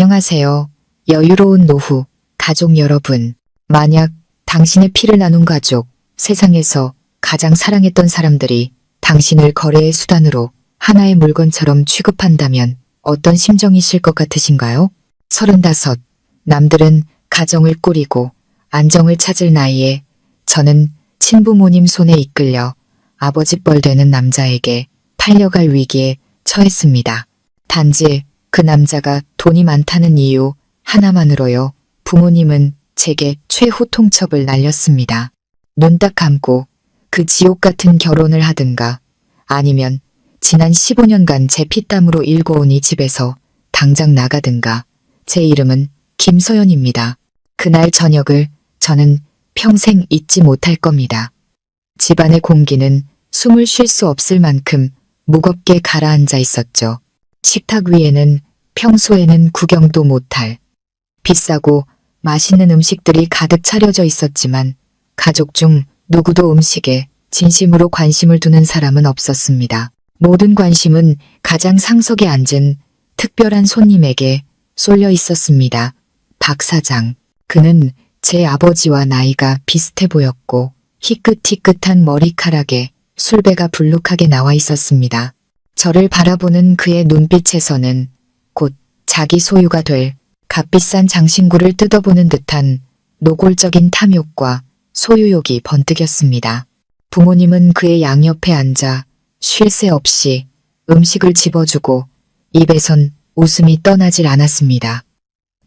안녕하세요. 여유로운 노후, 가족 여러분. 만약 당신의 피를 나눈 가족, 세상에서 가장 사랑했던 사람들이 당신을 거래의 수단으로 하나의 물건처럼 취급한다면 어떤 심정이실 것 같으신가요? 35. 남들은 가정을 꾸리고 안정을 찾을 나이에 저는 친부모님 손에 이끌려 아버지뻘 되는 남자에게 팔려갈 위기에 처했습니다. 단지 그 남자가 돈이 많다는 이유 하나만으로요. 부모님은 제게 최후 통첩을 날렸습니다. 눈 딱 감고 그 지옥 같은 결혼을 하든가 아니면 지난 15년간 제 피땀으로 일궈온 이 집에서 당장 나가든가. 제 이름은 김서연입니다. 그날 저녁을 저는 평생 잊지 못할 겁니다. 집안의 공기는 숨을 쉴 수 없을 만큼 무겁게 가라앉아 있었죠. 식탁 위에는 평소에는 구경도 못할 비싸고 맛있는 음식들이 가득 차려져 있었지만 가족 중 누구도 음식에 진심으로 관심을 두는 사람은 없었습니다. 모든 관심은 가장 상석에 앉은 특별한 손님에게 쏠려 있었습니다. 박 사장. 그는 제 아버지와 나이가 비슷해 보였고 희끗희끗한 머리카락에 술배가 불룩하게 나와 있었습니다. 저를 바라보는 그의 눈빛에서는 곧 자기 소유가 될 값비싼 장신구를 뜯어보는 듯한 노골적인 탐욕과 소유욕이 번뜩였습니다. 부모님은 그의 양옆에 앉아 쉴 새 없이 음식을 집어주고 입에선 웃음이 떠나질 않았습니다.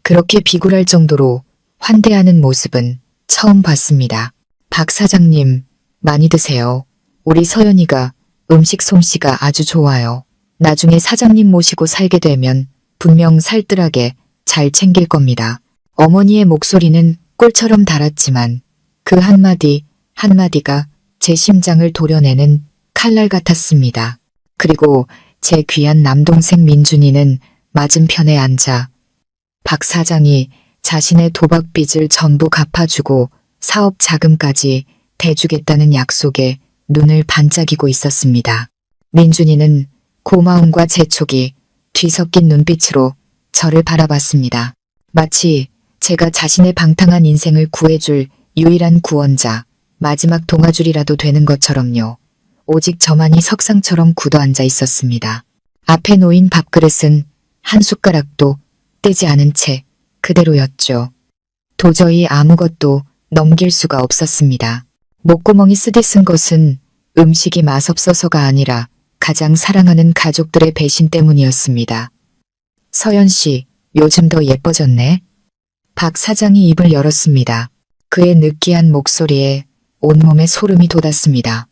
그렇게 비굴할 정도로 환대하는 모습은 처음 봤습니다. 박 사장님, 많이 드세요. 우리 서연이가 음식 솜씨가 아주 좋아요. 나중에 사장님 모시고 살게 되면 분명 살뜰하게 잘 챙길 겁니다. 어머니의 목소리는 꿀처럼 달았지만 그 한마디 한마디가 제 심장을 도려내는 칼날 같았습니다. 그리고 제 귀한 남동생 민준이는 맞은편에 앉아 박 사장이 자신의 도박빚을 전부 갚아주고 사업 자금까지 대주겠다는 약속에 눈을 반짝이고 있었습니다. 민준이는 고마움과 재촉이 뒤섞인 눈빛으로 저를 바라봤습니다. 마치 제가 자신의 방탕한 인생을 구해줄 유일한 구원자, 마지막 동아줄이라도 되는 것처럼요. 오직 저만이 석상처럼 굳어앉아 있었습니다. 앞에 놓인 밥그릇은 한 숟가락도 떼지 않은 채 그대로였죠. 도저히 아무것도 넘길 수가 없었습니다. 목구멍이 쓰디쓴 것은 음식이 맛없어서가 아니라 가장 사랑하는 가족들의 배신 때문이었습니다. 서연 씨, 요즘 더 예뻐졌네. 박 사장이 입을 열었습니다. 그의 느끼한 목소리에 온몸에 소름이 돋았습니다.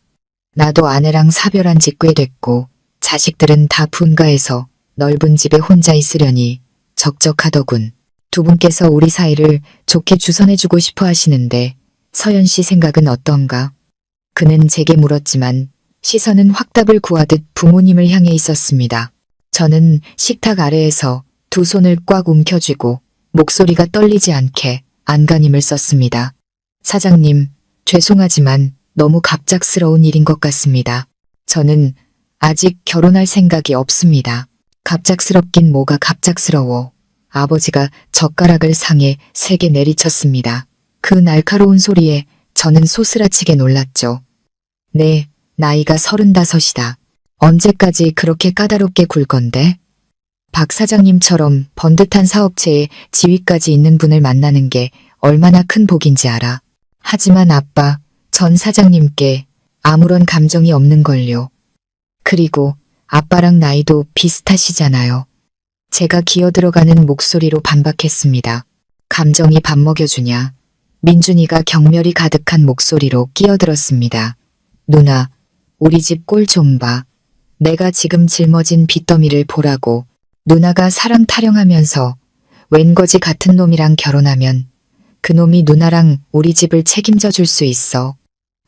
나도 아내랑 사별한 지 꽤 됐고 자식들은 다 분가해서 넓은 집에 혼자 있으려니 적적하더군. 두 분께서 우리 사이를 좋게 주선해주고 싶어 하시는데 서연 씨 생각은 어떤가? 그는 제게 물었지만 시선은 확답을 구하듯 부모님을 향해 있었습니다. 저는 식탁 아래에서 두 손을 꽉 움켜쥐고 목소리가 떨리지 않게 안간힘을 썼습니다. 사장님, 죄송하지만 너무 갑작스러운 일인 것 같습니다. 저는 아직 결혼할 생각이 없습니다. 갑작스럽긴 뭐가 갑작스러워. 아버지가 젓가락을 상에 세게 내리쳤습니다. 그 날카로운 소리에 저는 소스라치게 놀랐죠. 네, 나이가 35이다. 언제까지 그렇게 까다롭게 굴 건데? 박 사장님처럼 번듯한 사업체에 지위까지 있는 분을 만나는 게 얼마나 큰 복인지 알아. 하지만 아빠, 전 사장님께 아무런 감정이 없는걸요. 그리고 아빠랑 나이도 비슷하시잖아요. 제가 기어들어가는 목소리로 반박했습니다. 감정이 밥 먹여주냐? 민준이가 경멸이 가득한 목소리로 끼어들었습니다. 누나, 우리 집 꼴 좀 봐. 내가 지금 짊어진 빚더미를 보라고. 누나가 사랑 타령하면서 웬거지 같은 놈이랑 결혼하면 그놈이 누나랑 우리 집을 책임져 줄 수 있어.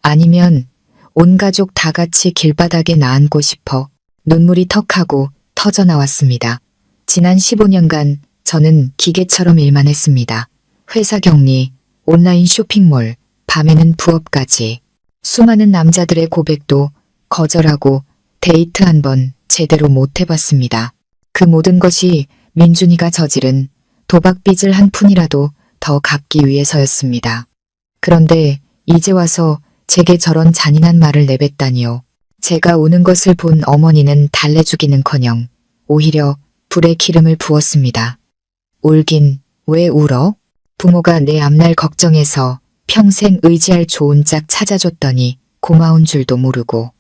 아니면 온 가족 다 같이 길바닥에 나앉고 싶어. 눈물이 턱하고 터져나왔습니다. 지난 15년간 저는 기계처럼 일만 했습니다. 회사 격리, 온라인 쇼핑몰, 밤에는 부업까지. 수많은 남자들의 고백도 거절하고 데이트 한 번 제대로 못 해봤습니다. 그 모든 것이 민준이가 저지른 도박빚을 한 푼이라도 더 갚기 위해서였습니다. 그런데 이제 와서 제게 저런 잔인한 말을 내뱉다니요. 제가 우는 것을 본 어머니는 달래주기는커녕 오히려 불에 기름을 부었습니다. 울긴 왜 울어? 부모가 내 앞날 걱정해서 평생 의지할 좋은 짝 찾아줬더니 고마운 줄도 모르고.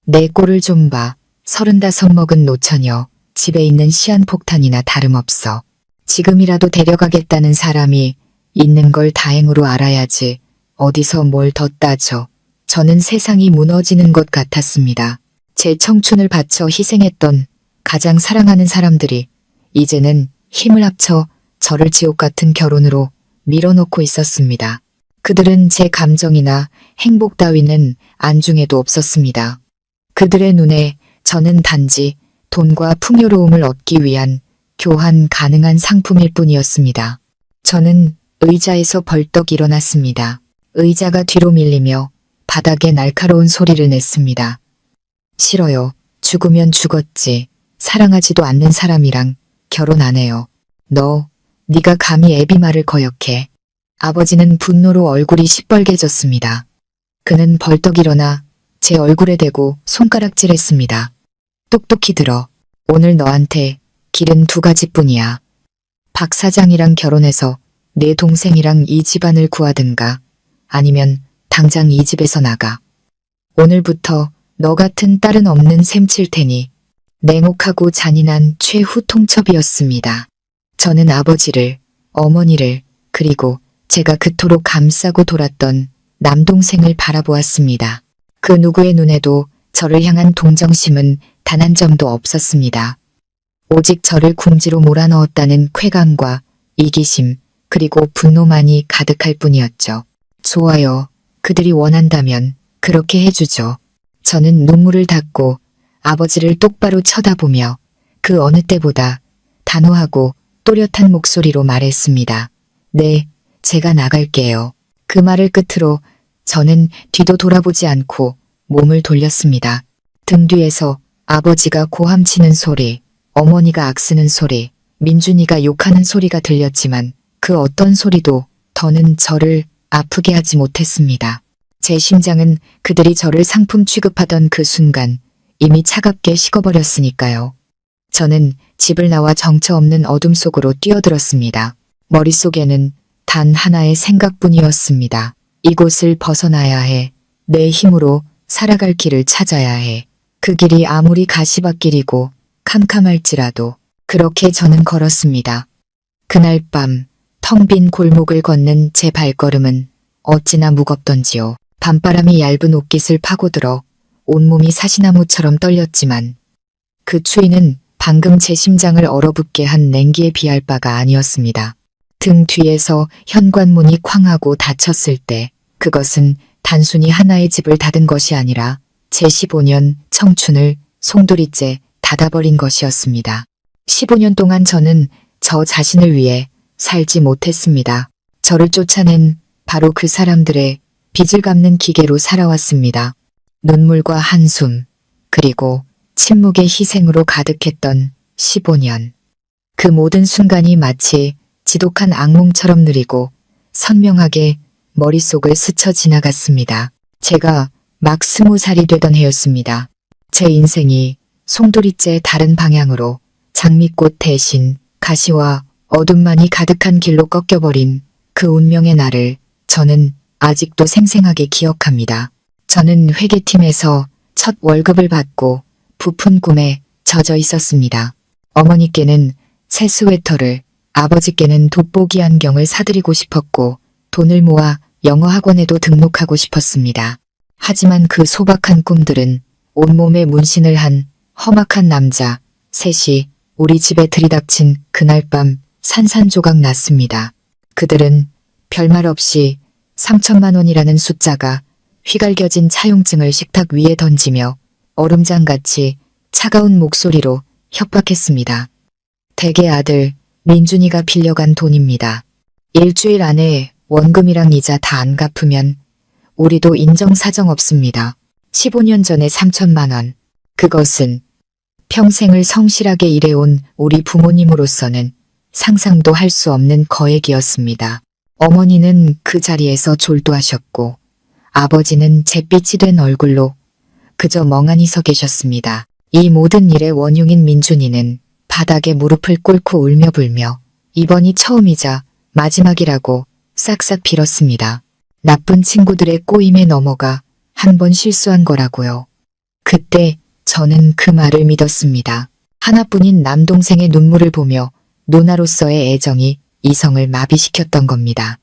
내 꼴을 좀 봐. 35 먹은 노처녀. 집에 있는 시한폭탄이나 다름없어. 지금이라도 데려가겠다는 사람이 있는 걸 다행으로 알아야지. 어디서 뭘 더 따져. 저는 세상이 무너지는 것 같았습니다. 제 청춘을 바쳐 희생했던 가장 사랑하는 사람들이 이제는 힘을 합쳐 저를 지옥 같은 결혼으로 밀어놓고 있었습니다. 그들은 제 감정이나 행복 따위는 안중에도 없었습니다. 그들의 눈에 저는 단지 돈과 풍요로움을 얻기 위한 교환 가능한 상품일 뿐이었습니다. 저는 의자에서 벌떡 일어났습니다. 의자가 뒤로 밀리며 바닥에 날카로운 소리를 냈습니다. 싫어요. 죽으면 죽었지. 사랑하지도 않는 사람이랑 결혼 안 해요. 네가 감히 애비 말을 거역해. 아버지는 분노로 얼굴이 시뻘개졌습니다. 그는 벌떡 일어나 제 얼굴에 대고 손가락질했습니다. 똑똑히 들어. 오늘 너한테 길은 2가지뿐이야. 박 사장이랑 결혼해서 내 동생이랑 이 집안을 구하든가 아니면 당장 이 집에서 나가. 오늘부터 너 같은 딸은 없는 셈 칠 테니. 냉혹하고 잔인한 최후 통첩이었습니다. 저는 아버지를, 어머니를, 그리고 제가 그토록 감싸고 돌았던 남동생을 바라보았습니다. 그 누구의 눈에도 저를 향한 동정심은 단 한 점도 없었습니다. 오직 저를 궁지로 몰아넣었다는 쾌감과 이기심, 그리고 분노만이 가득할 뿐이었죠. 좋아요. 그들이 원한다면 그렇게 해주죠. 저는 눈물을 닦고 아버지를 똑바로 쳐다보며 그 어느 때보다 단호하고 또렷한 목소리로 말했습니다. 네, 제가 나갈게요. 그 말을 끝으로 저는 뒤도 돌아보지 않고 몸을 돌렸습니다. 등 뒤에서 아버지가 고함치는 소리, 어머니가 악쓰는 소리, 민준이가 욕하는 소리가 들렸지만 그 어떤 소리도 더는 저를 아프게 하지 못했습니다. 제 심장은 그들이 저를 상품 취급하던 그 순간 이미 차갑게 식어버렸으니까요. 저는 집을 나와 정처 없는 어둠 속으로 뛰어들었습니다. 머릿속에는 단 하나의 생각뿐이었습니다. 이곳을 벗어나야 해. 내 힘으로 살아갈 길을 찾아야 해. 그 길이 아무리 가시밭길이고 캄캄할지라도 그렇게 저는 걸었습니다. 그날 밤 텅 빈 골목을 걷는 제 발걸음은 어찌나 무겁던지요. 밤바람이 얇은 옷깃을 파고들어 온몸이 사시나무처럼 떨렸지만 그 추위는 방금 제 심장을 얼어붙게 한 냉기에 비할 바가 아니었습니다. 등 뒤에서 현관문이 쾅 하고 닫혔을 때 그것은 단순히 하나의 집을 닫은 것이 아니라 제 15년 청춘을 송두리째 닫아버린 것이었습니다. 15년 동안 저는 저 자신을 위해 살지 못했습니다. 저를 쫓아낸 바로 그 사람들의 빚을 갚는 기계로 살아왔습니다. 눈물과 한숨, 그리고 침묵의 희생으로 가득했던 15년. 그 모든 순간이 마치 지독한 악몽처럼 느리고 선명하게 머릿속을 스쳐 지나갔습니다. 제가 막 20살이 되던 해였습니다. 제 인생이 송두리째 다른 방향으로 장미꽃 대신 가시와 어둠만이 가득한 길로 꺾여버린 그 운명의 날을 저는 아직도 생생하게 기억합니다. 저는 회계팀에서 첫 월급을 받고 부푼 꿈에 젖어 있었습니다. 어머니께는 새 스웨터를, 아버지께는 돋보기 안경을 사드리고 싶었고 돈을 모아 영어 학원에도 등록하고 싶었습니다. 하지만 그 소박한 꿈들은 온몸에 문신을 한 험악한 남자 셋이 우리 집에 들이닥친 그날 밤 산산조각 났습니다. 그들은 별말 없이 3천만 원이라는 숫자가 휘갈겨진 차용증을 식탁 위에 던지며 얼음장같이 차가운 목소리로 협박했습니다. 댁의 아들 민준이가 빌려간 돈입니다. 일주일 안에 원금이랑 이자 다 안 갚으면 우리도 인정사정 없습니다. 15년 전에 3천만 원. 그것은 평생을 성실하게 일해온 우리 부모님으로서는 상상도 할 수 없는 거액이었습니다. 어머니는 그 자리에서 졸도하셨고 아버지는 잿빛이 된 얼굴로 그저 멍하니 서 계셨습니다. 이 모든 일의 원흉인 민준이는 바닥에 무릎을 꿇고 울며 불며 이번이 처음이자 마지막이라고 싹싹 빌었습니다. 나쁜 친구들의 꼬임에 넘어가 한 번 실수한 거라고요. 그때 저는 그 말을 믿었습니다. 하나뿐인 남동생의 눈물을 보며 누나로서의 애정이 이성을 마비시켰던 겁니다.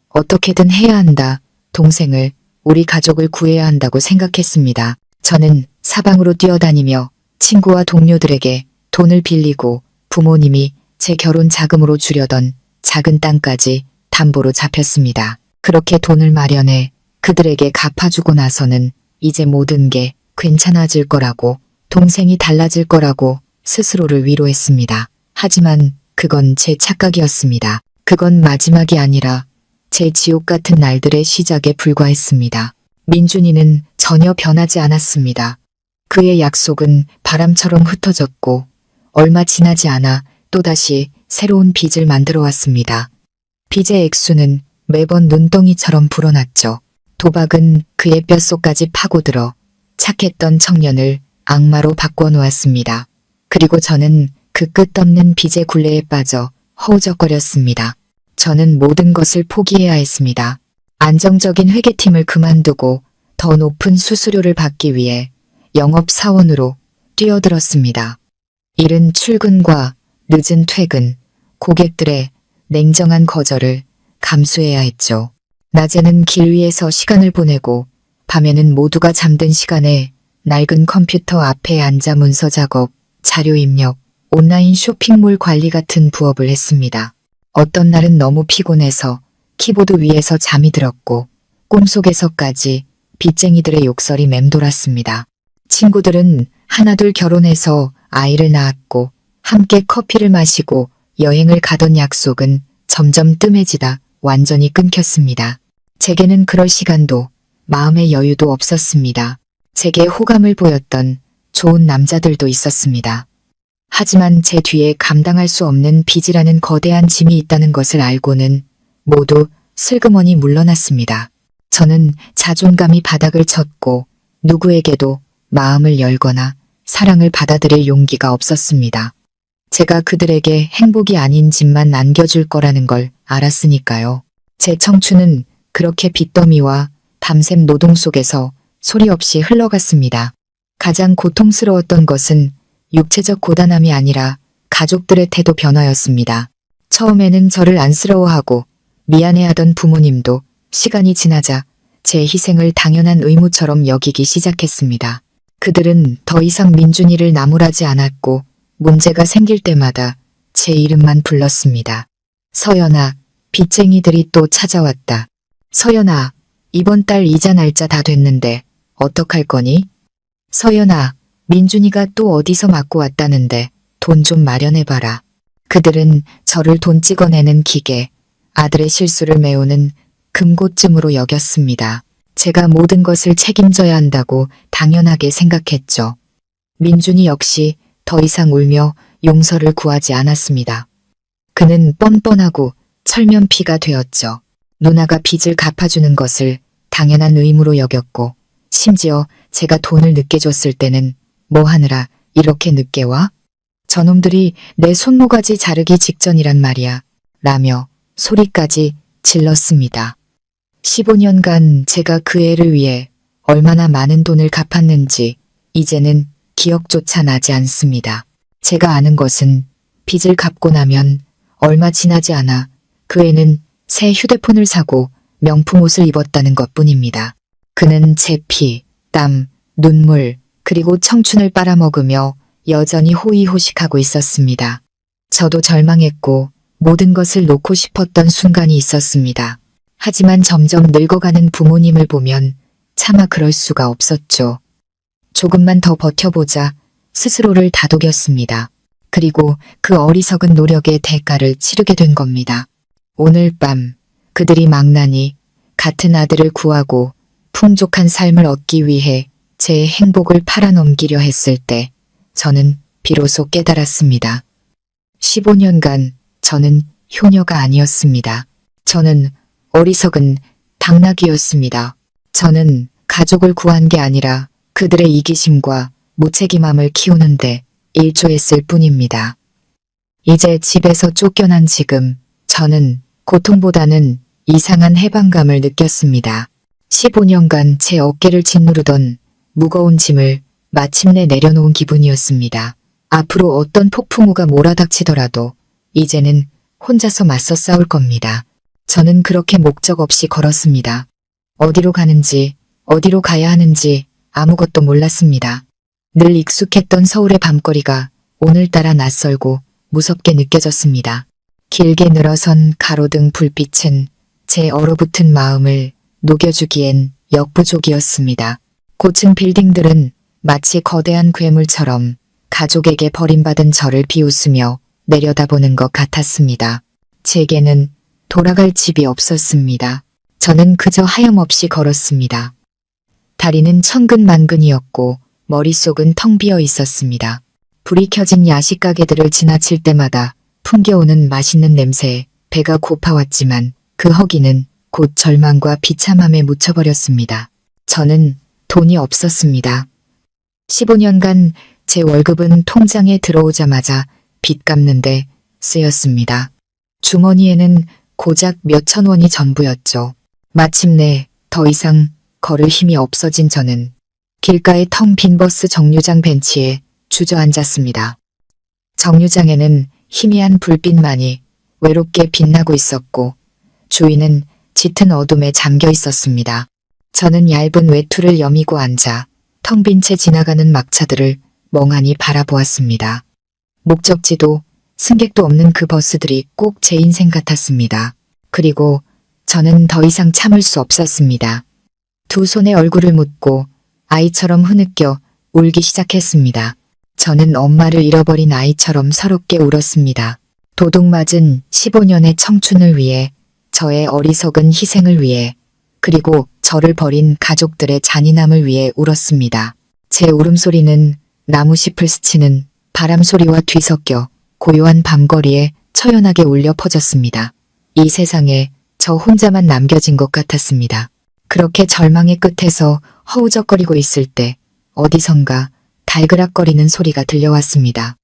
어떻게든 해야 한다. 동생을, 우리 가족을 구해야 한다고 생각했습니다. 저는 사방으로 뛰어다니며 친구와 동료들에게 돈을 빌리고 부모님이 제 결혼 자금으로 주려던 작은 땅까지 담보로 잡혔습니다. 그렇게 돈을 마련해 그들에게 갚아주고 나서는 이제 모든 게 괜찮아질 거라고, 동생이 달라질 거라고 스스로를 위로했습니다. 하지만 그건 제 착각이었습니다. 그건 마지막이 아니라 제 지옥 같은 날들의 시작에 불과했습니다. 민준이는 전혀 변하지 않았습니다. 그의 약속은 바람처럼 흩어졌고 얼마 지나지 않아 또다시 새로운 빚을 만들어 왔습니다. 빚의 액수는 매번 눈덩이처럼 불어났죠. 도박은 그의 뼛속까지 파고들어 착했던 청년을 악마로 바꿔놓았습니다. 그리고 저는 그 끝없는 빚의 굴레에 빠져 허우적거렸습니다. 저는 모든 것을 포기해야 했습니다. 안정적인 회계팀을 그만두고 더 높은 수수료를 받기 위해 영업사원으로 뛰어들었습니다. 이른 출근과 늦은 퇴근, 고객들의 냉정한 거절을 감수해야 했죠. 낮에는 길 위에서 시간을 보내고 밤에는 모두가 잠든 시간에 낡은 컴퓨터 앞에 앉아 문서 작업, 자료 입력, 온라인 쇼핑몰 관리 같은 부업을 했습니다. 어떤 날은 너무 피곤해서 키보드 위에서 잠이 들었고 꿈속에서까지 빚쟁이들의 욕설이 맴돌았습니다. 친구들은 하나둘 결혼해서 아이를 낳았고 함께 커피를 마시고 여행을 가던 약속은 점점 뜸해지다 완전히 끊겼습니다. 제게는 그럴 시간도 마음의 여유도 없었습니다. 제게 호감을 보였던 좋은 남자들도 있었습니다. 하지만 제 뒤에 감당할 수 없는 빚이라는 거대한 짐이 있다는 것을 알고는 모두 슬그머니 물러났습니다. 저는 자존감이 바닥을 쳤고 누구에게도 마음을 열거나 사랑을 받아들일 용기가 없었습니다. 제가 그들에게 행복이 아닌 짐만 안겨줄 거라는 걸 알았으니까요. 제 청춘은 그렇게 빚더미와 밤샘 노동 속에서 소리 없이 흘러갔습니다. 가장 고통스러웠던 것은 육체적 고단함이 아니라 가족들의 태도 변화였습니다. 처음에는 저를 안쓰러워하고 미안해하던 부모님도 시간이 지나자 제 희생을 당연한 의무처럼 여기기 시작했습니다. 그들은 더 이상 민준이를 나무라지 않았고 문제가 생길 때마다 제 이름만 불렀습니다. 서연아, 빚쟁이들이 또 찾아왔다. 서연아, 이번 달 이자 날짜 다 됐는데 어떡할 거니? 서연아, 민준이가 또 어디서 맞고 왔다는데 돈 좀 마련해봐라. 그들은 저를 돈 찍어내는 기계, 아들의 실수를 메우는 금고쯤으로 여겼습니다. 제가 모든 것을 책임져야 한다고 당연하게 생각했죠. 민준이 역시 더 이상 울며 용서를 구하지 않았습니다. 그는 뻔뻔하고 철면피가 되었죠. 누나가 빚을 갚아주는 것을 당연한 의무로 여겼고 심지어 제가 돈을 늦게 줬을 때는 뭐 하느라 이렇게 늦게 와? 저놈들이 내 손모가지 자르기 직전이란 말이야. 라며 소리까지 질렀습니다. 15년간 제가 그 애를 위해 얼마나 많은 돈을 갚았는지 이제는 기억조차 나지 않습니다. 제가 아는 것은 빚을 갚고 나면 얼마 지나지 않아 그 애는 새 휴대폰을 사고 명품 옷을 입었다는 것뿐입니다. 그는 제 피, 땀, 눈물, 그리고 청춘을 빨아먹으며 여전히 호의호식하고 있었습니다. 저도 절망했고 모든 것을 놓고 싶었던 순간이 있었습니다. 하지만 점점 늙어가는 부모님을 보면 차마 그럴 수가 없었죠. 조금만 더 버텨보자 스스로를 다독였습니다. 그리고 그 어리석은 노력의 대가를 치르게 된 겁니다. 오늘 밤 그들이 망나니 같은 아들을 구하고 풍족한 삶을 얻기 위해 제 행복을 팔아넘기려 했을 때 저는 비로소 깨달았습니다. 15년간 저는 효녀가 아니었습니다. 저는 어리석은 당나귀였습니다. 저는 가족을 구한 게 아니라 그들의 이기심과 무책임함을 키우는데 일조했을 뿐입니다. 이제 집에서 쫓겨난 지금 저는 고통보다는 이상한 해방감을 느꼈습니다. 15년간 제 어깨를 짓누르던 무거운 짐을 마침내 내려놓은 기분이었습니다. 앞으로 어떤 폭풍우가 몰아닥치더라도 이제는 혼자서 맞서 싸울 겁니다. 저는 그렇게 목적 없이 걸었습니다. 어디로 가는지, 어디로 가야 하는지 아무것도 몰랐습니다. 늘 익숙했던 서울의 밤거리가 오늘따라 낯설고 무섭게 느껴졌습니다. 길게 늘어선 가로등 불빛은 제 얼어붙은 마음을 녹여주기엔 역부족이었습니다. 고층 빌딩들은 마치 거대한 괴물처럼 가족에게 버림받은 저를 비웃으며 내려다보는 것 같았습니다. 제게는 돌아갈 집이 없었습니다. 저는 그저 하염없이 걸었습니다. 다리는 천근만근이었고 머릿속은 텅 비어 있었습니다. 불이 켜진 야식 가게들을 지나칠 때마다 풍겨오는 맛있는 냄새에 배가 고파왔지만 그 허기는 곧 절망과 비참함에 묻혀버렸습니다. 저는 돈이 없었습니다. 15년간 제 월급은 통장에 들어오자마자 빚 갚는데 쓰였습니다. 주머니에는 고작 몇천 원이 전부였죠. 마침내 더 이상 걸을 힘이 없어진 저는 길가의 텅 빈 버스 정류장 벤치에 주저앉았습니다. 정류장에는 희미한 불빛만이 외롭게 빛나고 있었고 주위는 짙은 어둠에 잠겨 있었습니다. 저는 얇은 외투를 여미고 앉아 텅 빈 채 지나가는 막차들을 멍하니 바라보았습니다. 목적지도 승객도 없는 그 버스들이 꼭 제 인생 같았습니다. 그리고 저는 더 이상 참을 수 없었습니다. 두 손에 얼굴을 묻고 아이처럼 흐느껴 울기 시작했습니다. 저는 엄마를 잃어버린 아이처럼 서럽게 울었습니다. 도둑맞은 15년의 청춘을 위해, 저의 어리석은 희생을 위해, 그리고 저를 버린 가족들의 잔인함을 위해 울었습니다. 제 울음소리는 나무잎을 스치는 바람소리와 뒤섞여 고요한 밤거리에 처연하게 울려 퍼졌습니다. 이 세상에 저 혼자만 남겨진 것 같았습니다. 그렇게 절망의 끝에서 허우적거리고 있을 때 어디선가 달그락거리는 소리가 들려왔습니다.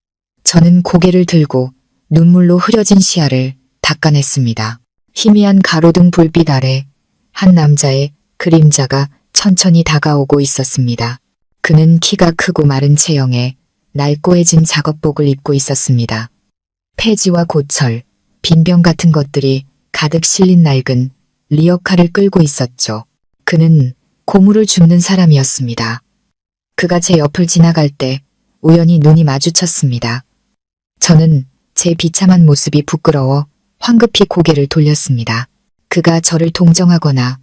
저는 고개를 들고 눈물로 흐려진 시야를 닦아냈습니다. 희미한 가로등 불빛 아래 한 남자의 그림자가 천천히 다가오고 있었습니다. 그는 키가 크고 마른 체형에 낡고해진 작업복을 입고 있었습니다. 폐지와 고철, 빈병 같은 것들이 가득 실린 낡은 리어카를 끌고 있었죠. 그는 고물을 줍는 사람이었습니다. 그가 제 옆을 지나갈 때 우연히 눈이 마주쳤습니다. 저는 제 비참한 모습이 부끄러워 황급히 고개를 돌렸습니다. 그가 저를 동정하거나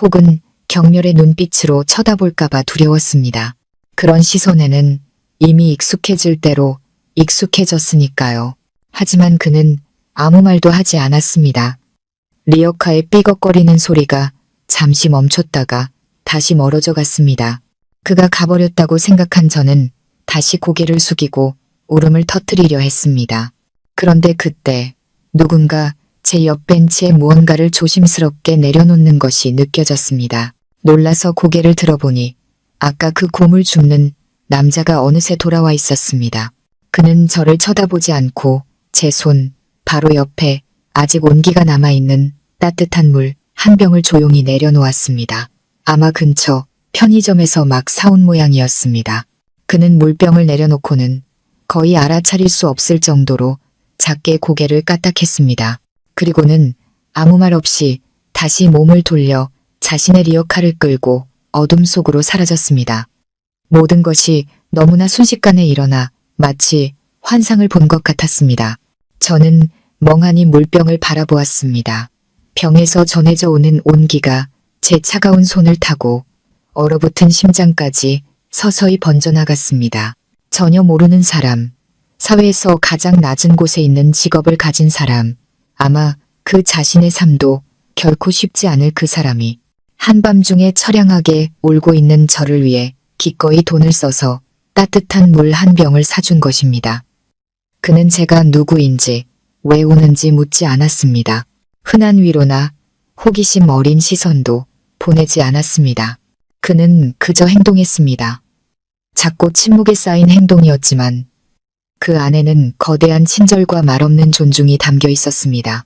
혹은 경멸의 눈빛으로 쳐다볼까봐 두려웠습니다. 그런 시선에는 이미 익숙해질 대로 익숙해졌으니까요. 하지만 그는 아무 말도 하지 않았습니다. 리어카의 삐걱거리는 소리가 잠시 멈췄다가 다시 멀어져 갔습니다. 그가 가버렸다고 생각한 저는 다시 고개를 숙이고 울음을 터뜨리려 했습니다. 그런데 그때 누군가 제 옆 벤치에 무언가를 조심스럽게 내려놓는 것이 느껴졌습니다. 놀라서 고개를 들어보니 아까 그 고물 줍는 남자가 어느새 돌아와 있었습니다. 그는 저를 쳐다보지 않고 제 손 바로 옆에 아직 온기가 남아있는 따뜻한 물 한 병을 조용히 내려놓았습니다. 아마 근처 편의점에서 막 사온 모양이었습니다. 그는 물병을 내려놓고는 거의 알아차릴 수 없을 정도로 작게 고개를 까딱했습니다. 그리고는 아무 말 없이 다시 몸을 돌려 자신의 리어카를 끌고 어둠 속으로 사라졌습니다. 모든 것이 너무나 순식간에 일어나 마치 환상을 본 것 같았습니다. 저는 멍하니 물병을 바라보았습니다. 병에서 전해져 오는 온기가 제 차가운 손을 타고 얼어붙은 심장까지 서서히 번져나갔습니다. 전혀 모르는 사람, 사회에서 가장 낮은 곳에 있는 직업을 가진 사람, 아마 그 자신의 삶도 결코 쉽지 않을 그 사람이 한밤중에 처량하게 울고 있는 저를 위해 기꺼이 돈을 써서 따뜻한 물 한 병을 사준 것입니다. 그는 제가 누구인지, 왜 오는지 묻지 않았습니다. 흔한 위로나 호기심 어린 시선도 보내지 않았습니다. 그는 그저 행동했습니다. 작고 침묵에 쌓인 행동이었지만 그 안에는 거대한 친절과 말없는 존중이 담겨 있었습니다.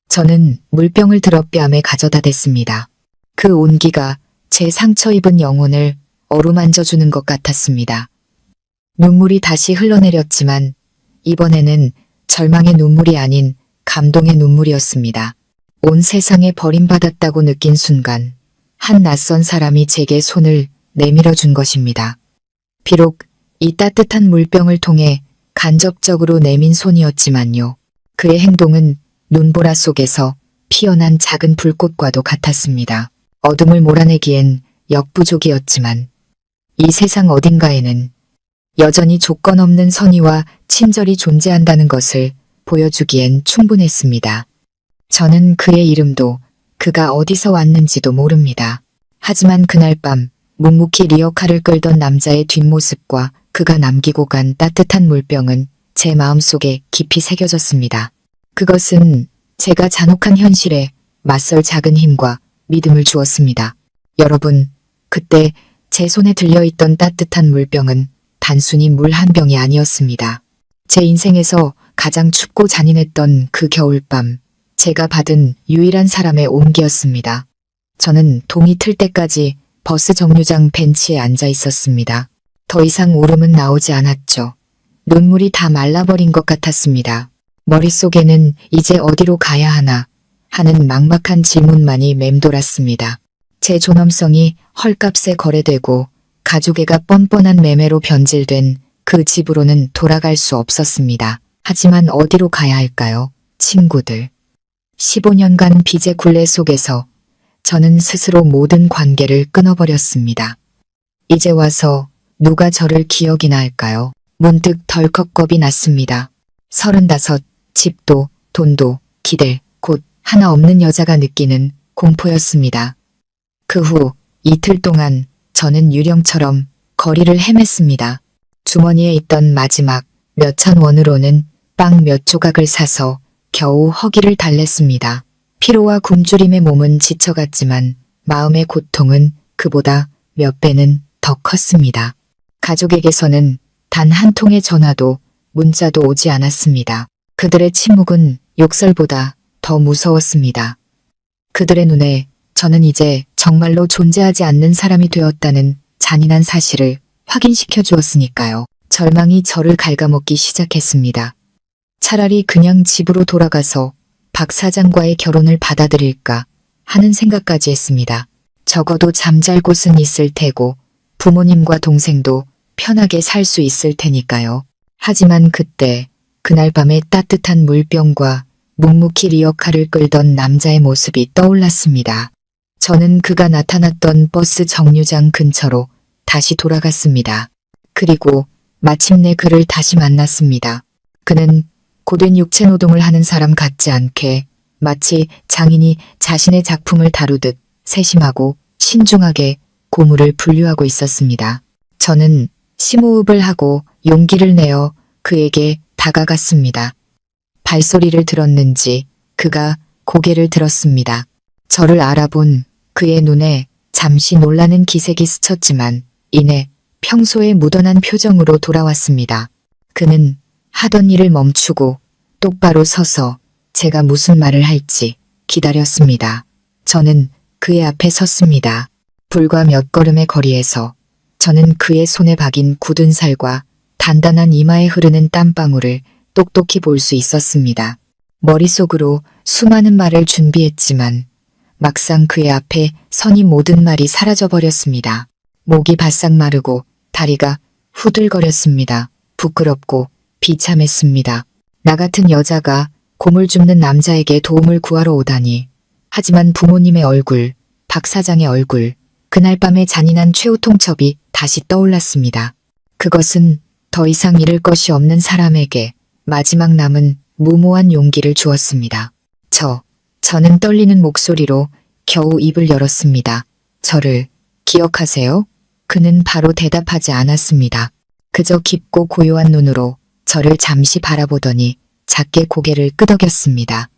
저는 물병을 들어 뺨에 가져다 댔습니다. 그 온기가 제 상처 입은 영혼을 어루만져주는 것 같았습니다. 눈물이 다시 흘러내렸지만 이번에는 절망의 눈물이 아닌 감동의 눈물이었습니다. 온 세상에 버림받았다고 느낀 순간 한 낯선 사람이 제게 손을 내밀어 준 것입니다. 비록 이 따뜻한 물병을 통해 간접적으로 내민 손이었지만요. 그의 행동은 눈보라 속에서 피어난 작은 불꽃과도 같았습니다. 어둠을 몰아내기엔 역부족이었지만 이 세상 어딘가에는 여전히 조건 없는 선의와 친절이 존재한다는 것을 보여주기엔 충분했습니다. 저는 그의 이름도 그가 어디서 왔는지도 모릅니다. 하지만 그날 밤 묵묵히 리어카를 끌던 남자의 뒷모습과 그가 남기고 간 따뜻한 물병은 제 마음속에 깊이 새겨졌습니다. 그것은 제가 잔혹한 현실에 맞설 작은 힘과 믿음을 주었습니다. 여러분, 그때 제 손에 들려있던 따뜻한 물병은 단순히 물 한 병이 아니었습니다. 제 인생에서 가장 춥고 잔인했던 그 겨울밤, 제가 받은 유일한 사람의 온기였습니다. 저는 동이 틀 때까지 버스 정류장 벤치에 앉아 있었습니다. 더 이상 울음은 나오지 않았죠. 눈물이 다 말라버린 것 같았습니다. 머릿속에는 이제 어디로 가야 하나 하는 막막한 질문만이 맴돌았습니다. 제 존엄성이 헐값에 거래되고 가족애가 뻔뻔한 매매로 변질된 그 집으로는 돌아갈 수 없었습니다. 하지만 어디로 가야 할까요? 친구들. 15년간 빚의 굴레 속에서 저는 스스로 모든 관계를 끊어버렸습니다. 이제 와서 누가 저를 기억이나 할까요? 문득 덜컥 겁이 났습니다. 35, 집도, 돈도, 기댈 곳 하나 없는 여자가 느끼는 공포였습니다. 그 후 이틀 동안 저는 유령처럼 거리를 헤맸습니다. 주머니에 있던 마지막 몇천 원으로는 빵 몇 조각을 사서 겨우 허기를 달랬습니다. 피로와 굶주림의 몸은 지쳐갔지만 마음의 고통은 그보다 몇 배는 더 컸습니다. 가족에게서는 단 한 통의 전화도 문자도 오지 않았습니다. 그들의 침묵은 욕설보다 더 무서웠습니다. 그들의 눈에 저는 이제 정말로 존재하지 않는 사람이 되었다는 잔인한 사실을 확인시켜 주었으니까요. 절망이 저를 갉아먹기 시작했습니다. 차라리 그냥 집으로 돌아가서 박 사장과의 결혼을 받아들일까 하는 생각까지 했습니다. 적어도 잠잘 곳은 있을 테고 부모님과 동생도 편하게 살 수 있을 테니까요. 하지만 그때 그날 밤의 따뜻한 물병과 묵묵히 리어카를 끌던 남자의 모습이 떠올랐습니다. 저는 그가 나타났던 버스 정류장 근처로 다시 돌아갔습니다. 그리고 마침내 그를 다시 만났습니다. 그는 고된 육체노동을 하는 사람 같지 않게 마치 장인이 자신의 작품을 다루듯 세심하고 신중하게 고물을 분류하고 있었습니다. 저는 심호흡을 하고 용기를 내어 그에게 다가갔습니다. 발소리를 들었는지 그가 고개를 들었습니다. 저를 알아본 그의 눈에 잠시 놀라는 기색이 스쳤지만 이내 평소에 무던한 표정으로 돌아왔습니다. 그는 하던 일을 멈추고 똑바로 서서 제가 무슨 말을 할지 기다렸습니다. 저는 그의 앞에 섰습니다. 불과 몇 걸음의 거리에서 저는 그의 손에 박인 굳은 살과 단단한 이마에 흐르는 땀방울을 똑똑히 볼 수 있었습니다. 머릿속으로 수많은 말을 준비했지만 막상 그의 앞에 서니 모든 말이 사라져버렸습니다. 목이 바싹 마르고 다리가 후들거렸습니다. 부끄럽고 비참했습니다. 나 같은 여자가 고물 줍는 남자에게 도움을 구하러 오다니. 하지만 부모님의 얼굴, 박 사장의 얼굴, 그날 밤의 잔인한 최후 통첩이 다시 떠올랐습니다. 그것은 더 이상 잃을 것이 없는 사람에게 마지막 남은 무모한 용기를 주었습니다. 저는 떨리는 목소리로 겨우 입을 열었습니다. 저를 기억하세요? 그는 바로 대답하지 않았습니다. 그저 깊고 고요한 눈으로 저를 잠시 바라보더니 작게 고개를 끄덕였습니다.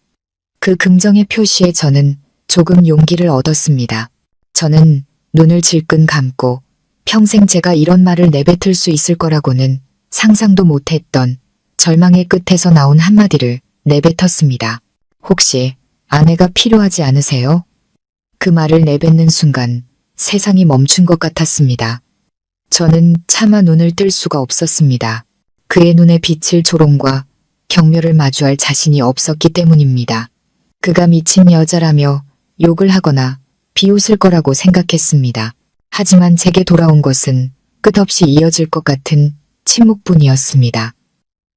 그 긍정의 표시에 저는 조금 용기를 얻었습니다. 저는 눈을 질끈 감고 평생 제가 이런 말을 내뱉을 수 있을 거라고는 상상도 못했던 절망의 끝에서 나온 한마디를 내뱉었습니다. 혹시 아내가 필요하지 않으세요? 그 말을 내뱉는 순간 세상이 멈춘 것 같았습니다. 저는 차마 눈을 뜰 수가 없었습니다. 그의 눈에 비칠 조롱과 경멸을 마주할 자신이 없었기 때문입니다. 그가 미친 여자라며 욕을 하거나 비웃을 거라고 생각했습니다. 하지만 제게 돌아온 것은 끝없이 이어질 것 같은 침묵뿐이었습니다.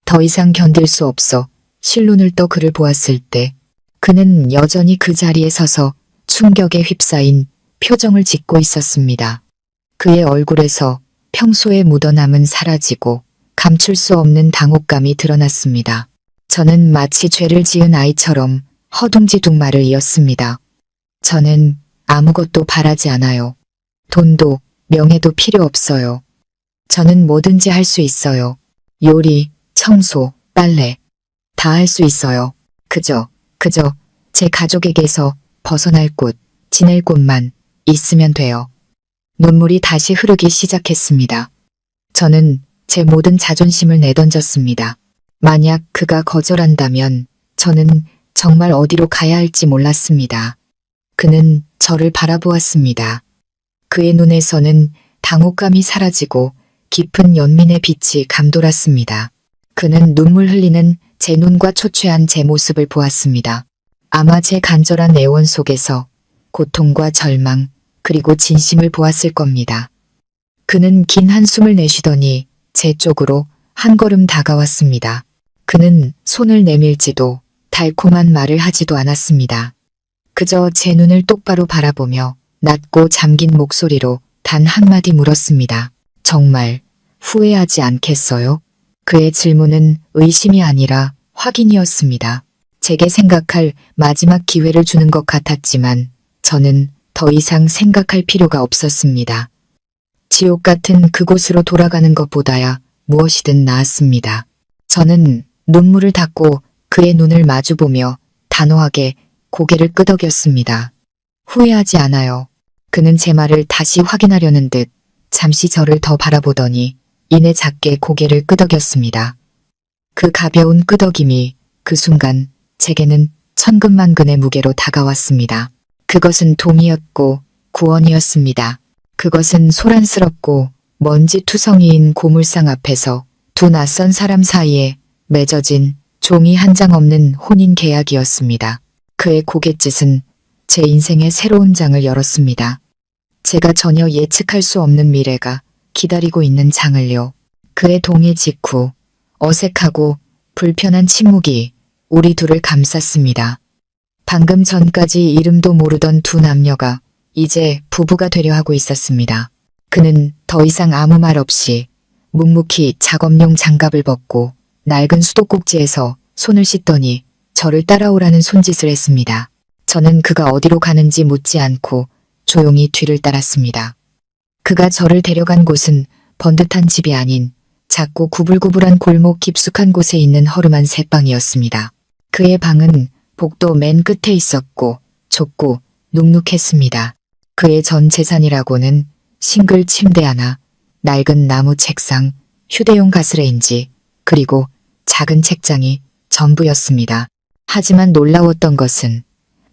더 이상 견딜 수 없어 실눈을 떠 그를 보았을 때 그는 여전히 그 자리에 서서 충격에 휩싸인 표정을 짓고 있었습니다. 그의 얼굴에서 평소에 묻어남은 사라지고 감출 수 없는 당혹감이 드러났습니다. 저는 마치 죄를 지은 아이처럼 허둥지둥 말을 이었습니다. 저는 아무것도 바라지 않아요. 돈도 명예도 필요 없어요. 저는 뭐든지 할 수 있어요. 요리, 청소, 빨래 다 할 수 있어요. 그저 제 가족에게서 벗어날 곳, 지낼 곳만 있으면 돼요. 눈물이 다시 흐르기 시작했습니다. 저는 제 모든 자존심을 내던졌습니다. 만약 그가 거절한다면 저는 정말 어디로 가야 할지 몰랐습니다. 그는 저를 바라보았습니다. 그의 눈에서는 당혹감이 사라지고 깊은 연민의 빛이 감돌았습니다. 그는 눈물 흘리는 제 눈과 초췌한 제 모습을 보았습니다. 아마 제 간절한 애원 속에서 고통과 절망 그리고 진심을 보았을 겁니다. 그는 긴 한숨을 내쉬더니 제 쪽으로 한 걸음 다가왔습니다. 그는 손을 내밀지도 달콤한 말을 하지도 않았습니다. 그저 제 눈을 똑바로 바라보며 낮고 잠긴 목소리로 단 한마디 물었습니다. 정말 후회하지 않겠어요? 그의 질문은 의심이 아니라 확인이었습니다. 제게 생각할 마지막 기회를 주는 것 같았지만 저는 더 이상 생각할 필요가 없었습니다. 지옥 같은 그곳으로 돌아가는 것보다야 무엇이든 나았습니다. 저는 눈물을 닦고 그의 눈을 마주보며 단호하게 고개를 끄덕였습니다. 후회하지 않아요. 그는 제 말을 다시 확인하려는 듯 잠시 저를 더 바라보더니 이내 작게 고개를 끄덕였습니다. 그 가벼운 끄덕임이 그 순간 제게는 천근만근의 무게로 다가왔습니다. 그것은 동이었고 구원이었습니다. 그것은 소란스럽고 먼지투성이인 고물상 앞에서 두 낯선 사람 사이에 맺어진 종이 한 장 없는 혼인 계약이었습니다. 그의 고갯짓은 제 인생의 새로운 장을 열었습니다. 제가 전혀 예측할 수 없는 미래가 기다리고 있는 장을요. 그의 동의 직후 어색하고 불편한 침묵이 우리 둘을 감쌌습니다. 방금 전까지 이름도 모르던 두 남녀가 이제 부부가 되려 하고 있었습니다. 그는 더 이상 아무 말 없이 묵묵히 작업용 장갑을 벗고 낡은 수도꼭지에서 손을 씻더니 저를 따라오라는 손짓을 했습니다. 저는 그가 어디로 가는지 묻지 않고 조용히 뒤를 따랐습니다. 그가 저를 데려간 곳은 번듯한 집이 아닌 작고 구불구불한 골목 깊숙한 곳에 있는 허름한 새방이었습니다. 그의 방은 복도 맨 끝에 있었고 좁고 눅눅했습니다. 그의 전 재산이라고는 싱글 침대 하나, 낡은 나무 책상, 휴대용 가스레인지, 그리고 작은 책장이 전부였습니다. 하지만 놀라웠던 것은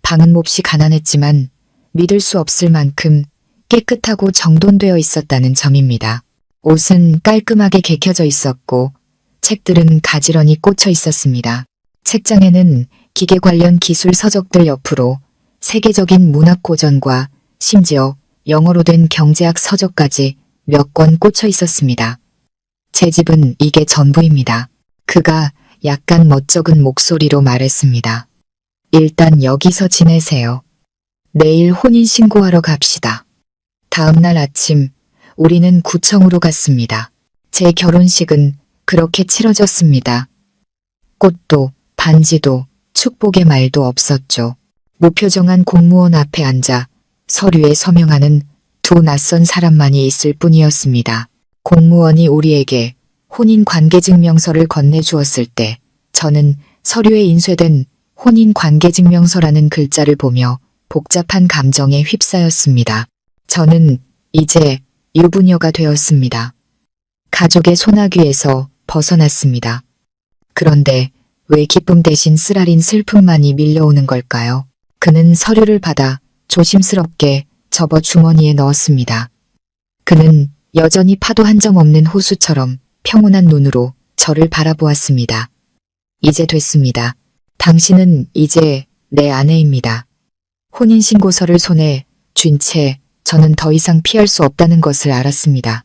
방은 몹시 가난했지만 믿을 수 없을 만큼 깨끗하고 정돈되어 있었다는 점입니다. 옷은 깔끔하게 개켜져 있었고 책들은 가지런히 꽂혀 있었습니다. 책장에는 기계 관련 기술 서적들 옆으로 세계적인 문학 고전과 심지어 영어로 된 경제학 서적까지 몇 권 꽂혀 있었습니다. 제 집은 이게 전부입니다. 그가 약간 멋쩍은 목소리로 말했습니다. 일단 여기서 지내세요. 내일 혼인신고하러 갑시다. 다음 날 아침 우리는 구청으로 갔습니다. 제 결혼식은 그렇게 치러졌습니다. 꽃도 반지도 축복의 말도 없었죠. 무표정한 공무원 앞에 앉아 서류에 서명하는 두 낯선 사람만이 있을 뿐이었습니다. 공무원이 우리에게 혼인관계증명서를 건네주었을 때 저는 서류에 인쇄된 혼인관계증명서라는 글자를 보며 복잡한 감정에 휩싸였습니다. 저는 이제 유부녀가 되었습니다. 가족의 소나귀에서 벗어났습니다. 그런데 왜 기쁨 대신 쓰라린 슬픔만이 밀려오는 걸까요? 그는 서류를 받아 조심스럽게 접어 주머니에 넣었습니다. 그는 여전히 파도 한 점 없는 호수처럼 평온한 눈으로 저를 바라보았습니다. 이제 됐습니다. 당신은 이제 내 아내입니다. 혼인신고서를 손에 쥔 채 저는 더 이상 피할 수 없다는 것을 알았습니다.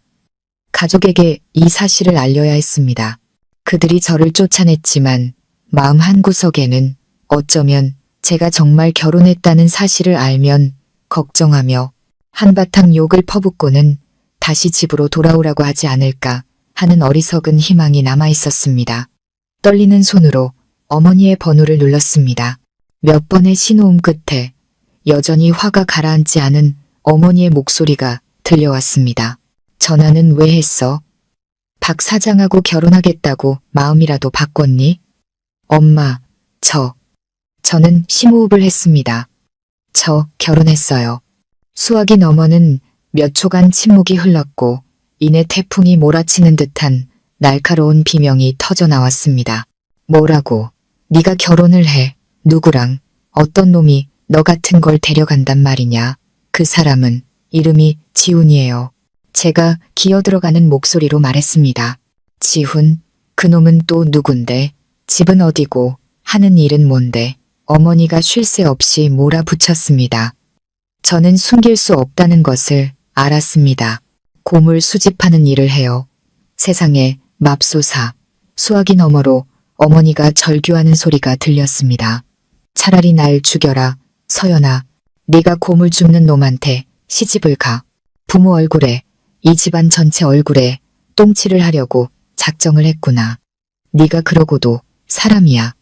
가족에게 이 사실을 알려야 했습니다. 그들이 저를 쫓아냈지만 마음 한구석에는 어쩌면 제가 정말 결혼했다는 사실을 알면 걱정하며 한바탕 욕을 퍼붓고는 다시 집으로 돌아오라고 하지 않을까 하는 어리석은 희망이 남아 있었습니다. 떨리는 손으로 어머니의 번호를 눌렀습니다. 몇 번의 신호음 끝에 여전히 화가 가라앉지 않은 어머니의 목소리가 들려왔습니다. 전화는 왜 했어? 박 사장하고 결혼하겠다고 마음이라도 바꿨니? 엄마, 저는 심호흡을 했습니다. 저 결혼했어요. 수화기 너머는 몇 초간 침묵이 흘렀고 이내 태풍이 몰아치는 듯한 날카로운 비명이 터져 나왔습니다. 뭐라고? 네가 결혼을 해. 누구랑? 어떤 놈이 너 같은 걸 데려간단 말이냐? 그 사람은 이름이 지훈이에요. 제가 기어들어가는 목소리로 말했습니다. 지훈? 그놈은 또 누군데? 집은 어디고? 하는 일은 뭔데? 어머니가 쉴 새 없이 몰아붙였습니다. 저는 숨길 수 없다는 것을 알았습니다. 고물 수집하는 일을 해요. 세상에 맙소사. 수화기 너머로 어머니가 절규하는 소리가 들렸습니다. 차라리 날 죽여라. 서연아. 네가 고물 줍는 놈한테 시집을 가. 부모 얼굴에 이 집안 전체 얼굴에 똥칠을 하려고 작정을 했구나. 네가 그러고도 사람이야.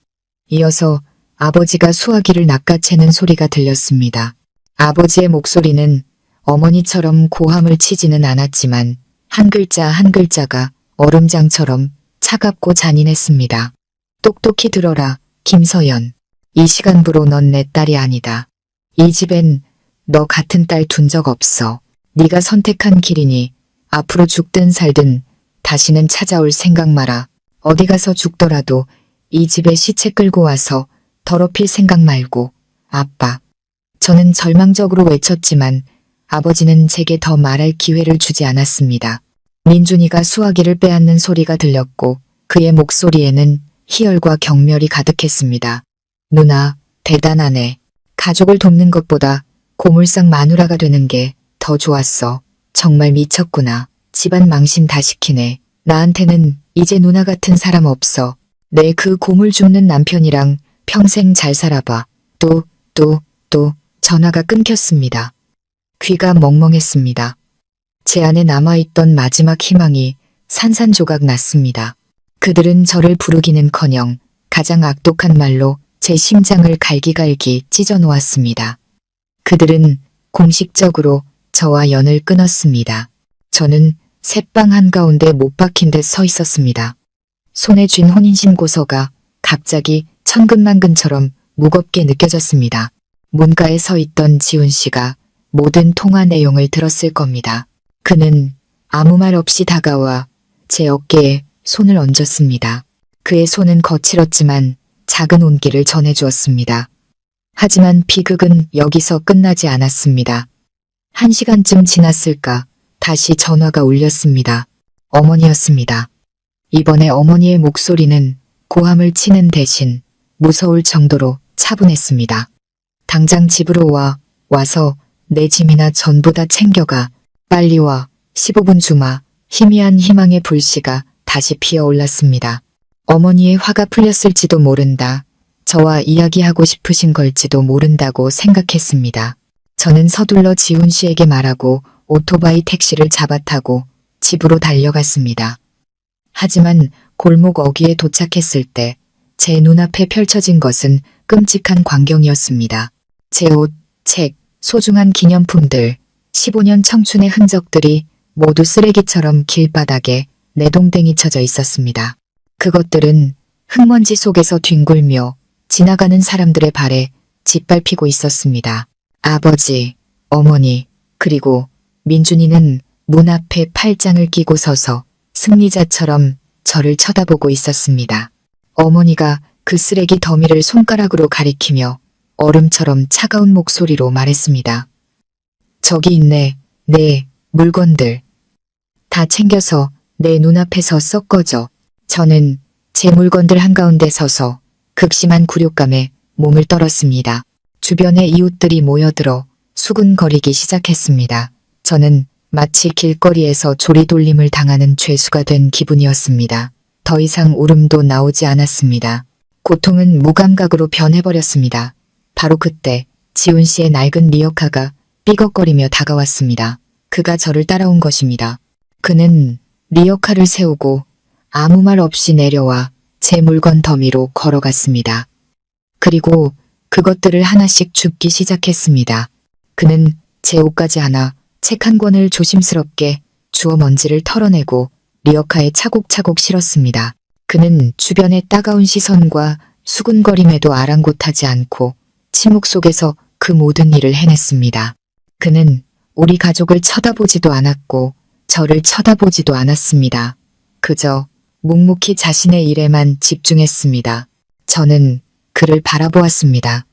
이어서 아버지가 수화기를 낚아채는 소리가 들렸습니다. 아버지의 목소리는 어머니처럼 고함을 치지는 않았지만 한 글자 한 글자가 얼음장처럼 차갑고 잔인했습니다. 똑똑히 들어라, 김서연. 이 시간부로 넌 내 딸이 아니다. 이 집엔 너 같은 딸 둔 적 없어. 네가 선택한 길이니 앞으로 죽든 살든 다시는 찾아올 생각 마라. 어디 가서 죽더라도 이 집에 시체 끌고 와서 더럽힐 생각 말고. 아빠. 저는 절망적으로 외쳤지만 아버지는 제게 더 말할 기회를 주지 않았습니다. 민준이가 수화기를 빼앗는 소리가 들렸고 그의 목소리에는 희열과 경멸이 가득했습니다. 누나, 대단하네. 가족을 돕는 것보다 고물상 마누라가 되는 게 더 좋았어. 정말 미쳤구나. 집안 망신 다 시키네. 나한테는 이제 누나 같은 사람 없어. 내 그 고물 줍는 남편이랑 평생 잘 살아봐. 또 전화가 끊겼습니다. 귀가 멍멍했습니다. 제 안에 남아있던 마지막 희망이 산산조각 났습니다. 그들은 저를 부르기는커녕 가장 악독한 말로 제 심장을 갈기갈기 찢어놓았습니다. 그들은 공식적으로 저와 연을 끊었습니다. 저는 새빵 한가운데 못 박힌 듯 서 있었습니다. 손에 쥔 혼인신고서가 갑자기 천근만근처럼 무겁게 느껴졌습니다. 문가에 서 있던 지훈 씨가 모든 통화 내용을 들었을 겁니다. 그는 아무 말 없이 다가와 제 어깨에 손을 얹었습니다. 그의 손은 거칠었지만 작은 온기를 전해주었습니다. 하지만 비극은 여기서 끝나지 않았습니다. 1시간쯤 지났을까 다시 전화가 울렸습니다. 어머니였습니다. 이번에 어머니의 목소리는 고함을 치는 대신 무서울 정도로 차분했습니다. 당장 집으로 와서 내 짐이나 전부 다 챙겨가. 빨리 와. 15분 주마. 희미한 희망의 불씨가 다시 피어올랐습니다. 어머니의 화가 풀렸을지도 모른다. 저와 이야기하고 싶으신 걸지도 모른다고 생각했습니다. 저는 서둘러 지훈 씨에게 말하고 오토바이 택시를 잡아타고 집으로 달려갔습니다. 하지만 골목 어귀에 도착했을 때 제 눈앞에 펼쳐진 것은 끔찍한 광경이었습니다. 제 옷, 책, 소중한 기념품들, 15년 청춘의 흔적들이 모두 쓰레기처럼 길바닥에 내동댕이 쳐져 있었습니다. 그것들은 흙먼지 속에서 뒹굴며 지나가는 사람들의 발에 짓밟히고 있었습니다. 아버지, 어머니, 그리고 민준이는 문 앞에 팔짱을 끼고 서서 승리자처럼 저를 쳐다보고 있었습니다. 어머니가 그 쓰레기 더미를 손가락으로 가리키며 얼음처럼 차가운 목소리로 말했습니다. 저기 있네, 내 물건들. 다 챙겨서 내 눈앞에서 썩 꺼져. 저는 제 물건들 한가운데 서서 극심한 굴욕감에 몸을 떨었습니다. 주변의 이웃들이 모여들어 수군거리기 시작했습니다. 저는 마치 길거리에서 조리돌림을 당하는 죄수가 된 기분이었습니다. 더 이상 울음도 나오지 않았습니다. 고통은 무감각으로 변해버렸습니다. 바로 그때 지훈 씨의 낡은 리어카가 삐걱거리며 다가왔습니다. 그가 저를 따라온 것입니다. 그는 리어카를 세우고 아무 말 없이 내려와 제 물건 더미로 걸어갔습니다. 그리고 그것들을 하나씩 줍기 시작했습니다. 그는 제 옷가지 하나, 책 한 권을 조심스럽게 주워 먼지를 털어내고 리어카에 차곡차곡 실었습니다. 그는 주변의 따가운 시선과 수군거림에도 아랑곳하지 않고 침묵 속에서 그 모든 일을 해냈습니다. 그는 우리 가족을 쳐다보지도 않았고 저를 쳐다보지도 않았습니다. 그저 묵묵히 자신의 일에만 집중했습니다. 저는 그를 바라보았습니다.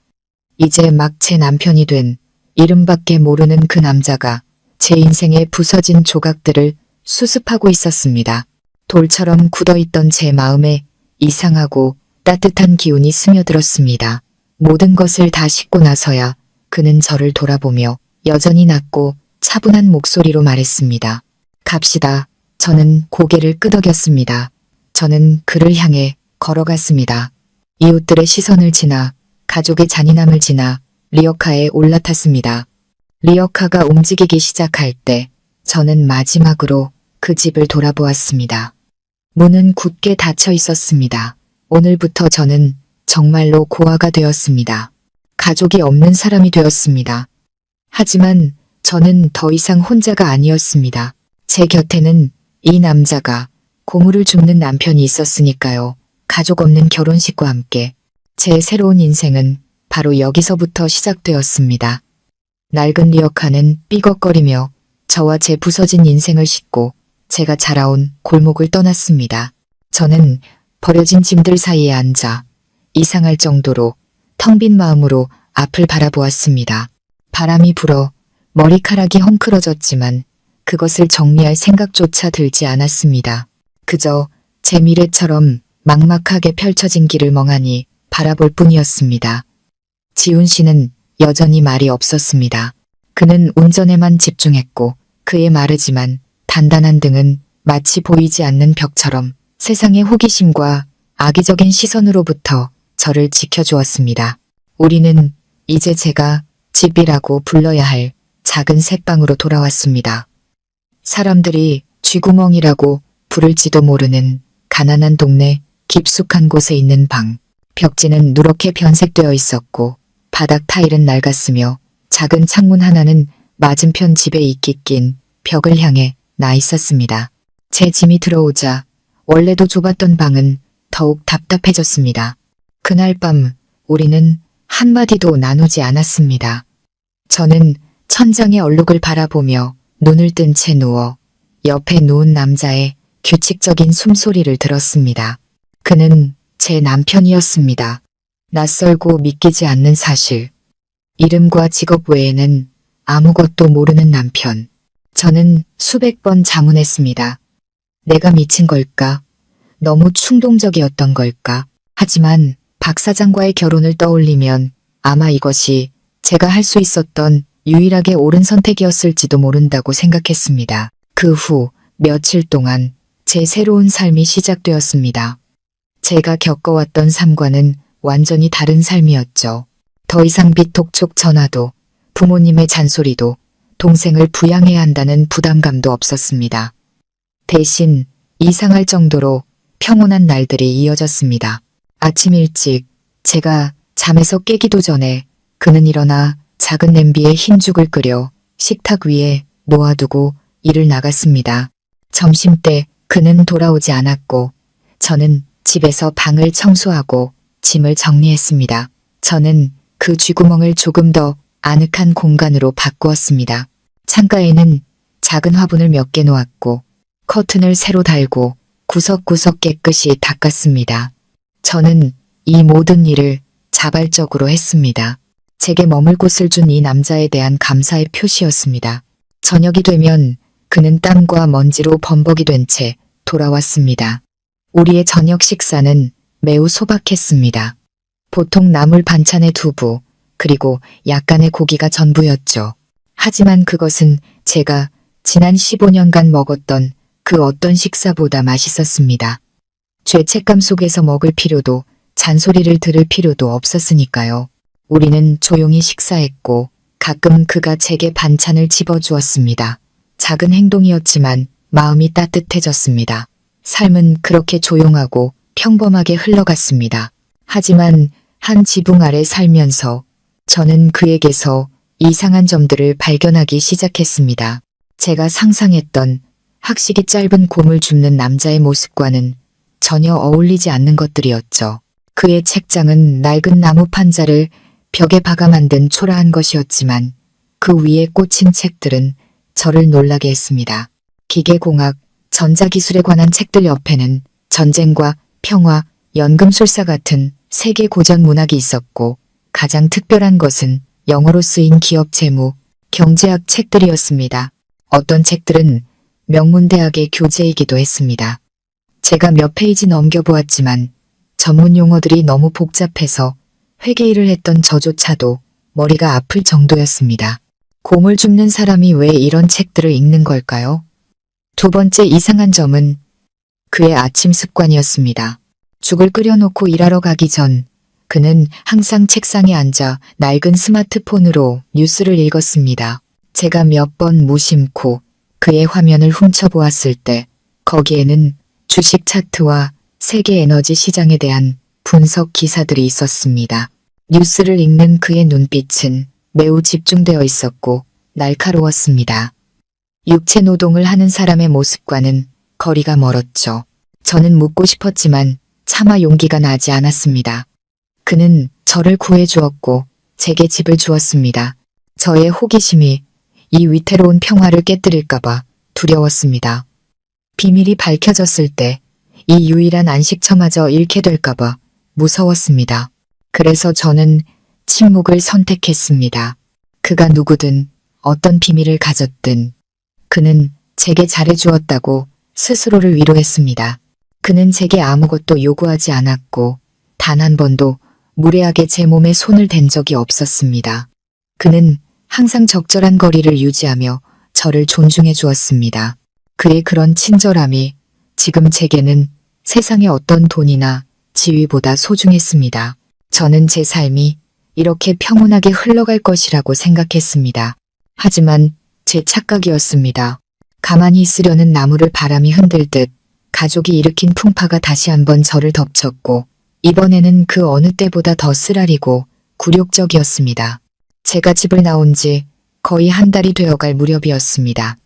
이제 막 제 남편이 된 이름밖에 모르는 그 남자가 제 인생의 부서진 조각들을 수습하고 있었습니다. 돌처럼 굳어있던 제 마음에 이상하고 따뜻한 기운이 스며들었습니다. 모든 것을 다 싣고 나서야 그는 저를 돌아보며 여전히 낮고 차분한 목소리로 말했습니다. 갑시다. 저는 고개를 끄덕였습니다. 저는 그를 향해 걸어갔습니다. 이웃들의 시선을 지나 가족의 잔인함을 지나 리어카에 올라탔습니다. 리어카가 움직이기 시작할 때 저는 마지막으로 그 집을 돌아보았습니다. 문은 굳게 닫혀 있었습니다. 오늘부터 저는 정말로 고아가 되었습니다. 가족이 없는 사람이 되었습니다. 하지만 저는 더 이상 혼자가 아니었습니다. 제 곁에는 이 남자가 고물을 줍는 남편이 있었으니까요. 가족 없는 결혼식과 함께 제 새로운 인생은 바로 여기서부터 시작되었습니다. 낡은 리어카는 삐걱거리며 저와 제 부서진 인생을 싣고 제가 자라온 골목을 떠났습니다. 저는 버려진 짐들 사이에 앉아 이상할 정도로 텅 빈 마음으로 앞을 바라보았습니다. 바람이 불어 머리카락이 헝클어졌지만 그것을 정리할 생각조차 들지 않았습니다. 그저 제 미래처럼 막막하게 펼쳐진 길을 멍하니 바라볼 뿐이었습니다. 지훈 씨는 여전히 말이 없었습니다. 그는 운전에만 집중했고 그의 마르지만 단단한 등은 마치 보이지 않는 벽처럼 세상의 호기심과 악의적인 시선으로부터 저를 지켜주었습니다. 우리는 이제 제가 집이라고 불러야 할 작은 새방으로 돌아왔습니다. 사람들이 쥐구멍이라고 부를지도 모르는 가난한 동네 깊숙한 곳에 있는 방. 벽지는 누렇게 변색되어 있었고 바닥 타일은 낡았으며 작은 창문 하나는 맞은편 집에 이끼 낀 벽을 향해 나 있었습니다. 제 짐이 들어오자 원래도 좁았던 방은 더욱 답답해졌습니다. 그날 밤 우리는 한마디도 나누지 않았습니다. 저는 천장의 얼룩을 바라보며 눈을 뜬 채 누워 옆에 누운 남자의 규칙적인 숨소리를 들었습니다. 그는 제 남편이었습니다. 낯설고 믿기지 않는 사실. 이름과 직업 외에는 아무것도 모르는 남편. 저는 수백 번 자문했습니다. 내가 미친 걸까? 너무 충동적이었던 걸까? 하지만 박 사장과의 결혼을 떠올리면 아마 이것이 제가 할 수 있었던 유일하게 옳은 선택이었을지도 모른다고 생각했습니다. 그 후 며칠 동안 제 새로운 삶이 시작되었습니다. 제가 겪어왔던 삶과는 완전히 다른 삶이었죠. 더 이상 비톡촉 전화도, 부모님의 잔소리도, 동생을 부양해야 한다는 부담감도 없었습니다. 대신 이상할 정도로 평온한 날들이 이어졌습니다. 아침 일찍 제가 잠에서 깨기도 전에 그는 일어나 작은 냄비에 흰죽을 끓여 식탁 위에 놓아두고 일을 나갔습니다. 점심때 그는 돌아오지 않았고 저는 집에서 방을 청소하고 짐을 정리했습니다. 저는 그 쥐구멍을 조금 더 아늑한 공간으로 바꾸었습니다. 창가에는 작은 화분을 몇 개 놓았고 커튼을 새로 달고 구석구석 깨끗이 닦았습니다. 저는 이 모든 일을 자발적으로 했습니다. 제게 머물 곳을 준 이 남자에 대한 감사의 표시였습니다. 저녁이 되면 그는 땀과 먼지로 범벅이 된 채 돌아왔습니다. 우리의 저녁 식사는 매우 소박했습니다. 보통 나물 반찬에 두부, 그리고 약간의 고기가 전부였죠. 하지만 그것은 제가 지난 15년간 먹었던 그 어떤 식사보다 맛있었습니다. 죄책감 속에서 먹을 필요도 잔소리를 들을 필요도 없었으니까요. 우리는 조용히 식사했고 가끔 그가 제게 반찬을 집어주었습니다. 작은 행동이었지만 마음이 따뜻해졌습니다. 삶은 그렇게 조용하고 평범하게 흘러갔습니다. 하지만 한 지붕 아래 살면서 저는 그에게서 이상한 점들을 발견하기 시작했습니다. 제가 상상했던 학식이 짧은 곰을 줍는 남자의 모습과는 전혀 어울리지 않는 것들이었죠. 그의 책장은 낡은 나무 판자를 벽에 박아 만든 초라한 것이었지만 그 위에 꽂힌 책들은 저를 놀라게 했습니다. 기계공학, 전자기술에 관한 책들 옆에는 전쟁과 평화, 연금술사 같은 세계 고전 문학이 있었고 가장 특별한 것은 영어로 쓰인 기업 재무, 경제학 책들이었습니다. 어떤 책들은 명문대학의 교재이기도 했습니다. 제가 몇 페이지 넘겨보았지만 전문 용어들이 너무 복잡해서 회계일을 했던 저조차도 머리가 아플 정도였습니다. 곰을 줍는 사람이 왜 이런 책들을 읽는 걸까요? 두 번째 이상한 점은 그의 아침 습관이었습니다. 죽을 끓여놓고 일하러 가기 전 그는 항상 책상에 앉아 낡은 스마트폰으로 뉴스를 읽었습니다. 제가 몇 번 무심코 그의 화면을 훔쳐보았을 때 거기에는 주식 차트와 세계 에너지 시장에 대한 분석 기사들이 있었습니다. 뉴스를 읽는 그의 눈빛은 매우 집중되어 있었고 날카로웠습니다. 육체 노동을 하는 사람의 모습과는 거리가 멀었죠. 저는 묻고 싶었지만 차마 용기가 나지 않았습니다. 그는 저를 구해주었고 제게 집을 주었습니다. 저의 호기심이 이 위태로운 평화를 깨뜨릴까봐 두려웠습니다. 비밀이 밝혀졌을 때 이 유일한 안식처마저 잃게 될까봐 무서웠습니다. 그래서 저는 침묵을 선택했습니다. 그가 누구든 어떤 비밀을 가졌든 그는 제게 잘해주었다고 스스로를 위로했습니다. 그는 제게 아무것도 요구하지 않았고 단 한 번도 무례하게 제 몸에 손을 댄 적이 없었습니다. 그는 항상 적절한 거리를 유지하며 저를 존중해 주었습니다. 그의 그런 친절함이 지금 제게는 세상의 어떤 돈이나 지위보다 소중했습니다. 저는 제 삶이 이렇게 평온하게 흘러갈 것이라고 생각했습니다. 하지만 제 착각이었습니다. 가만히 있으려는 나무를 바람이 흔들듯 가족이 일으킨 풍파가 다시 한번 저를 덮쳤고 이번에는 그 어느 때보다 더 쓰라리고 굴욕적이었습니다. 제가 집을 나온 지 거의 한 달이 되어갈 무렵이었습니다.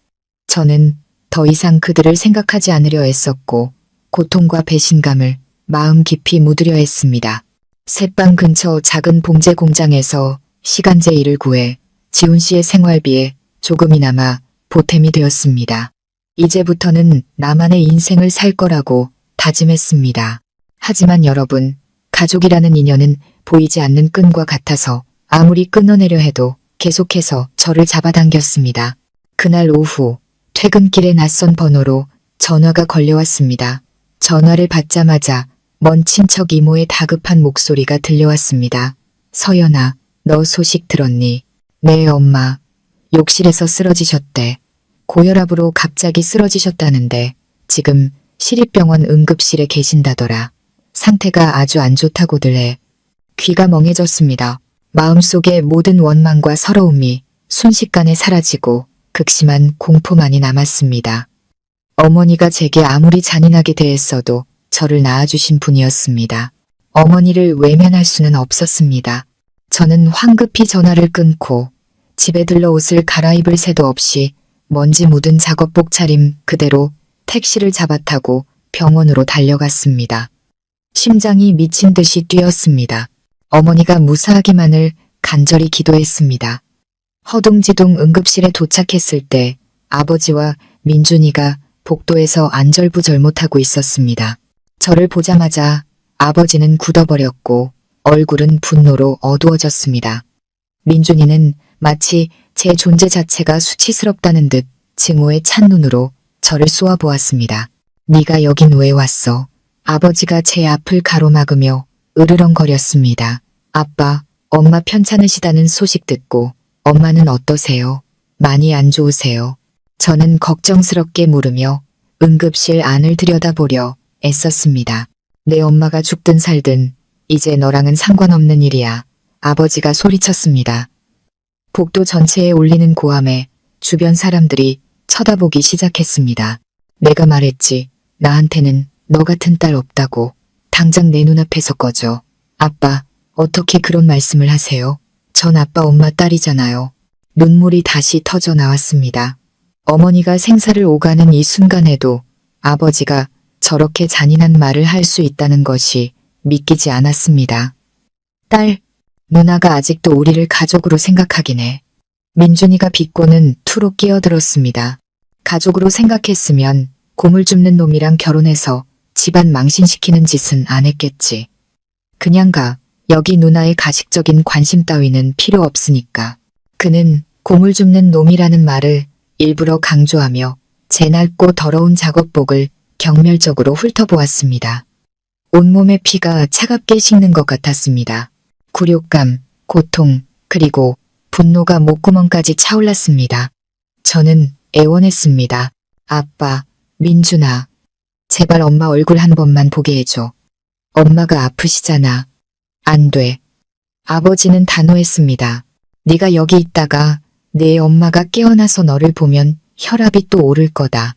저는 더 이상 그들을 생각하지 않으려 애썼고 고통과 배신감을 마음 깊이 묻으려 했습니다. 새방 근처 작은 봉제 공장에서 시간제 일을 구해 지훈 씨의 생활비에 조금이나마 보탬이 되었습니다. 이제부터는 나만의 인생을 살 거라고 다짐했습니다. 하지만 여러분, 가족이라는 인연은 보이지 않는 끈과 같아서 아무리 끊어내려 해도 계속해서 저를 잡아당겼습니다. 그날 오후 퇴근길에 낯선 번호로 전화가 걸려왔습니다. 전화를 받자마자 먼 친척 이모의 다급한 목소리가 들려왔습니다. 서연아, 너 소식 들었니? 네, 엄마. 욕실에서 쓰러지셨대. 고혈압으로 갑자기 쓰러지셨다는데 지금 시립병원 응급실에 계신다더라. 상태가 아주 안 좋다고들 해. 귀가 멍해졌습니다. 마음속의 모든 원망과 서러움이 순식간에 사라지고 극심한 공포만이 남았습니다. 어머니가 제게 아무리 잔인하게 대했어도 저를 낳아주신 분이었습니다. 어머니를 외면할 수는 없었습니다. 저는 황급히 전화를 끊고 집에 들러 옷을 갈아입을 새도 없이 먼지 묻은 작업복 차림 그대로 택시를 잡아 타고 병원으로 달려갔습니다. 심장이 미친 듯이 뛰었습니다. 어머니가 무사하기만을 간절히 기도했습니다. 허둥지둥 응급실에 도착했을 때 아버지와 민준이가 복도에서 안절부절 못하고 있었습니다. 저를 보자마자 아버지는 굳어버렸고 얼굴은 분노로 어두워졌습니다. 민준이는 마치 제 존재 자체가 수치스럽다는 듯 증오의 찬 눈으로 저를 쏘아보았습니다. 네가 여긴 왜 왔어? 아버지가 제 앞을 가로막으며 으르렁거렸습니다. 아빠, 엄마 편찮으시다는 소식 듣고 엄마는 어떠세요? 많이 안 좋으세요? 저는 걱정스럽게 물으며 응급실 안을 들여다보려 애썼습니다. 내 엄마가 죽든 살든 이제 너랑은 상관없는 일이야. 아버지가 소리쳤습니다. 복도 전체에 울리는 고함에 주변 사람들이 쳐다보기 시작했습니다. 내가 말했지. 나한테는 너 같은 딸 없다고. 당장 내 눈앞에서 꺼져. 아빠, 어떻게 그런 말씀을 하세요? 전 아빠 엄마 딸이잖아요. 눈물이 다시 터져 나왔습니다. 어머니가 생사를 오가는 이 순간에도 아버지가 저렇게 잔인한 말을 할 수 있다는 것이 믿기지 않았습니다. 딸, 누나가 아직도 우리를 가족으로 생각하긴 해. 민준이가 비꼬는 투로 끼어들었습니다. 가족으로 생각했으면 고물 줍는 놈이랑 결혼해서 집안 망신시키는 짓은 안 했겠지. 그냥 가. 여기 누나의 가식적인 관심 따위는 필요 없으니까. 그는 고물 줍는 놈이라는 말을 일부러 강조하며 제 낡고 더러운 작업복을 경멸적으로 훑어보았습니다. 온몸의 피가 차갑게 식는 것 같았습니다. 굴욕감, 고통, 그리고 분노가 목구멍까지 차올랐습니다. 저는 애원했습니다. 아빠, 민준아, 제발 엄마 얼굴 한 번만 보게 해줘. 엄마가 아프시잖아. 안 돼. 아버지는 단호했습니다. 네가 여기 있다가 내 엄마가 깨어나서 너를 보면 혈압이 또 오를 거다.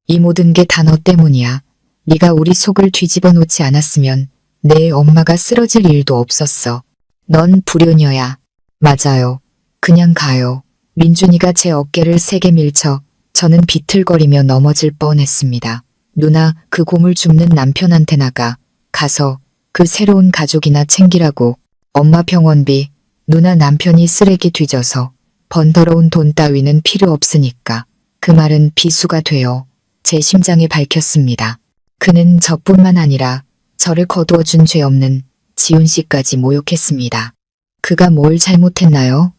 이 모든 게 다 너 때문이야. 네가 우리 속을 뒤집어 놓지 않았으면 내 엄마가 쓰러질 일도 없었어. 넌 불효녀야. 맞아요. 그냥 가요. 민준이가 제 어깨를 세게 밀쳐 저는 비틀거리며 넘어질 뻔했습니다. 누나, 그 고물 줍는 남편한테 나가. 가서 그 새로운 가족이나 챙기라고. 엄마 병원비, 누나 남편이 쓰레기 뒤져서 번더러운 돈 따위는 필요 없으니까. 그 말은 비수가 되어 제 심장에 밝혔습니다. 그는 저뿐만 아니라 저를 거두어준 죄 없는 지훈 씨까지 모욕했습니다. 그가 뭘 잘못했나요?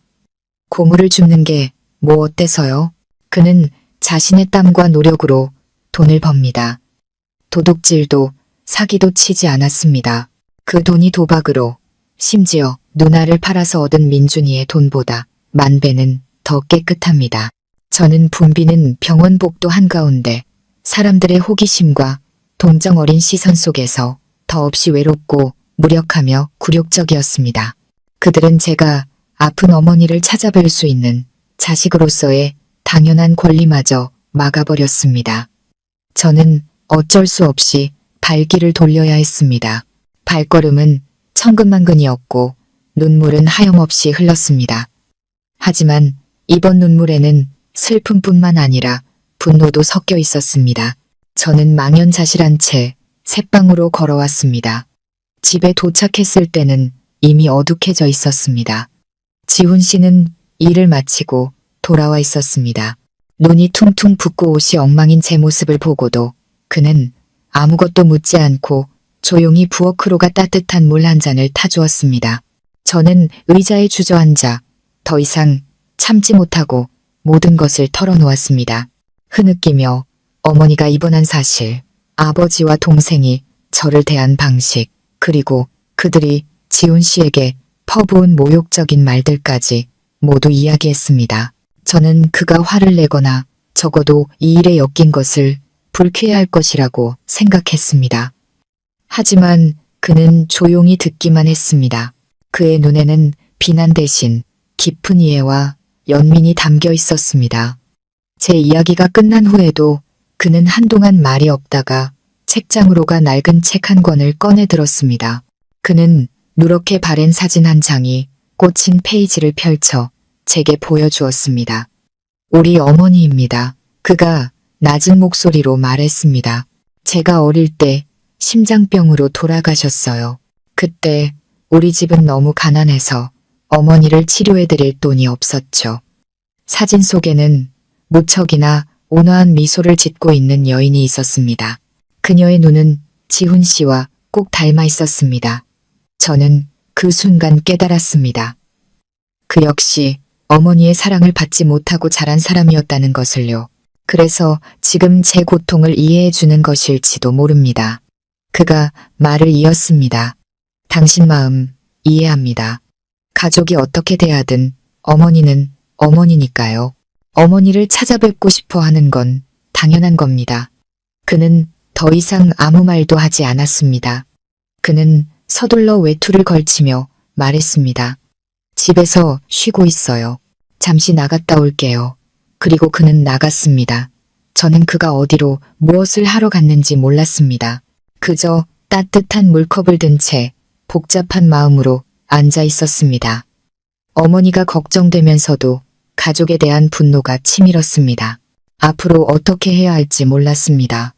고물을 줍는 게 뭐 어때서요? 그는 자신의 땀과 노력으로 돈을 법니다. 도둑질도 사기도 치지 않았습니다. 그 돈이 도박으로, 심지어 누나를 팔아서 얻은 민준이의 돈보다 10,000배는 더 깨끗합니다. 저는 붐비는 병원 복도 한가운데 사람들의 호기심과 동정 어린 시선 속에서 더없이 외롭고 무력하며 굴욕적이었습니다. 그들은 제가 아픈 어머니를 찾아뵐 수 있는 자식으로서의 당연한 권리마저 막아버렸습니다. 저는 어쩔 수 없이 발길을 돌려야 했습니다. 발걸음은 천근만근이었고 눈물은 하염없이 흘렀습니다. 하지만 이번 눈물에는 슬픔뿐만 아니라 분노도 섞여 있었습니다. 저는 망연자실한 채 새방으로 걸어왔습니다. 집에 도착했을 때는 이미 어둑해져 있었습니다. 지훈 씨는 일을 마치고 돌아와 있었습니다. 눈이 퉁퉁 붓고 옷이 엉망인 제 모습을 보고도 그는 아무것도 묻지 않고 조용히 부엌으로가 따뜻한 물 한 잔을 타주었습니다. 저는 의자에 주저앉아 더 이상 참지 못하고 모든 것을 털어놓았습니다. 흐느끼며 어머니가 입원한 사실, 아버지와 동생이 저를 대한 방식, 그리고 그들이 지훈 씨에게 퍼부은 모욕적인 말들까지 모두 이야기했습니다. 저는 그가 화를 내거나 적어도 이 일에 엮인 것을 불쾌해할 것이라고 생각했습니다. 하지만 그는 조용히 듣기만 했습니다. 그의 눈에는 비난 대신 깊은 이해와 연민이 담겨 있었습니다. 제 이야기가 끝난 후에도 그는 한동안 말이 없다가 책장으로가 낡은 책 한 권을 꺼내 들었습니다. 그는 누렇게 바랜 사진 한 장이 꽂힌 페이지를 펼쳐 제게 보여주었습니다. 우리 어머니입니다. 그가 낮은 목소리로 말했습니다. 제가 어릴 때 심장병으로 돌아가셨어요. 그때 우리 집은 너무 가난해서 어머니를 치료해드릴 돈이 없었죠. 사진 속에는 무척이나 온화한 미소를 짓고 있는 여인이 있었습니다. 그녀의 눈은 지훈 씨와 꼭 닮아 있었습니다. 저는 그 순간 깨달았습니다. 그 역시 어머니의 사랑을 받지 못하고 자란 사람이었다는 것을요. 그래서 지금 제 고통을 이해해 주는 것일지도 모릅니다. 그가 말을 이었습니다. 당신 마음 이해합니다. 가족이 어떻게 대하든 어머니는 어머니니까요. 어머니를 찾아뵙고 싶어 하는 건 당연한 겁니다. 그는 더 이상 아무 말도 하지 않았습니다. 그는 서둘러 외투를 걸치며 말했습니다. 집에서 쉬고 있어요. 잠시 나갔다 올게요. 그리고 그는 나갔습니다. 저는 그가 어디로 무엇을 하러 갔는지 몰랐습니다. 그저 따뜻한 물컵을 든 채 복잡한 마음으로 앉아 있었습니다. 어머니가 걱정되면서도 가족에 대한 분노가 치밀었습니다. 앞으로 어떻게 해야 할지 몰랐습니다.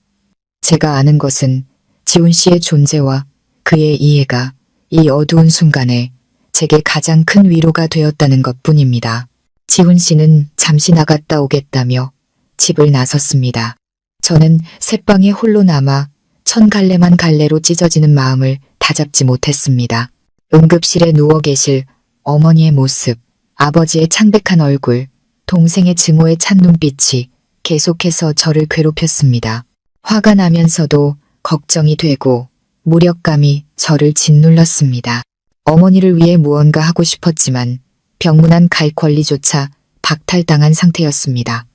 제가 아는 것은 지훈 씨의 존재와 그의 이해가 이 어두운 순간에 제게 가장 큰 위로가 되었다는 것뿐입니다. 지훈 씨는 잠시 나갔다 오겠다며 집을 나섰습니다. 저는 새방에 홀로 남아 천갈래만 갈래로 찢어지는 마음을 다잡지 못했습니다. 응급실에 누워 계실 어머니의 모습, 아버지의 창백한 얼굴, 동생의 증오에 찬 눈빛이 계속해서 저를 괴롭혔습니다. 화가 나면서도 걱정이 되고 무력감이 저를 짓눌렀습니다. 어머니를 위해 무언가 하고 싶었지만 병문안 갈 권리조차 박탈당한 상태였습니다.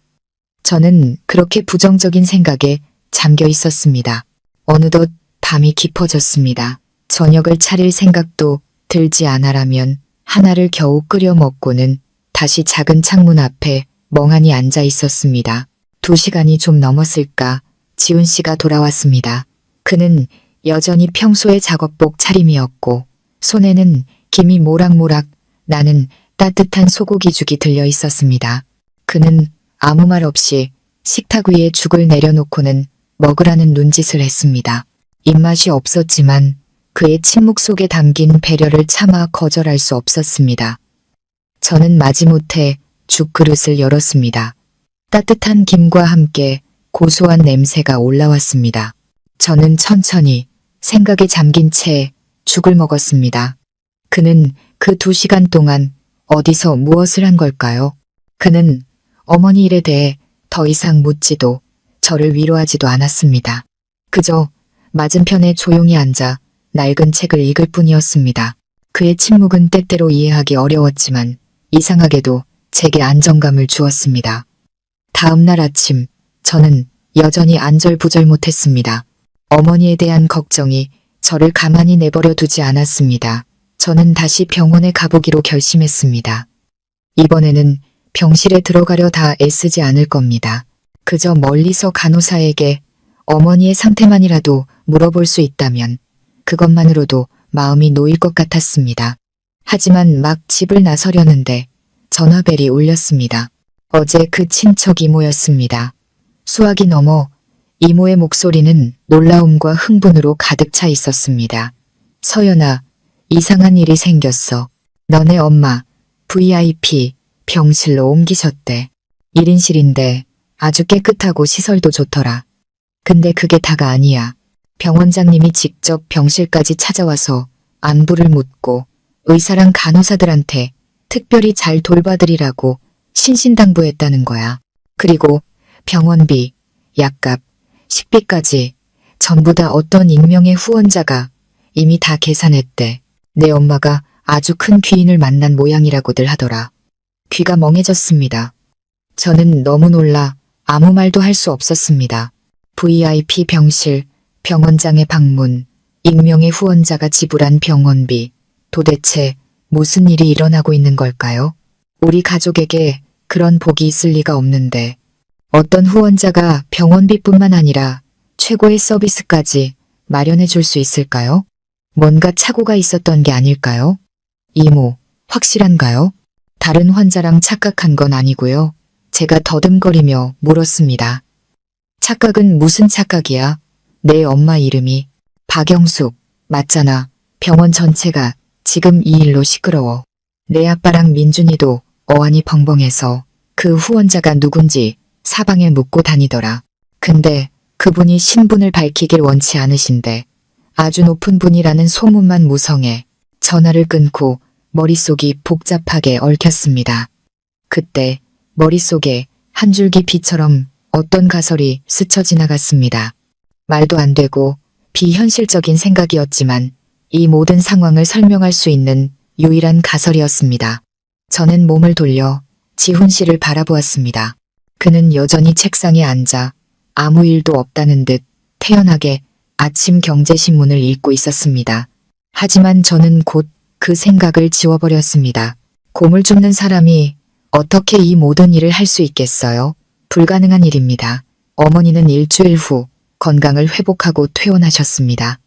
저는 그렇게 부정적인 생각에 잠겨 있었습니다. 어느덧 밤이 깊어졌습니다. 저녁을 차릴 생각도 들지 않아라면 하나를 겨우 끓여 먹고는 다시 작은 창문 앞에 멍하니 앉아 있었습니다. 2시간이 좀 넘었을까 지훈 씨가 돌아왔습니다. 그는 여전히 평소의 작업복 차림이었고 손에는 김이 모락모락 나는 따뜻한 소고기죽이 들려 있었습니다. 그는 아무 말 없이 식탁 위에 죽을 내려놓고는 먹으라는 눈짓을 했습니다. 입맛이 없었지만 그의 침묵 속에 담긴 배려를 차마 거절할 수 없었습니다. 저는 마지못해 죽 그릇을 열었습니다. 따뜻한 김과 함께 고소한 냄새가 올라왔습니다. 저는 천천히 생각에 잠긴 채 죽을 먹었습니다. 그는 그 2시간 동안 어디서 무엇을 한 걸까요? 그는 어머니 일에 대해 더 이상 묻지도 저를 위로하지도 않았습니다. 그저 맞은편에 조용히 앉아 낡은 책을 읽을 뿐이었습니다. 그의 침묵은 때때로 이해하기 어려웠지만 이상하게도 제게 안정감을 주었습니다. 다음 날 아침 저는 여전히 안절부절 못했습니다. 어머니에 대한 걱정이 저를 가만히 내버려 두지 않았습니다. 저는 다시 병원에 가보기로 결심했습니다. 이번에는 병실에 들어가려 다 애쓰지 않을 겁니다. 그저 멀리서 간호사에게 어머니의 상태만이라도 물어볼 수 있다면 그것만으로도 마음이 놓일 것 같았습니다. 하지만 막 집을 나서려는데 전화벨이 울렸습니다. 어제 그 친척 이모였습니다. 수화기 넘어 이모의 목소리는 놀라움과 흥분으로 가득 차 있었습니다. 서연아, 이상한 일이 생겼어. 너네 엄마 VIP 병실로 옮기셨대. 1인실인데 아주 깨끗하고 시설도 좋더라. 근데 그게 다가 아니야. 병원장님이 직접 병실까지 찾아와서 안부를 묻고 의사랑 간호사들한테 특별히 잘 돌봐드리라고 신신당부했다는 거야. 그리고 병원비, 약값, 식비까지 전부 다 어떤 익명의 후원자가 이미 다 계산했대. 내 엄마가 아주 큰 귀인을 만난 모양이라고들 하더라. 귀가 멍해졌습니다. 저는 너무 놀라 아무 말도 할 수 없었습니다. VIP 병실, 병원장의 방문, 익명의 후원자가 지불한 병원비, 도대체 무슨 일이 일어나고 있는 걸까요? 우리 가족에게 그런 복이 있을 리가 없는데 어떤 후원자가 병원비뿐만 아니라 최고의 서비스까지 마련해 줄 수 있을까요? 뭔가 착오가 있었던 게 아닐까요? 이모, 확실한가요? 다른 환자랑 착각한 건 아니고요. 제가 더듬거리며 물었습니다. 착각은 무슨 착각이야? 내 엄마 이름이 박영숙, 맞잖아. 병원 전체가 지금 이 일로 시끄러워. 내 아빠랑 민준이도 어안이 벙벙해서 그 후원자가 누군지 사방에 묻고 다니더라. 근데 그분이 신분을 밝히길 원치 않으신데 아주 높은 분이라는 소문만 무성해 전화를 끊고 머릿속이 복잡하게 얽혔습니다. 그때 머릿속에 한 줄기 빛처럼 어떤 가설이 스쳐 지나갔습니다. 말도 안 되고 비현실적인 생각이었지만 이 모든 상황을 설명할 수 있는 유일한 가설이었습니다. 저는 몸을 돌려 지훈 씨를 바라보았습니다. 그는 여전히 책상에 앉아 아무 일도 없다는 듯 태연하게 아침 경제신문을 읽고 있었습니다. 하지만 저는 곧 그 생각을 지워버렸습니다. 곰을 줍는 사람이 어떻게 이 모든 일을 할 수 있겠어요? 불가능한 일입니다. 어머니는 일주일 후 건강을 회복하고 퇴원하셨습니다.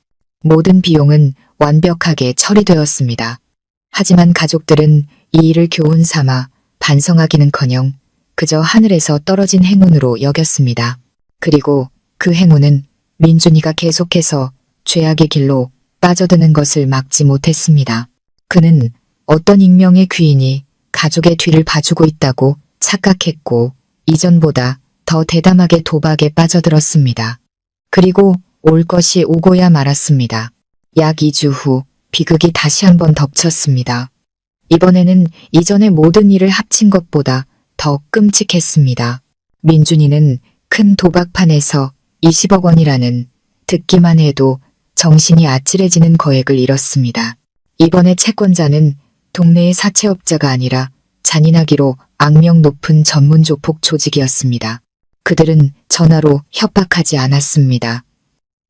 모든 비용은 완벽하게 처리되었습니다. 하지만 가족들은 이 일을 교훈 삼아 반성하기는커녕 그저 하늘에서 떨어진 행운으로 여겼습니다. 그리고 그 행운은 민준이가 계속해서 죄악의 길로 빠져드는 것을 막지 못했습니다. 그는 어떤 익명의 귀인이 가족의 뒤를 봐주고 있다고 착각했고 이전보다 더 대담하게 도박에 빠져들었습니다. 그리고 올 것이 오고야 말았습니다. 약 2주 후 비극이 다시 한번 덮쳤습니다. 이번에는 이전의 모든 일을 합친 것보다 더 끔찍했습니다. 민준이는 큰 도박판에서 20억 원이라는 듣기만 해도 정신이 아찔해지는 거액을 잃었습니다. 이번에 채권자는 동네의 사채업자가 아니라 잔인하기로 악명 높은 전문 조폭 조직이었습니다. 그들은 전화로 협박하지 않았습니다.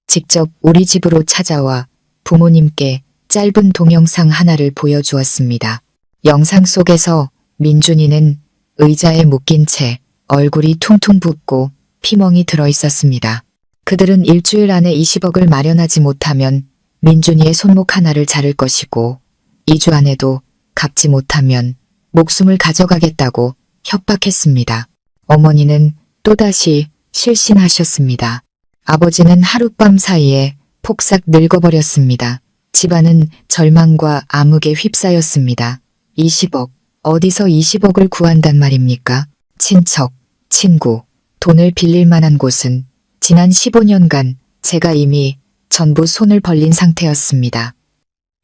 직접 우리 집으로 찾아와 부모님께 짧은 동영상 하나를 보여주었습니다. 영상 속에서 민준이는 의자에 묶인 채 얼굴이 퉁퉁 붓고 피멍이 들어 있었습니다. 그들은 일주일 안에 20억을 마련하지 못하면 민준이의 손목 하나를 자를 것이고 2주 안에도 갚지 못하면 목숨을 가져가겠다고 협박했습니다. 어머니는 또다시 실신하셨습니다. 아버지는 하룻밤 사이에 폭삭 늙어버렸습니다. 집안은 절망과 암흑에 휩싸였습니다. 20억, 어디서 20억을 구한단 말입니까? 친척, 친구, 돈을 빌릴 만한 곳은 지난 15년간 제가 이미 전부 손을 벌린 상태였습니다.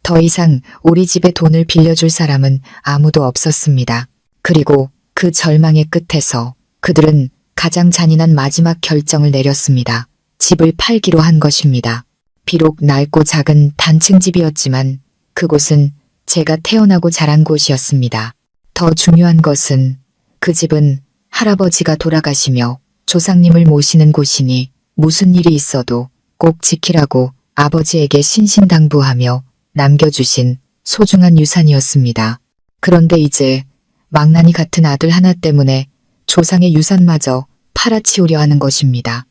더 이상 우리 집에 돈을 빌려줄 사람은 아무도 없었습니다. 그리고 그 절망의 끝에서 그들은 가장 잔인한 마지막 결정을 내렸습니다. 집을 팔기로 한 것입니다. 비록 낡고 작은 단층 집이었지만 그곳은 제가 태어나고 자란 곳이었습니다. 더 중요한 것은 그 집은 할아버지가 돌아가시며 조상님을 모시는 곳이니 무슨 일이 있어도 꼭 지키라고 아버지에게 신신당부하며 남겨주신 소중한 유산이었습니다. 그런데 이제 망나니 같은 아들 하나 때문에 조상의 유산마저 팔아치우려 하는 것입니다.